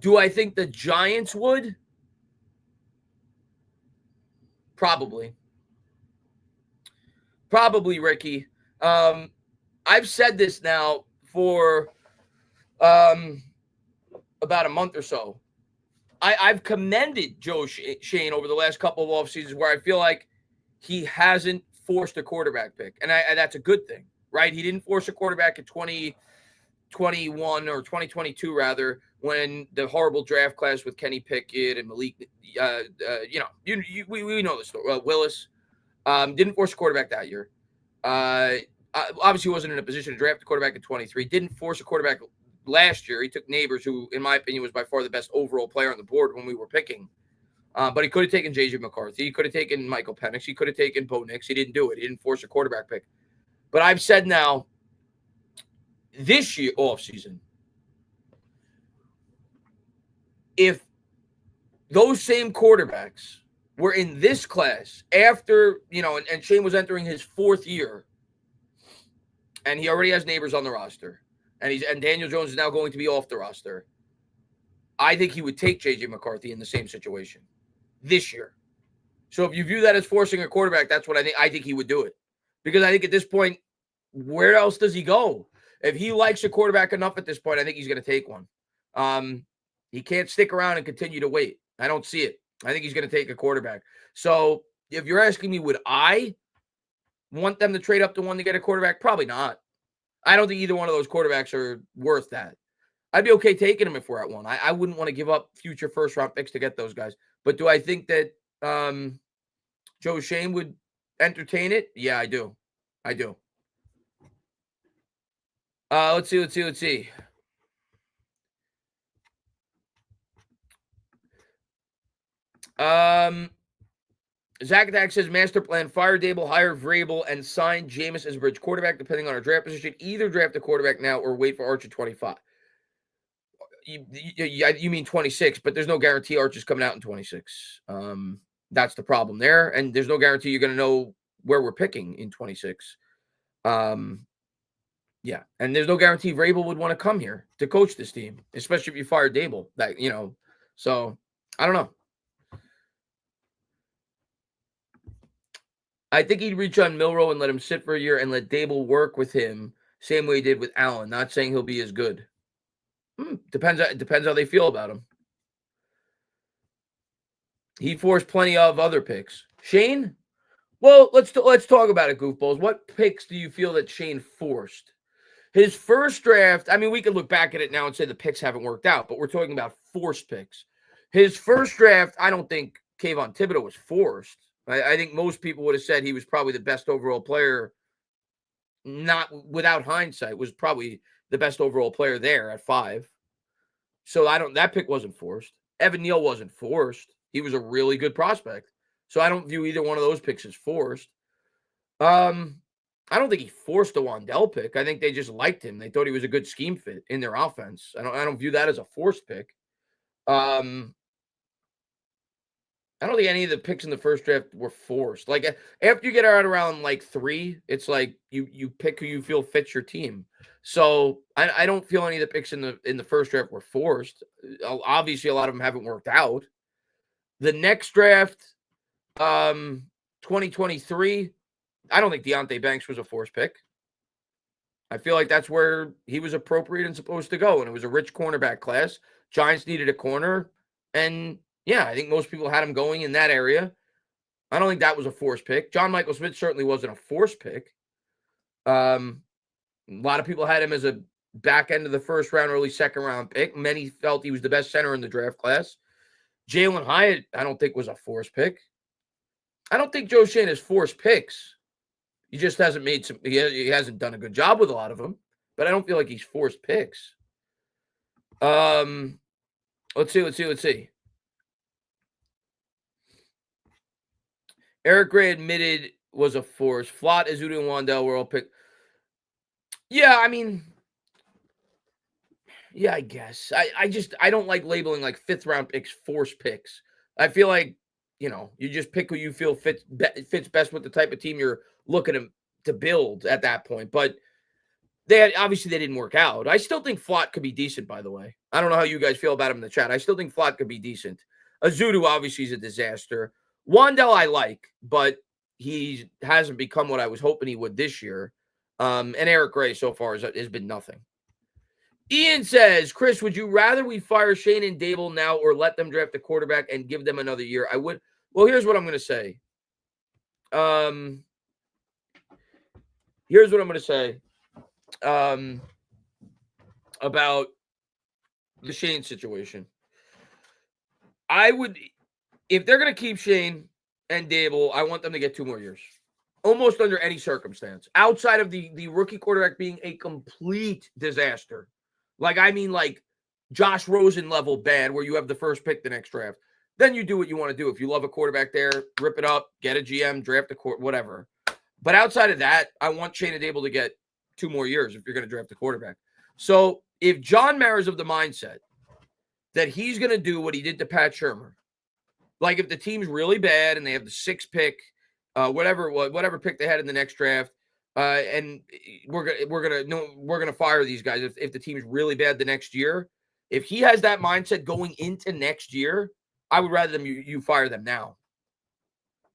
Do I think the Giants would? Probably. Probably, Ricky. I've said this now for about a month or so. I've commended Joe Schoen over the last couple of off seasons where I feel like he hasn't forced a quarterback pick. And that's a good thing, right? He didn't force a quarterback in 2021 or 2022, rather, when the horrible draft class with Kenny Pickett and Malik, we know the story. Willis didn't force a quarterback that year. Obviously wasn't in a position to draft a quarterback in 23. Didn't force a quarterback last year. He took Neighbors, who, in my opinion, was by far the best overall player on the board when we were picking. But he could have taken J.J. McCarthy. He could have taken Michael Penix. He could have taken Bo Nix. He didn't do it. He didn't force a quarterback pick. But I've said now this year offseason, if those same quarterbacks were in this class after, and Shane was entering his 4th year, and he already has Neighbors on the roster, and Daniel Jones is now going to be off the roster, I think he would take J.J. McCarthy in the same situation this year. So if you view that as forcing a quarterback, that's what I think. I think he would do it. Because I think at this point, where else does he go? If he likes a quarterback enough at this point, I think he's going to take one. He can't stick around and continue to wait. I don't see it. I think he's going to take a quarterback. So if you're asking me, would I want them to trade up to one to get a quarterback? Probably not. I don't think either one of those quarterbacks are worth that. I'd be okay taking them if we're at one. I wouldn't want to give up future first-round picks to get those guys. But do I think that Joe Shane would entertain it? Yeah, I do. I do. Let's see. Zach Attack says master plan: fire Dable, hire Vrabel, and sign Jameis as bridge quarterback, depending on our draft position. Either draft a quarterback now or wait for Archer 25. You mean 26, but there's no guarantee Archer's coming out in 26. That's the problem there, and there's no guarantee you're going to know where we're picking in 26. Yeah, and there's no guarantee Vrabel would want to come here to coach this team, especially if you fire Dable. So I don't know. I think he'd reach on Milroe and let him sit for a year and let Dable work with him, same way he did with Allen. Not saying he'll be as good. Depends how they feel about him. He forced plenty of other picks. Shane? Well, let's talk about it, goofballs. What picks do you feel that Shane forced? His first draft, I mean, we could look back at it now and say the picks haven't worked out, but we're talking about forced picks. His first draft, I don't think Kayvon Thibodeau was forced. I think most people would have said he was probably the best overall player, not without hindsight, was probably the best overall player there at 5. So that pick wasn't forced. Evan Neal wasn't forced. He was a really good prospect. So I don't view either one of those picks as forced. I don't think he forced a Wan'Dale pick. I think they just liked him. They thought he was a good scheme fit in their offense. I don't view that as a forced pick. I don't think any of the picks in the first draft were forced. Like after you get out around like 3, it's like you pick who you feel fits your team. So I don't feel any of the picks in the first draft were forced. Obviously, a lot of them haven't worked out. The next draft, 2023, I don't think Deonte Banks was a forced pick. I feel like that's where he was appropriate and supposed to go, and it was a rich cornerback class. Giants needed a corner, and yeah, I think most people had him going in that area. I don't think that was a forced pick. John Michael Smith certainly wasn't a forced pick. A lot of people had him as a back end of the first round, early second round pick. Many felt he was the best center in the draft class. Jalen Hyatt, I don't think was a forced pick. I don't think Joe Shane has forced picks. He just hasn't made some. He hasn't done a good job with a lot of them. But I don't feel like he's forced picks. Let's see. Eric Gray admitted was a force. Flott, Ezeudu, and Wan'Dale were all picked. Yeah, I mean, yeah, I guess. I don't like labeling like 5th round picks forced picks. I feel like, you just pick who you feel fits best with the type of team you're looking to build at that point. But they didn't work out. I still think Flott could be decent, by the way. I don't know how you guys feel about him in the chat. I still think Flott could be decent. Ezeudu obviously is a disaster. Wan'Dale I like, but he hasn't become what I was hoping he would this year. And Eric Gray so far has been nothing. Ian says, Chris, would you rather we fire Shane and Dable now or let them draft a quarterback and give them another year? I would. Well, here's what I'm going to say. Here's what I'm going to say about the Shane situation. I would, if they're going to keep Shane and Dable, I want them to get 2 more years. Almost under any circumstance. Outside of the rookie quarterback being a complete disaster. Like Josh Rosen level bad, where you have the first pick the next draft. Then you do what you want to do. If you love a quarterback there, rip it up, get a GM, draft a court, whatever. But outside of that, I want Shane and Dable to get 2 more years if you're going to draft a quarterback. So if John Mara's of the mindset that he's going to do what he did to Pat Shurmur, like if the team's really bad and they have the 6th pick, whatever pick they had in the next draft, and we're gonna fire these guys if the team's really bad the next year. If he has that mindset going into next year, I would rather you fire them now.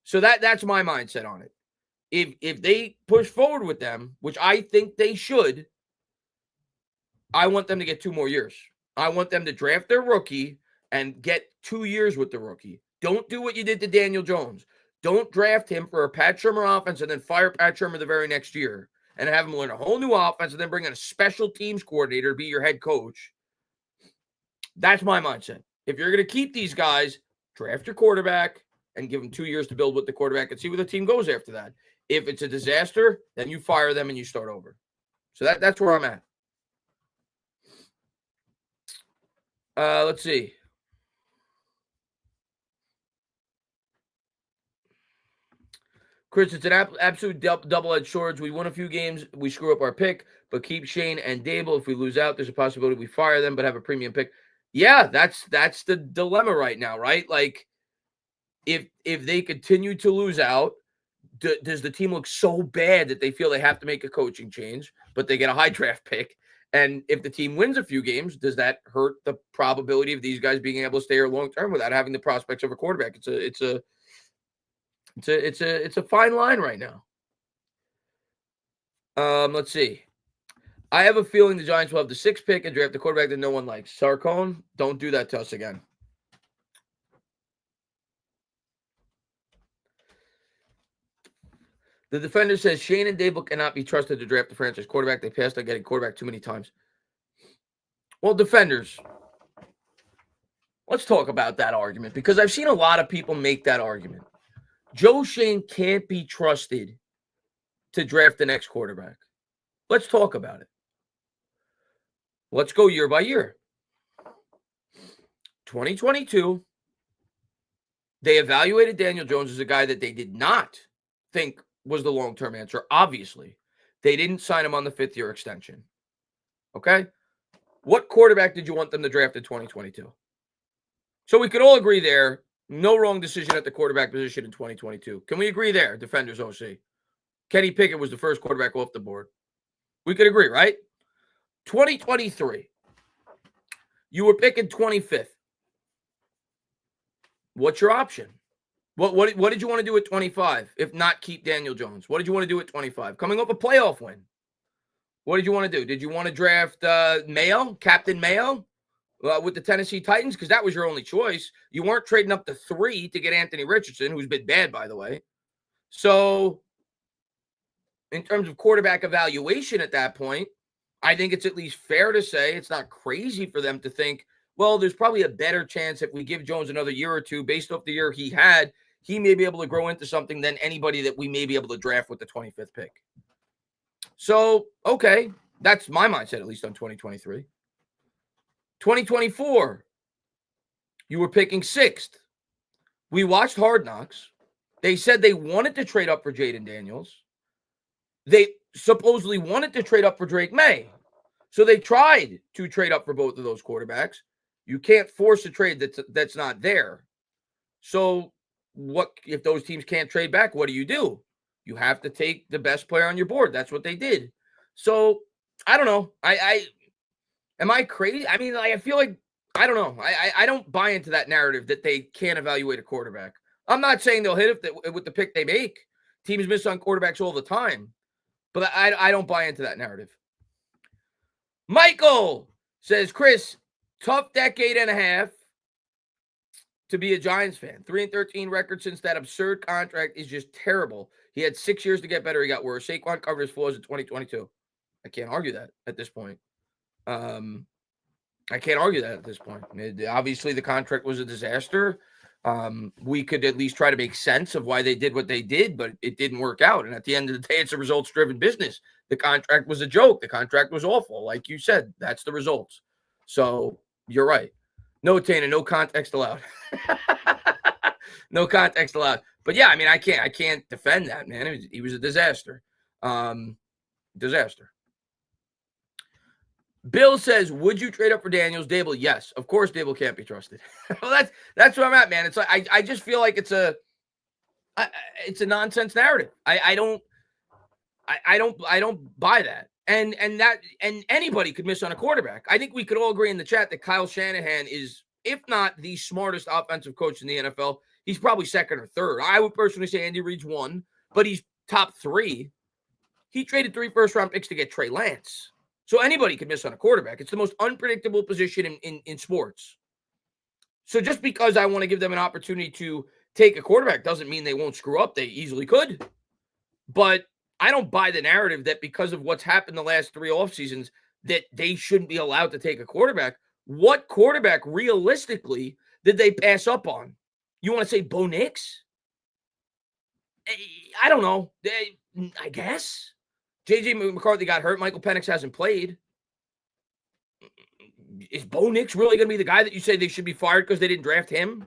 So that's my mindset on it. If they push forward with them, which I think they should, I want them to get 2 more years. I want them to draft their rookie and get 2 years with the rookie. Don't do what you did to Daniel Jones. Don't draft him for a Pat Shurmur offense and then fire Pat Shurmur the very next year and have him learn a whole new offense and then bring in a special teams coordinator to be your head coach. That's my mindset. If you're going to keep these guys, draft your quarterback and give them 2 years to build with the quarterback and see where the team goes after that. If it's a disaster, then you fire them and you start over. So that's where I'm at. Let's see. Chris, it's an absolute double-edged sword. We win a few games, we screw up our pick, but keep Shane and Dable. If we lose out, there's a possibility we fire them, but have a premium pick. Yeah, that's the dilemma right now, right? Like, if they continue to lose out, does the team look so bad that they feel they have to make a coaching change, but they get a high draft pick? And if the team wins a few games, does that hurt the probability of these guys being able to stay here long term without having the prospects of a quarterback? It's a fine line right now. Let's see. I have a feeling the Giants will have the 6th pick and draft the quarterback that no one likes. Sarcone, don't do that to us again. The Defender says Shane and Dable cannot be trusted to draft the franchise quarterback. They passed on getting quarterback too many times. Well, Defenders, let's talk about that argument because I've seen a lot of people make that argument. Joe Shane can't be trusted to draft the next quarterback. Let's talk about it. Let's go year by year. 2022, they evaluated Daniel Jones as a guy that they did not think was the long-term answer. Obviously, they didn't sign him on the 5th-year extension. Okay? What quarterback did you want them to draft in 2022? So we could all agree there. No wrong decision at the quarterback position in 2022. Can we agree there, Defenders OC? Kenny Pickett was the first quarterback off the board. We could agree, right? 2023. You were picking 25th. What's your option? What did you want to do at 25 if not keep Daniel Jones? What did you want to do at 25? Coming off a playoff win. What did you want to do? Did you want to draft Mayo, Captain Mayo, with the Tennessee Titans? Because that was your only choice. You weren't trading up to 3 to get Anthony Richardson, who's been bad, by the way. So in terms of quarterback evaluation at that point, I think it's at least fair to say it's not crazy for them to think, well, there's probably a better chance if we give Jones another year or two based off the year he had, he may be able to grow into something than anybody that we may be able to draft with the 25th pick. So, okay, that's my mindset, at least on 2023. 2024, you were picking 6th. We watched Hard Knocks. They said they wanted to trade up for Jaden Daniels. They supposedly wanted to trade up for Drake May. So they tried to trade up for both of those quarterbacks. You can't force a trade that's not there. So what if those teams can't trade back? What do? You have to take the best player on your board. That's what they did. So I don't know. Am I crazy? I mean, I feel like I don't know. I don't buy into that narrative that they can't evaluate a quarterback. I'm not saying they'll hit it with the pick they make. Teams miss on quarterbacks all the time. But I don't buy into that narrative. Michael says, Chris, tough decade and a half to be a Giants fan. 3-13 record since that absurd contract is just terrible. He had 6 years to get better. He got worse. Saquon covered his flaws in 2022. I can't argue that at this point. Obviously, the contract was a disaster. We could at least try to make sense of why they did what they did, but it didn't work out. And at the end of the day, it's a results-driven business. The contract was a joke. The contract was awful. Like you said, that's the results. So you're right. No, Tana, no context allowed. No context allowed. But yeah, I mean, I can't defend that, man. He was a disaster. Disaster. Bill says, would you trade up for Daniels? Dable, yes. Of course, Dable can't be trusted. Well, that's where I'm at, man. It's like I just feel like it's a nonsense narrative. I don't buy that. And anybody could miss on a quarterback. I think we could all agree in the chat that Kyle Shanahan is, if not the smartest offensive coach in the NFL, he's probably second or third. I would personally say Andy Reid's one, but he's top three. He traded 3 first-round picks to get Trey Lance. So anybody could miss on a quarterback. It's the most unpredictable position in sports. So just because I want to give them an opportunity to take a quarterback doesn't mean they won't screw up. They easily could. But I don't buy the narrative that because of what's happened the last 3 off seasons that they shouldn't be allowed to take a quarterback. What quarterback realistically did they pass up on? You want to say Bo Nix? I don't know. I guess. J.J. McCarthy got hurt. Michael Penix hasn't played. Is Bo Nix really going to be the guy that you say they should be fired because they didn't draft him?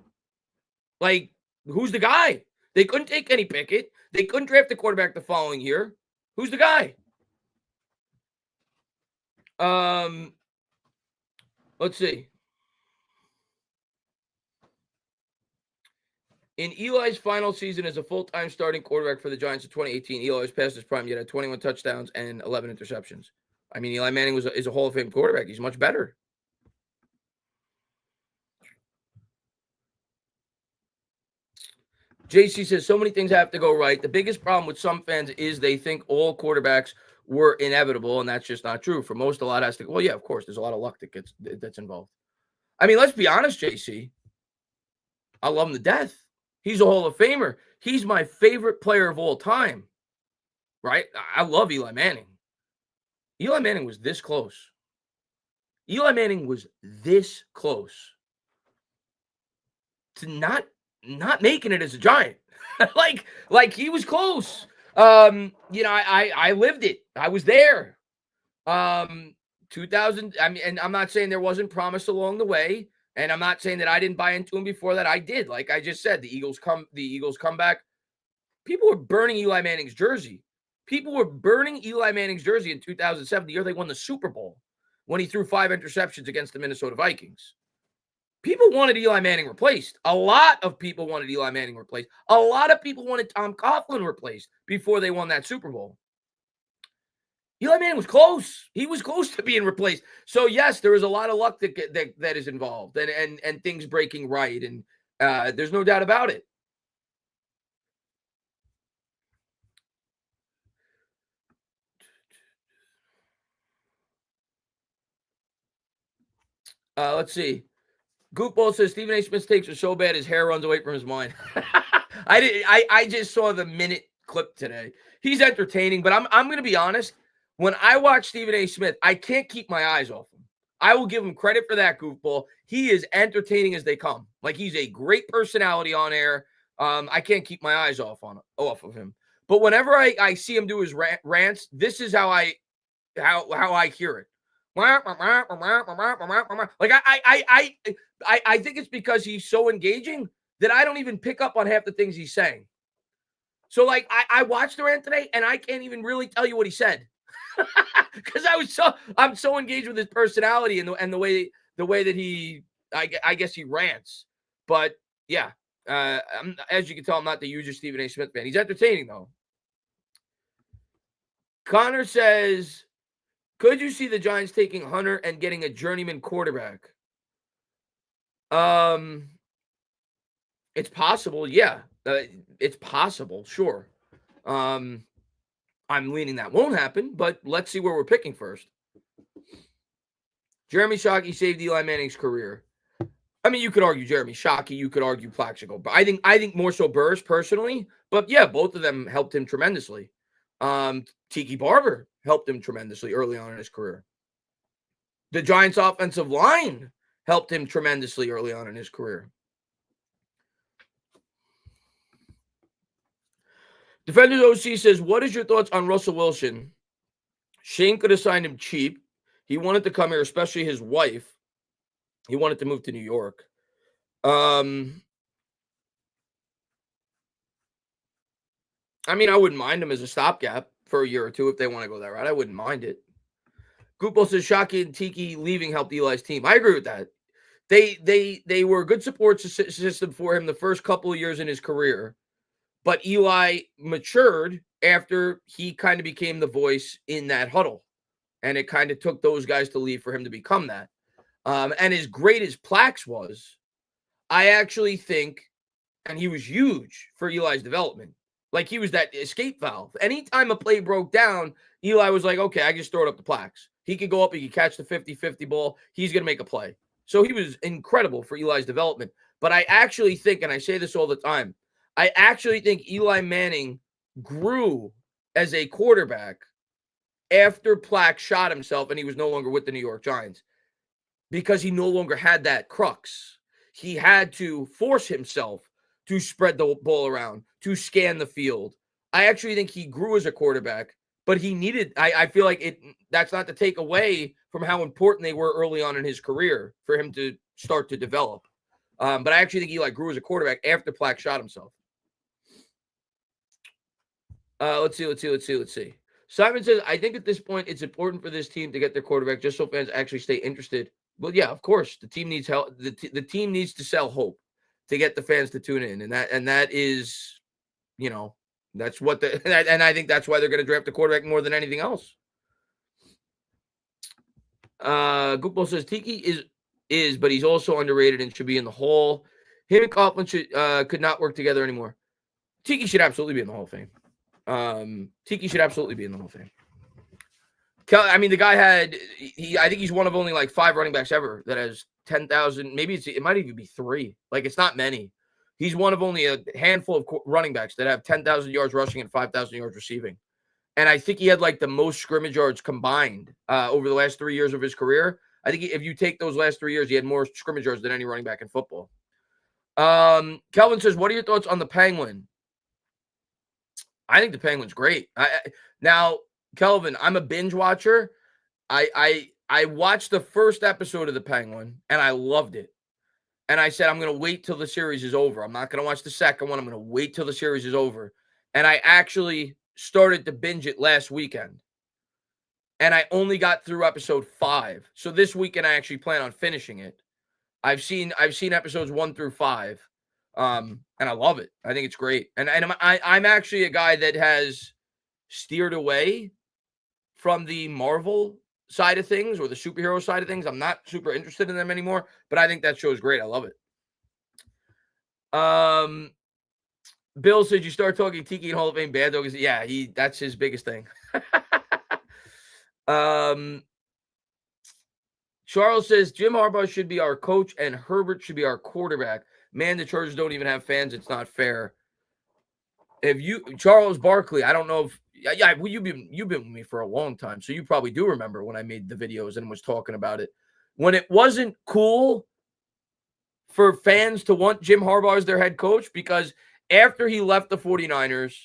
Like, who's the guy? They couldn't take Kenny Pickett. They couldn't draft the quarterback the following year. Who's the guy? Let's see. In Eli's final season as a full-time starting quarterback for the Giants in 2018, Eli was past his prime, yet had 21 touchdowns and 11 interceptions. I mean, Eli Manning is a Hall of Fame quarterback. He's much better. JC says, so many things have to go right. The biggest problem with some fans is they think all quarterbacks were inevitable, and that's just not true. For most, a lot has to go. Well, yeah, of course, there's a lot of luck that's involved. I mean, let's be honest, JC. I love him to death. He's a Hall of Famer. He's my favorite player of all time, right? I love Eli Manning. Eli Manning was this close. Eli Manning was this close to not making it as a Giant. like he was close. I lived it. I was there. 2000. I mean, and I'm not saying there wasn't promise along the way. And I'm not saying that I didn't buy into him before that. I did. Like I just said, the Eagles come back. People were burning Eli Manning's jersey. People were burning Eli Manning's jersey in 2007, the year they won the Super Bowl, when he threw 5 interceptions against the Minnesota Vikings. People wanted Eli Manning replaced. A lot of people wanted Eli Manning replaced. A lot of people wanted Tom Coughlin replaced before they won that Super Bowl. Eli Manning was close. He was close to being replaced. So yes, there is a lot of luck that is involved, and things breaking right, and there's no doubt about it. Let's see. Goofball says Stephen A. Smith's takes are so bad his hair runs away from his mind. I just saw the minute clip today. He's entertaining, but I'm going to be honest. When I watch Stephen A. Smith, I can't keep my eyes off him. I will give him credit for that, Goofball. He is entertaining as they come. Like, he's a great personality on air. I can't keep my eyes off of him. But whenever I see him do his rants, this is how I hear it. Like I think it's because he's so engaging that I don't even pick up on half the things he's saying. So like I watched the rant today and I can't even really tell you what he said. Because I'm so engaged with his personality and the way that he I guess he rants. But yeah, as you can tell, I'm not the usual Stephen A. Smith fan. He's entertaining though. Connor says, could you see the Giants taking Hunter and getting a journeyman quarterback? It's possible, yeah. It's possible, sure. I'm leaning that won't happen, but let's see where we're picking first. Jeremy Shockey saved Eli Manning's career. I mean, you could argue Jeremy Shockey, you could argue Plaxico, but I think more so Burrs personally. But yeah, both of them helped him tremendously. Tiki Barber helped him tremendously early on in his career. The Giants' offensive line helped him tremendously early on in his career. Defenders OC says, what is your thoughts on Russell Wilson? Shane could have signed him cheap. He wanted to come here, especially his wife. He wanted to move to New York. I mean, I wouldn't mind him as a stopgap for a year or two if they want to go that route. I wouldn't mind it. Gupo says Shockey and Tiki leaving helped Eli's team. I agree with that. They were a good support system for him the first couple of years in his career, but Eli matured after he kind of became the voice in that huddle, and it kind of took those guys to leave for him to become that. And as great as Plax was, I actually think, and he was huge for Eli's development. Like, he was that escape valve. Anytime a play broke down, Eli was like, okay, I can just throw it up to Plax. He could go up, he could catch the 50-50 ball. He's going to make a play. So he was incredible for Eli's development. But I actually think, and I say this all the time, I actually think Eli Manning grew as a quarterback after Plax shot himself and he was no longer with the New York Giants because he no longer had that crux. He had to force himself to spread the ball around, to scan the field. I actually think he grew as a quarterback, but he needed, I feel like that's not to take away from how important they were early on in his career for him to start to develop. But I actually think Eli grew as a quarterback after Plax shot himself. Let's see. Simon says, I think at this point it's important for this team to get their quarterback just so fans actually stay interested. Well, yeah, of course. The team needs help. The team needs to sell hope to get the fans to tune in. And that is, that's what and I think that's why they're going to draft the quarterback more than anything else. Gupo says Tiki is, but he's also underrated and should be in the Hall. Him and Coughlin could not work together anymore. Tiki should absolutely be in the Hall of Fame. Tiki should absolutely be in the Hall of Fame. I mean, the guy I think he's one of only like 5 running backs ever that has 10,000. Maybe it might even be 3. Like, it's not many. He's one of only a handful of running backs that have 10,000 yards rushing and 5,000 yards receiving. And I think he had like the most scrimmage yards combined over the last 3 years of his career. I think if you take those last 3 years, he had more scrimmage yards than any running back in football. Kelvin says, what are your thoughts on the Penguin? I think the Penguin's great. Now, Kelvin, I'm a binge watcher. I watched the first episode of the Penguin, and I loved it. And I said, I'm going to wait till the series is over. I'm not going to watch the second one. I'm going to wait till the series is over. And I actually started to binge it last weekend. And I only got through episode 5. So this weekend, I actually plan on finishing it. I've seen episodes 1 through 5. And I love it. I think it's great. And I'm actually a guy that has steered away from the Marvel side of things or the superhero side of things. I'm not super interested in them anymore, but I think that show is great. I love it. Bill said you start talking Tiki and Hall of Fame bad dog. Yeah, that's his biggest thing. Charles says Jim Harbaugh should be our coach and Herbert should be our quarterback. Man, the Chargers don't even have fans. It's not fair. Charles Barkley, I don't know if well, you've been with me for a long time, so you probably do remember when I made the videos and was talking about it. When it wasn't cool for fans to want Jim Harbaugh as their head coach, because after he left the 49ers,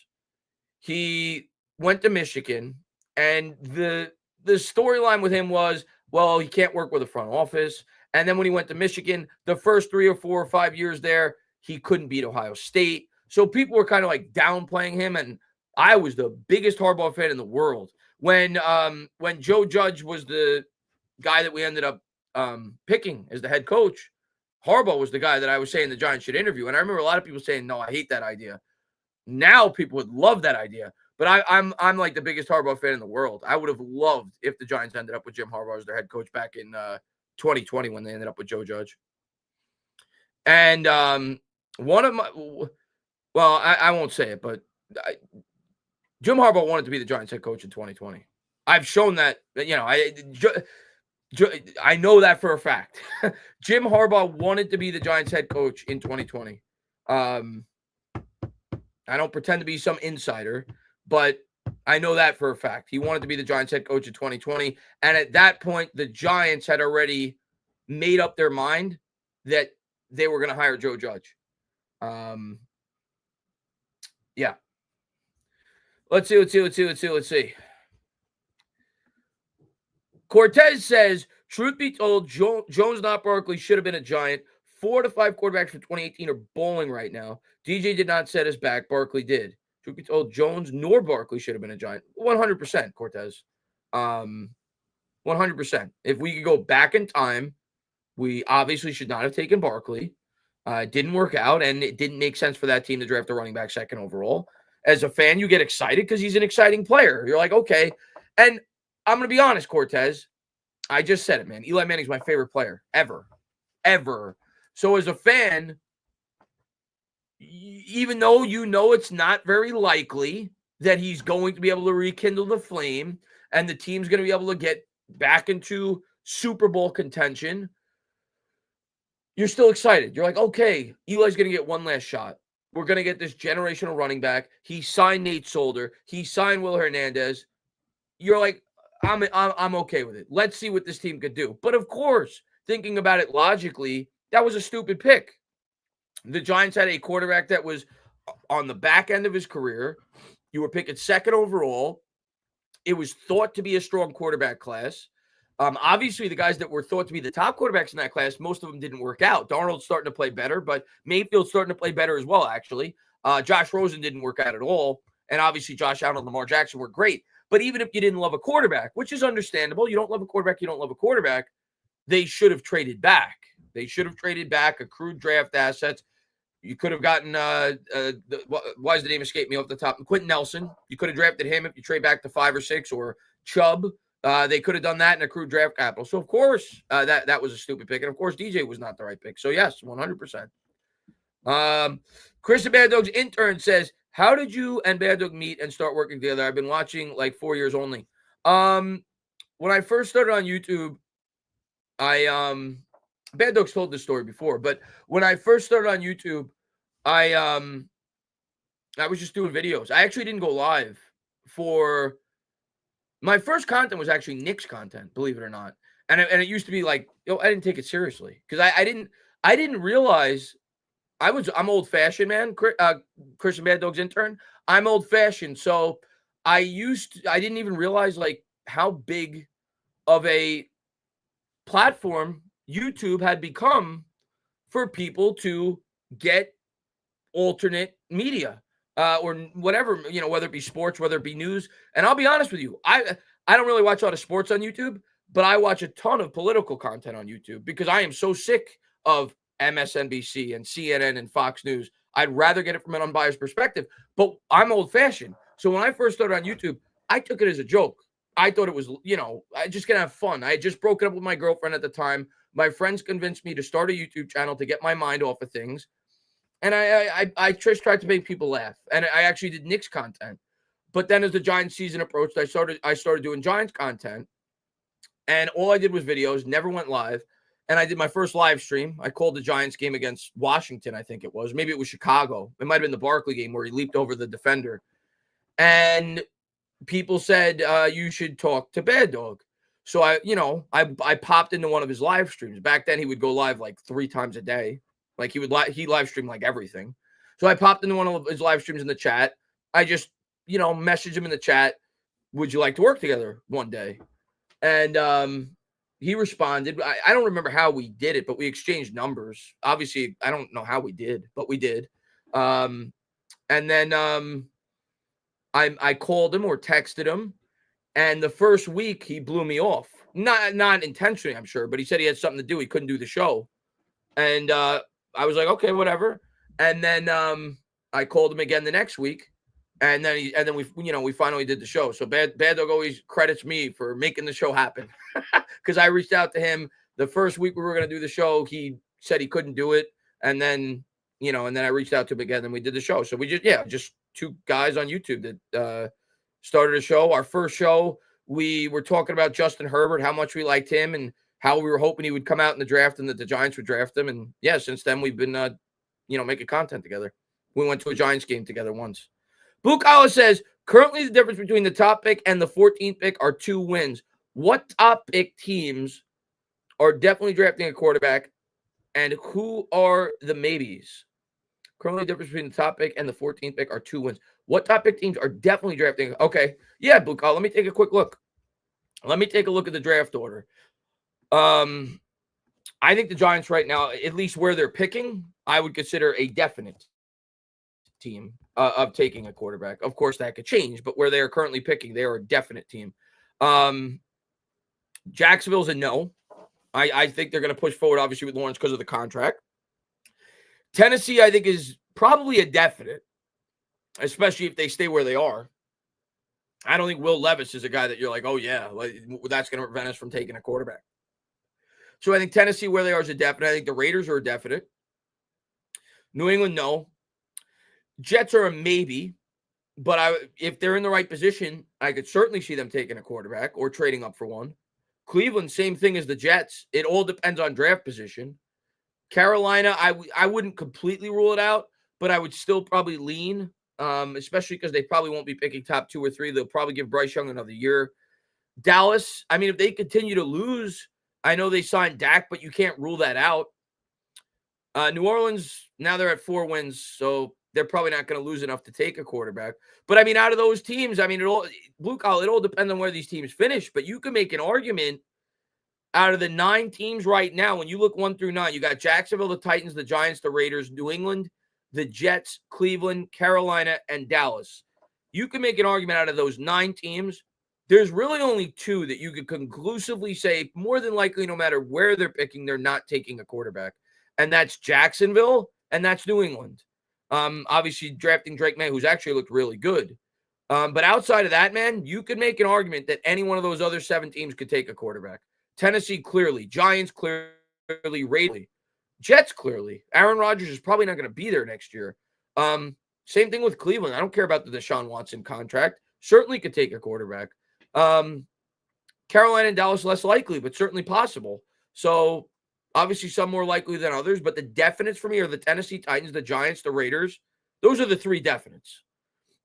he went to Michigan, and the storyline with him was, well, he can't work with the front office. And then when he went to Michigan, the first 3 or 4 or 5 years there, he couldn't beat Ohio State. So people were kind of like downplaying him, and I was the biggest Harbaugh fan in the world. When Joe Judge was the guy that we ended up picking as the head coach, Harbaugh was the guy that I was saying the Giants should interview. And I remember a lot of people saying, no, I hate that idea. Now people would love that idea. But I'm like the biggest Harbaugh fan in the world. I would have loved if the Giants ended up with Jim Harbaugh as their head coach back in 2020 when they ended up with Joe Judge. And one of my – well, I won't say it, but Jim Harbaugh wanted to be the Giants head coach in 2020. I've shown that, I know that for a fact. Jim Harbaugh wanted to be the Giants head coach in 2020. I don't pretend to be some insider, but I know that for a fact. He wanted to be the Giants head coach in 2020. And at that point, the Giants had already made up their mind that they were going to hire Joe Judge. Yeah. Let's see. Cortez says, truth be told, Jones, not Barkley, should have been a Giant. 4 to 5 quarterbacks from 2018 are bowling right now. DJ did not set us back. Barkley did. Truth be told, Jones nor Barkley should have been a Giant. 100%, Cortez. 100%. If we could go back in time, we obviously should not have taken Barkley. It didn't work out, and it didn't make sense for that team to draft a running back second overall. As a fan, you get excited because he's an exciting player. You're like, okay. And I'm going to be honest, Cortez. I just said it, man. Eli Manning's my favorite player ever. So as a fan, even though you know it's not very likely that he's going to be able to rekindle the flame and the team's going to be able to get back into Super Bowl contention, you're still excited. You're like, okay, Eli's going to get one last shot. We're going to get this generational running back. He signed Nate Solder. He signed Will Hernandez. You're like, I'm okay with it. Let's see what this team could do. But of course, thinking about it logically, that was a stupid pick. The Giants had a quarterback that was on the back end of his career. You were picking second overall. It was thought to be a strong quarterback class. Obviously, the guys that were thought to be the top quarterbacks in that class, most of them didn't work out. Darnold's starting to play better, but Mayfield's starting to play better as well, actually. Josh Rosen didn't work out at all. And obviously, Josh Allen and Lamar Jackson were great. But even if you didn't love a quarterback, which is understandable, you don't love a quarterback, they should have traded back. They should have traded back, accrued draft assets. You could have gotten, why does the name escape me off the top? Quentin Nelson. You could have drafted him if you trade back to 5 or 6, or Chubb. They could have done that in accrued draft capital. So, of course, that was a stupid pick. And, of course, DJ was not the right pick. So, yes, 100%. Chris the Bad Dog's intern says, how did you and Bad Dog meet and start working together? I've been watching like 4 years only. When I first started on YouTube, Bad Dog's told this story before, but when I first started on YouTube, I was just doing videos. I actually didn't go live for my first content was actually Knicks content, believe it or not. And it used to be like, I didn't take it seriously because I didn't realize I'm old fashioned, man. Christian Bad Dog's intern. I'm old fashioned. So I didn't even realize like how big of a platform YouTube had become for people to get alternate media or whatever, whether it be sports, whether it be news. And I'll be honest with you, I don't really watch a lot of sports on YouTube, but I watch a ton of political content on YouTube because I am so sick of MSNBC and CNN and Fox News. I'd rather get it from an unbiased perspective, but I'm old fashioned. So when I first started on YouTube, I took it as a joke. I thought it was, I just gonna have fun. I had just broken up with my girlfriend at the time. My friends convinced me to start a YouTube channel to get my mind off of things. And I just tried to make people laugh. And I actually did Knicks content. But then as the Giants season approached, I started doing Giants content. And all I did was videos, never went live. And I did my first live stream. I called the Giants game against Washington, I think it was. Maybe it was Chicago. It might have been the Barkley game where he leaped over the defender. And people said, you should talk to Bad Dog. So I popped into one of his live streams. Back then he would go live like 3 times a day. Like he live streamed like everything. So I popped into one of his live streams in the chat. I just, messaged him in the chat. Would you like to work together one day? And he responded. I don't remember how we did it, but we exchanged numbers. Obviously, I don't know how we did, but we did. And then I called him or texted him. And the first week he blew me off. Not intentionally, I'm sure, but he said he had something to do. He couldn't do the show. And I was like, okay, whatever. And then I called him again the next week. And then we finally did the show. So Bad Dog always credits me for making the show happen. Because I reached out to him the first week we were going to do the show. He said he couldn't do it. And then, and then I reached out to him again and we did the show. So we just 2 guys on YouTube that started a show. Our first show, we were talking about Justin Herbert, how much we liked him and how we were hoping he would come out in the draft and that the Giants would draft him. And yeah, since then we've been, making content together. We went to a Giants game together once. Bukala says, currently the difference between the top pick and the 14th pick are 2 wins. What top pick teams are definitely drafting a quarterback and who are the maybes? Currently the difference between the top pick and the 14th pick are 2 wins. What top pick teams are definitely drafting? Okay. Yeah, Bukala, let me take a quick look. Let me take a look at the draft order. I think the Giants right now, at least where they're picking, I would consider a definite team of taking a quarterback. Of course, that could change, but where they are currently picking, they are a definite team. Jacksonville's a no. I think they're going to push forward, obviously, with Lawrence because of the contract. Tennessee, I think, is probably a definite, especially if they stay where they are. I don't think Will Levis is a guy that you're like, oh, yeah, that's going to prevent us from taking a quarterback. So I think Tennessee, where they are, is a definite. I think the Raiders are a definite. New England, no. Jets are a maybe, but if they're in the right position, I could certainly see them taking a quarterback or trading up for one. Cleveland, same thing as the Jets. It all depends on draft position. Carolina, I wouldn't completely rule it out, but I would still probably lean, especially because they probably won't be picking top 2 or 3. They'll probably give Bryce Young another year. Dallas, I mean, if they continue to lose, I know they signed Dak, but you can't rule that out. New Orleans, now they're at 4 wins, so they're probably not going to lose enough to take a quarterback. But, I mean, out of those teams, I mean, it all depends on where these teams finish. But you can make an argument out of the 9 teams right now, when you look 1 through 9, you got Jacksonville, the Titans, the Giants, the Raiders, New England, the Jets, Cleveland, Carolina, and Dallas. You can make an argument out of those 9 teams. There's really only 2 that you could conclusively say, more than likely, no matter where they're picking, they're not taking a quarterback. And that's Jacksonville, and that's New England. Obviously, drafting Drake May, who's actually looked really good. But outside of that, man, you could make an argument that any one of those other 7 teams could take a quarterback. Tennessee, clearly. Giants, clearly. Raiders, Jets, clearly. Aaron Rodgers is probably not going to be there next year. Same thing with Cleveland. I don't care about the Deshaun Watson contract. Certainly could take a quarterback. Carolina and Dallas, less likely, but certainly possible. So, obviously, some more likely than others, but the definites for me are the Tennessee Titans, the Giants, the Raiders. Those are the 3 definites.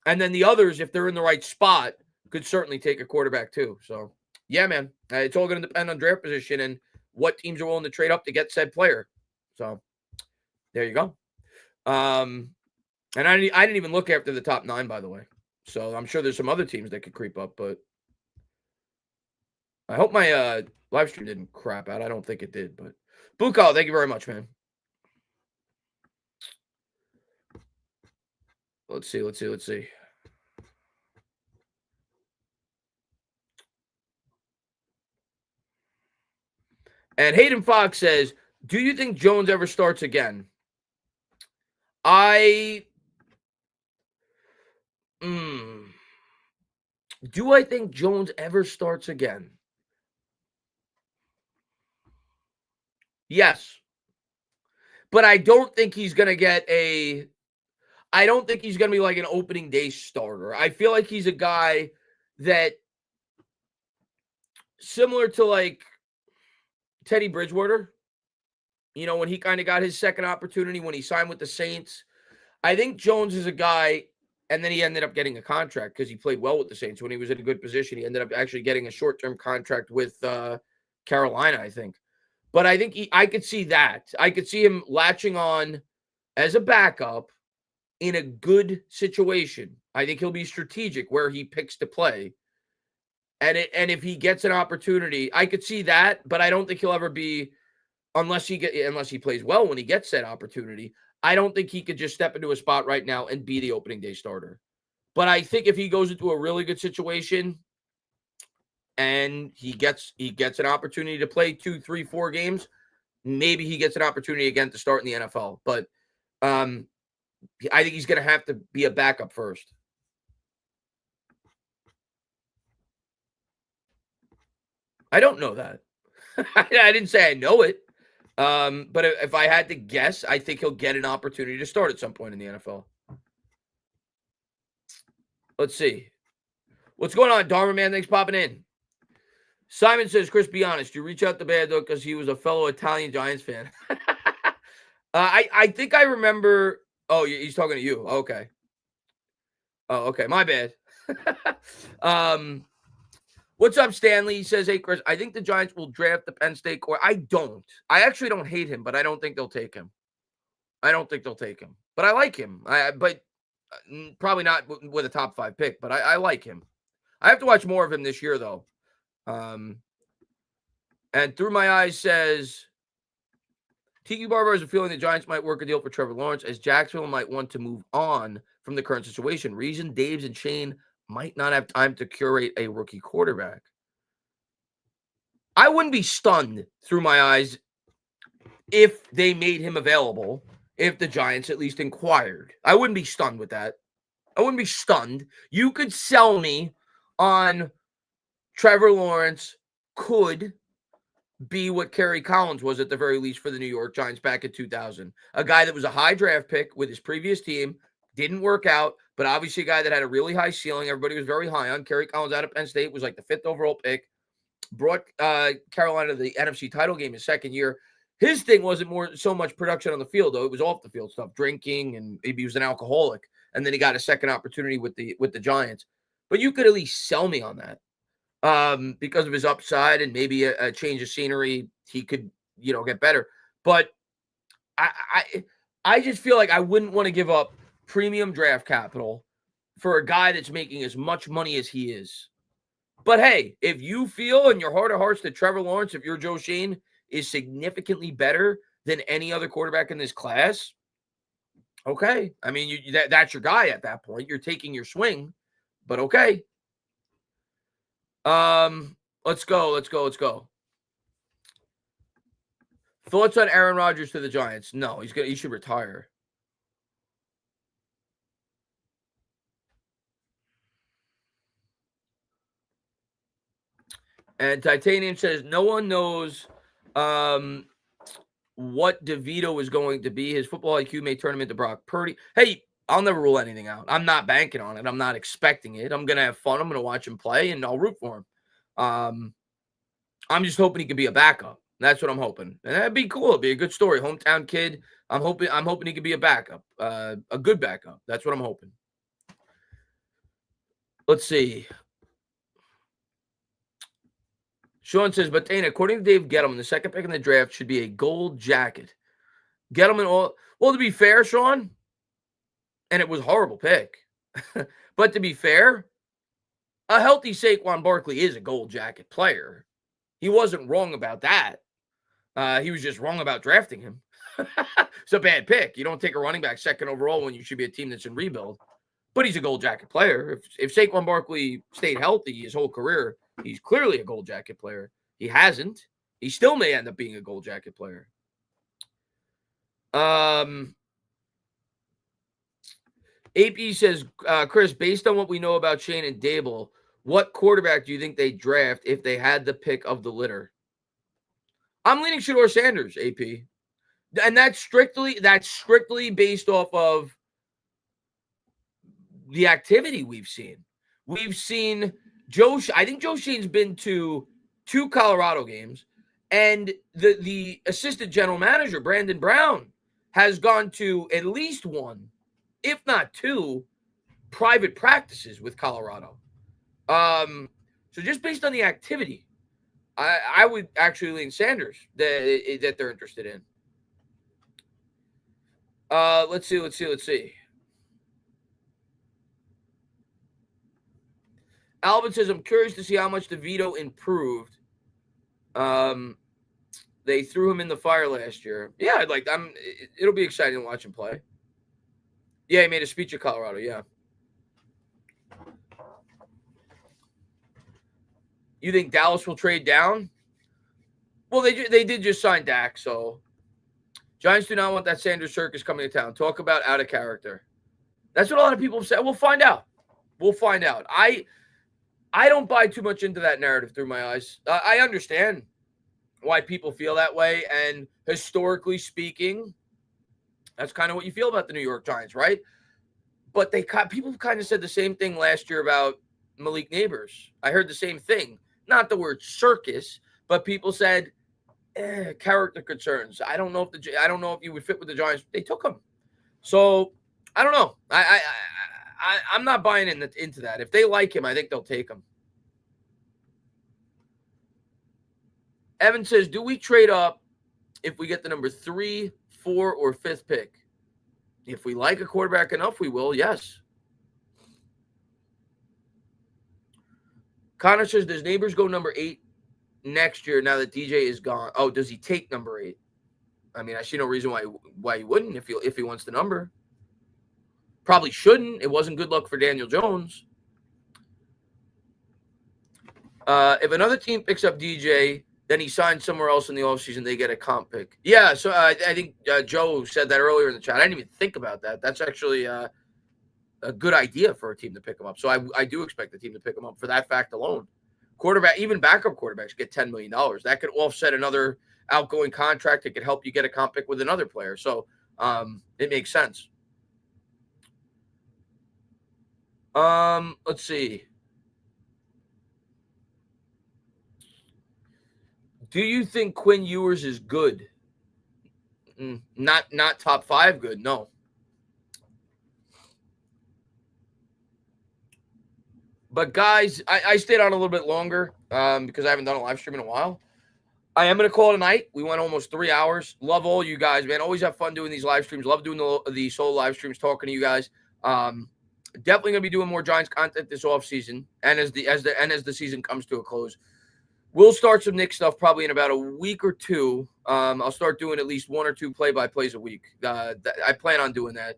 And then the others, if they're in the right spot, could certainly take a quarterback too. So, yeah, man, it's all going to depend on draft position and what teams are willing to trade up to get said player. So, there you go. And I didn't even look after the top 9, by the way. So, I'm sure there's some other teams that could creep up, but I hope my live stream didn't crap out. I don't think it did, but Buko, thank you very much, man. Let's see. And Hayden Fox says, do you think Jones ever starts again? Do I think Jones ever starts again? Yes. But I don't think he's going to I don't think he's going to be like an opening day starter. I feel like he's a guy that, similar to like Teddy Bridgewater, when he kind of got his second opportunity when he signed with the Saints. I think Jones is a guy, and then he ended up getting a contract because he played well with the Saints when he was in a good position. He ended up actually getting a short-term contract with Carolina, I think. But I think I could see that. I could see him latching on as a backup in a good situation. I think he'll be strategic where he picks to play. And if he gets an opportunity, I could see that, but I don't think he'll ever be, unless he plays well when he gets that opportunity. I don't think he could just step into a spot right now and be the opening day starter. But I think if he goes into a really good situation and he gets an opportunity to play 2, 3, 4 games, maybe he gets an opportunity again to start in the NFL. But I think he's going to have to be a backup first. I don't know that. I didn't say I know it. But if I had to guess, I think he'll get an opportunity to start at some point in the NFL. Let's see. What's going on, Dharma man? Thanks for popping in. Simon says, Chris, be honest. You reach out to Bando because he was a fellow Italian Giants fan. I think I remember. Oh, he's talking to you. Okay. Oh, okay. My bad. What's up, Stanley? He says, hey, Chris, I think the Giants will draft the Penn State core. I don't. I actually don't hate him, but I don't think they'll take him. But I like him. But probably not with a top 5 pick, but I like him. I have to watch more of him this year, though. And Through My Eyes says, Tiki Barber has a feeling the Giants might work a deal for Trevor Lawrence, as Jacksonville might want to move on from the current situation. Reason Daves and Shane might not have time to curate a rookie quarterback. I wouldn't be stunned through my eyes if they made him available, if the Giants at least inquired. I wouldn't be stunned with that. I wouldn't be stunned. You could sell me on Trevor Lawrence could be what Kerry Collins was at the very least for the New York Giants back in 2000. A guy that was a high draft pick with his previous team, didn't work out, but obviously a guy that had a really high ceiling. Everybody was very high on. Kerry Collins out of Penn State was like the 5th overall pick. Brought Carolina to the NFC title game his second year. His thing wasn't more so much production on the field, though. It was off the field stuff, drinking, and maybe he was an alcoholic. And then he got a second opportunity with the Giants. But you could at least sell me on that. Because of his upside and maybe a change of scenery, he could, get better. But I just feel like I wouldn't want to give up premium draft capital for a guy that's making as much money as he is. But hey, if you feel in your heart of hearts that Trevor Lawrence, if you're Joe Schoen, is significantly better than any other quarterback in this class, okay. I mean, that's your guy at that point. You're taking your swing, but okay. Let's go. Thoughts on Aaron Rodgers to the Giants? No, he should retire. And Titanium says no one knows what DeVito is going to be. His football IQ may turn him into Brock Purdy. Hey, I'll never rule anything out. I'm not banking on it. I'm not expecting it. I'm going to have fun. I'm going to watch him play, and I'll root for him. I'm just hoping he can be a backup. That's what I'm hoping. And that'd be cool. It'd be a good story. Hometown kid. I'm hoping he can be a backup. A good backup. That's what I'm hoping. Let's see. Sean says, but Dana, according to Dave Gettleman, the second pick in the draft should be a gold jacket. Gettleman, well, to be fair, Sean, and it was a horrible pick. But to be fair, a healthy Saquon Barkley is a gold jacket player. He wasn't wrong about that. He was just wrong about drafting him. It's a bad pick. You don't take a running back second overall when you should be a team that's in rebuild. But he's a gold jacket player. If Saquon Barkley stayed healthy his whole career, he's clearly a gold jacket player. He hasn't. He still may end up being a gold jacket player. AP says, Chris, based on what we know about Schoen and Dable, what quarterback do you think they draft if they had the pick of the litter? I'm leaning Shedeur Sanders, AP. And that's strictly based off of the activity we've seen. We've seen I think Joe Schoen's been to 2 Colorado games, and the assistant general manager, Brandon Brown, has gone to at least 1, if not 2, private practices with Colorado. So just based on the activity, I would actually lean Sanders that they're interested in. Let's see. Alvin says, I'm curious to see how much DeVito improved. They threw him in the fire last year. Yeah, it'll be exciting to watch him play. Yeah, he made a speech at Colorado, yeah. You think Dallas will trade down? Well, they did just sign Dak, so Giants do not want that Sanders circus coming to town. Talk about out of character. That's what a lot of people have said. We'll find out. I don't buy too much into that narrative through my eyes. I understand why people feel that way, and historically speaking, that's kind of what you feel about the New York Giants, right? But people kind of said the same thing last year about Malik Neighbors. I heard the same thing. Not the word circus, but people said character concerns. I don't know if you would fit with the Giants. They took him, so I don't know. I'm not buying into that. If they like him, I think they'll take him. Evan says, do we trade up if we get the number 3, 4, or 5th pick? If we like a quarterback enough, we will, yes. Connor says, does Neighbors go number 8 next year now that DJ is gone? Oh, does he take number 8? I mean, I see no reason why he wouldn't if he wants the number. Probably shouldn't. It wasn't good luck for Daniel Jones. If another team picks up DJ, Then he signs somewhere else in the offseason. They get a comp pick. Yeah, so I think Joe said that earlier in the chat. I didn't even think about that. That's actually a good idea for a team to pick him up. So I do expect the team to pick him up for that fact alone. Quarterback, even backup quarterbacks get $10 million. That could offset another outgoing contract. It could help you get a comp pick with another player. So it makes sense. Let's see. Do you think Quinn Ewers is good? Not top 5 good, no. But guys, I stayed on a little bit longer because I haven't done a live stream in a while. I am going to call it a night. We went almost 3 hours. Love all you guys, man. Always have fun doing these live streams. Love doing the solo live streams, talking to you guys. Definitely going to be doing more Giants content this offseason and as the season comes to a close. We'll start some Knicks stuff probably in about a week or two. I'll start doing at least 1 or 2 play-by-plays a week. I plan on doing that.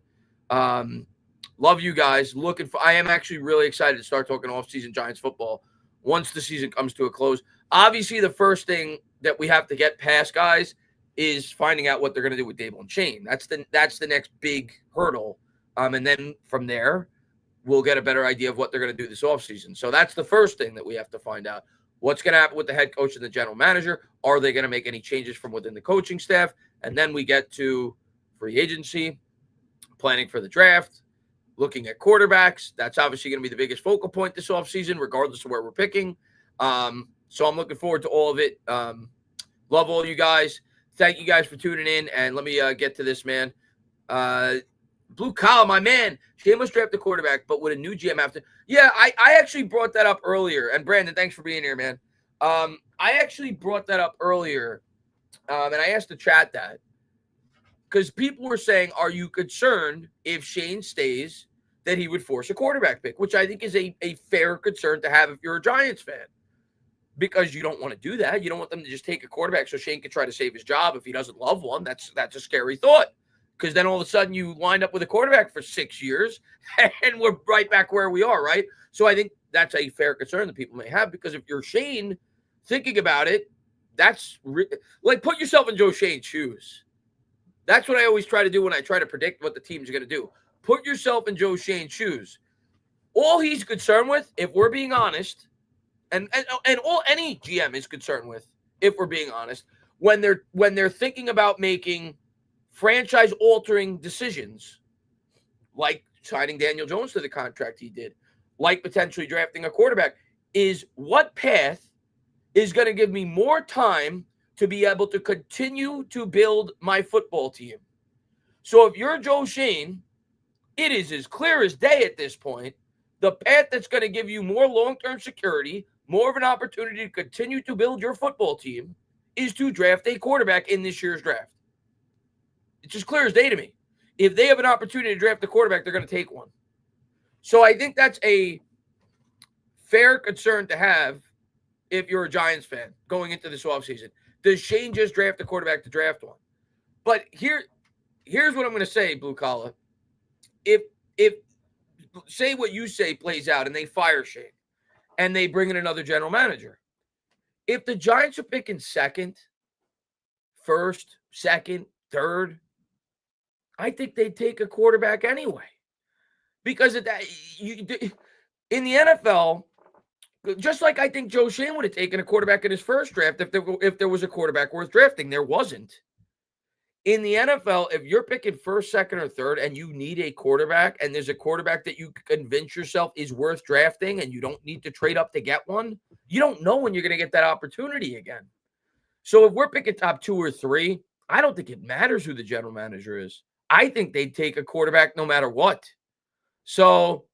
Love you guys. I am actually really excited to start talking off-season Giants football once the season comes to a close. Obviously, the first thing that we have to get past, guys, is finding out what they're going to do with Daboll and Shane. That's the next big hurdle. And then from there, we'll get a better idea of what they're going to do this offseason. So that's the first thing that we have to find out. What's going to happen with the head coach and the general manager? Are they going to make any changes from within the coaching staff? And then we get to free agency, planning for the draft, looking at quarterbacks. That's obviously going to be the biggest focal point this offseason, regardless of where we're picking. So I'm looking forward to all of it. Love all you guys. Thank you guys for tuning in. And let me get to this, man. Blue Collar, my man. Shane must draft the quarterback, but would a new GM have to? Yeah, I actually brought that up earlier. And Brandon, thanks for being here, man. I actually brought that up earlier. And I asked the chat that. Because people were saying, are you concerned if Shane stays that he would force a quarterback pick? Which I think is a fair concern to have if you're a Giants fan. Because you don't want to do that. You don't want them to just take a quarterback so Shane can try to save his job if he doesn't love one. That's a scary thought. Because then all of a sudden you wind up with a quarterback for 6 years and we're right back where we are, right? So I think that's a fair concern that people may have, because if you're Shane, thinking about it, that's like, put yourself in Joe Shane's shoes. That's what I always try to do when I try to predict what the team's going to do. Put yourself in Joe Shane's shoes. All he's concerned with, if we're being honest, and all any GM is concerned with, if we're being honest, when they're thinking about making franchise-altering decisions, like signing Daniel Jones to the contract he did, like potentially drafting a quarterback, is what path is going to give me more time to be able to continue to build my football team. So if you're Joe Shane, it is as clear as day at this point, the path that's going to give you more long-term security, more of an opportunity to continue to build your football team, is to draft a quarterback in this year's draft. It's as clear as day to me. If they have an opportunity to draft a quarterback, they're going to take one. So I think that's a fair concern to have if you're a Giants fan going into this offseason. Does Shane just draft a quarterback to draft one? But here's what I'm going to say, Blue Collar. If say what you say plays out and they fire Shane and they bring in another general manager, if the Giants are picking second, first, second, third, I think they'd take a quarterback anyway. Because in the NFL, just like I think Joe Shane would have taken a quarterback in his first draft if there was a quarterback worth drafting. There wasn't. In the NFL, if you're picking first, second, or third, and you need a quarterback, and there's a quarterback that you convince yourself is worth drafting, and you don't need to trade up to get one, you don't know when you're going to get that opportunity again. So if we're picking top 2 or 3, I don't think it matters who the general manager is. I think they'd take a quarterback no matter what. So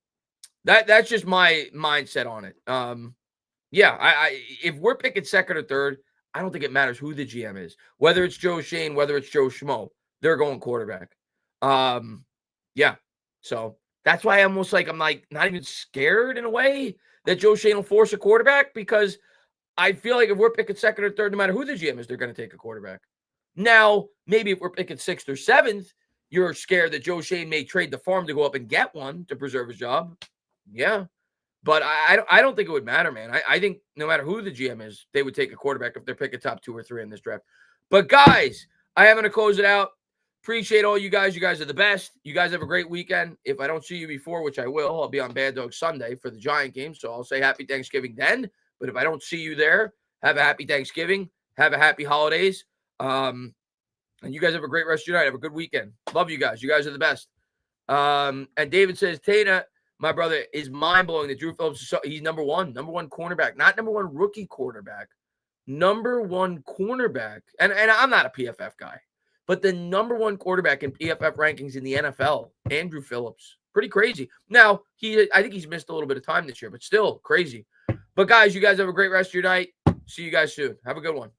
that's just my mindset on it. If we're picking second or third, I don't think it matters who the GM is. Whether it's Joe Shane, whether it's Joe Schmo, they're going quarterback. So that's why I'm not even scared in a way that Joe Shane will force a quarterback, because I feel like if we're picking second or third, no matter who the GM is, they're going to take a quarterback. Now, maybe if we're picking 6th or 7th, you're scared that Joe Shane may trade the farm to go up and get one to preserve his job. Yeah. But I don't think it would matter, man. I think no matter who the GM is, they would take a quarterback if they're picking top 2 or 3 in this draft. But guys, I am going to close it out. Appreciate all you guys. You guys are the best. You guys have a great weekend. If I don't see you before, which I will, I'll be on Bad Dog Sunday for the Giant game. So I'll say happy Thanksgiving then. But if I don't see you there, have a happy Thanksgiving. Have a happy holidays. And you guys have a great rest of your night. Have a good weekend. Love you guys. You guys are the best. And David says, Tana, my brother, is mind-blowing that Drew Phillips is he's number one cornerback, not number one rookie quarterback, number one cornerback. And I'm not a PFF guy, but the number one quarterback in PFF rankings in the NFL, Andrew Phillips. Pretty crazy. Now, I think he's missed a little bit of time this year, but still crazy. But guys, you guys have a great rest of your night. See you guys soon. Have a good one.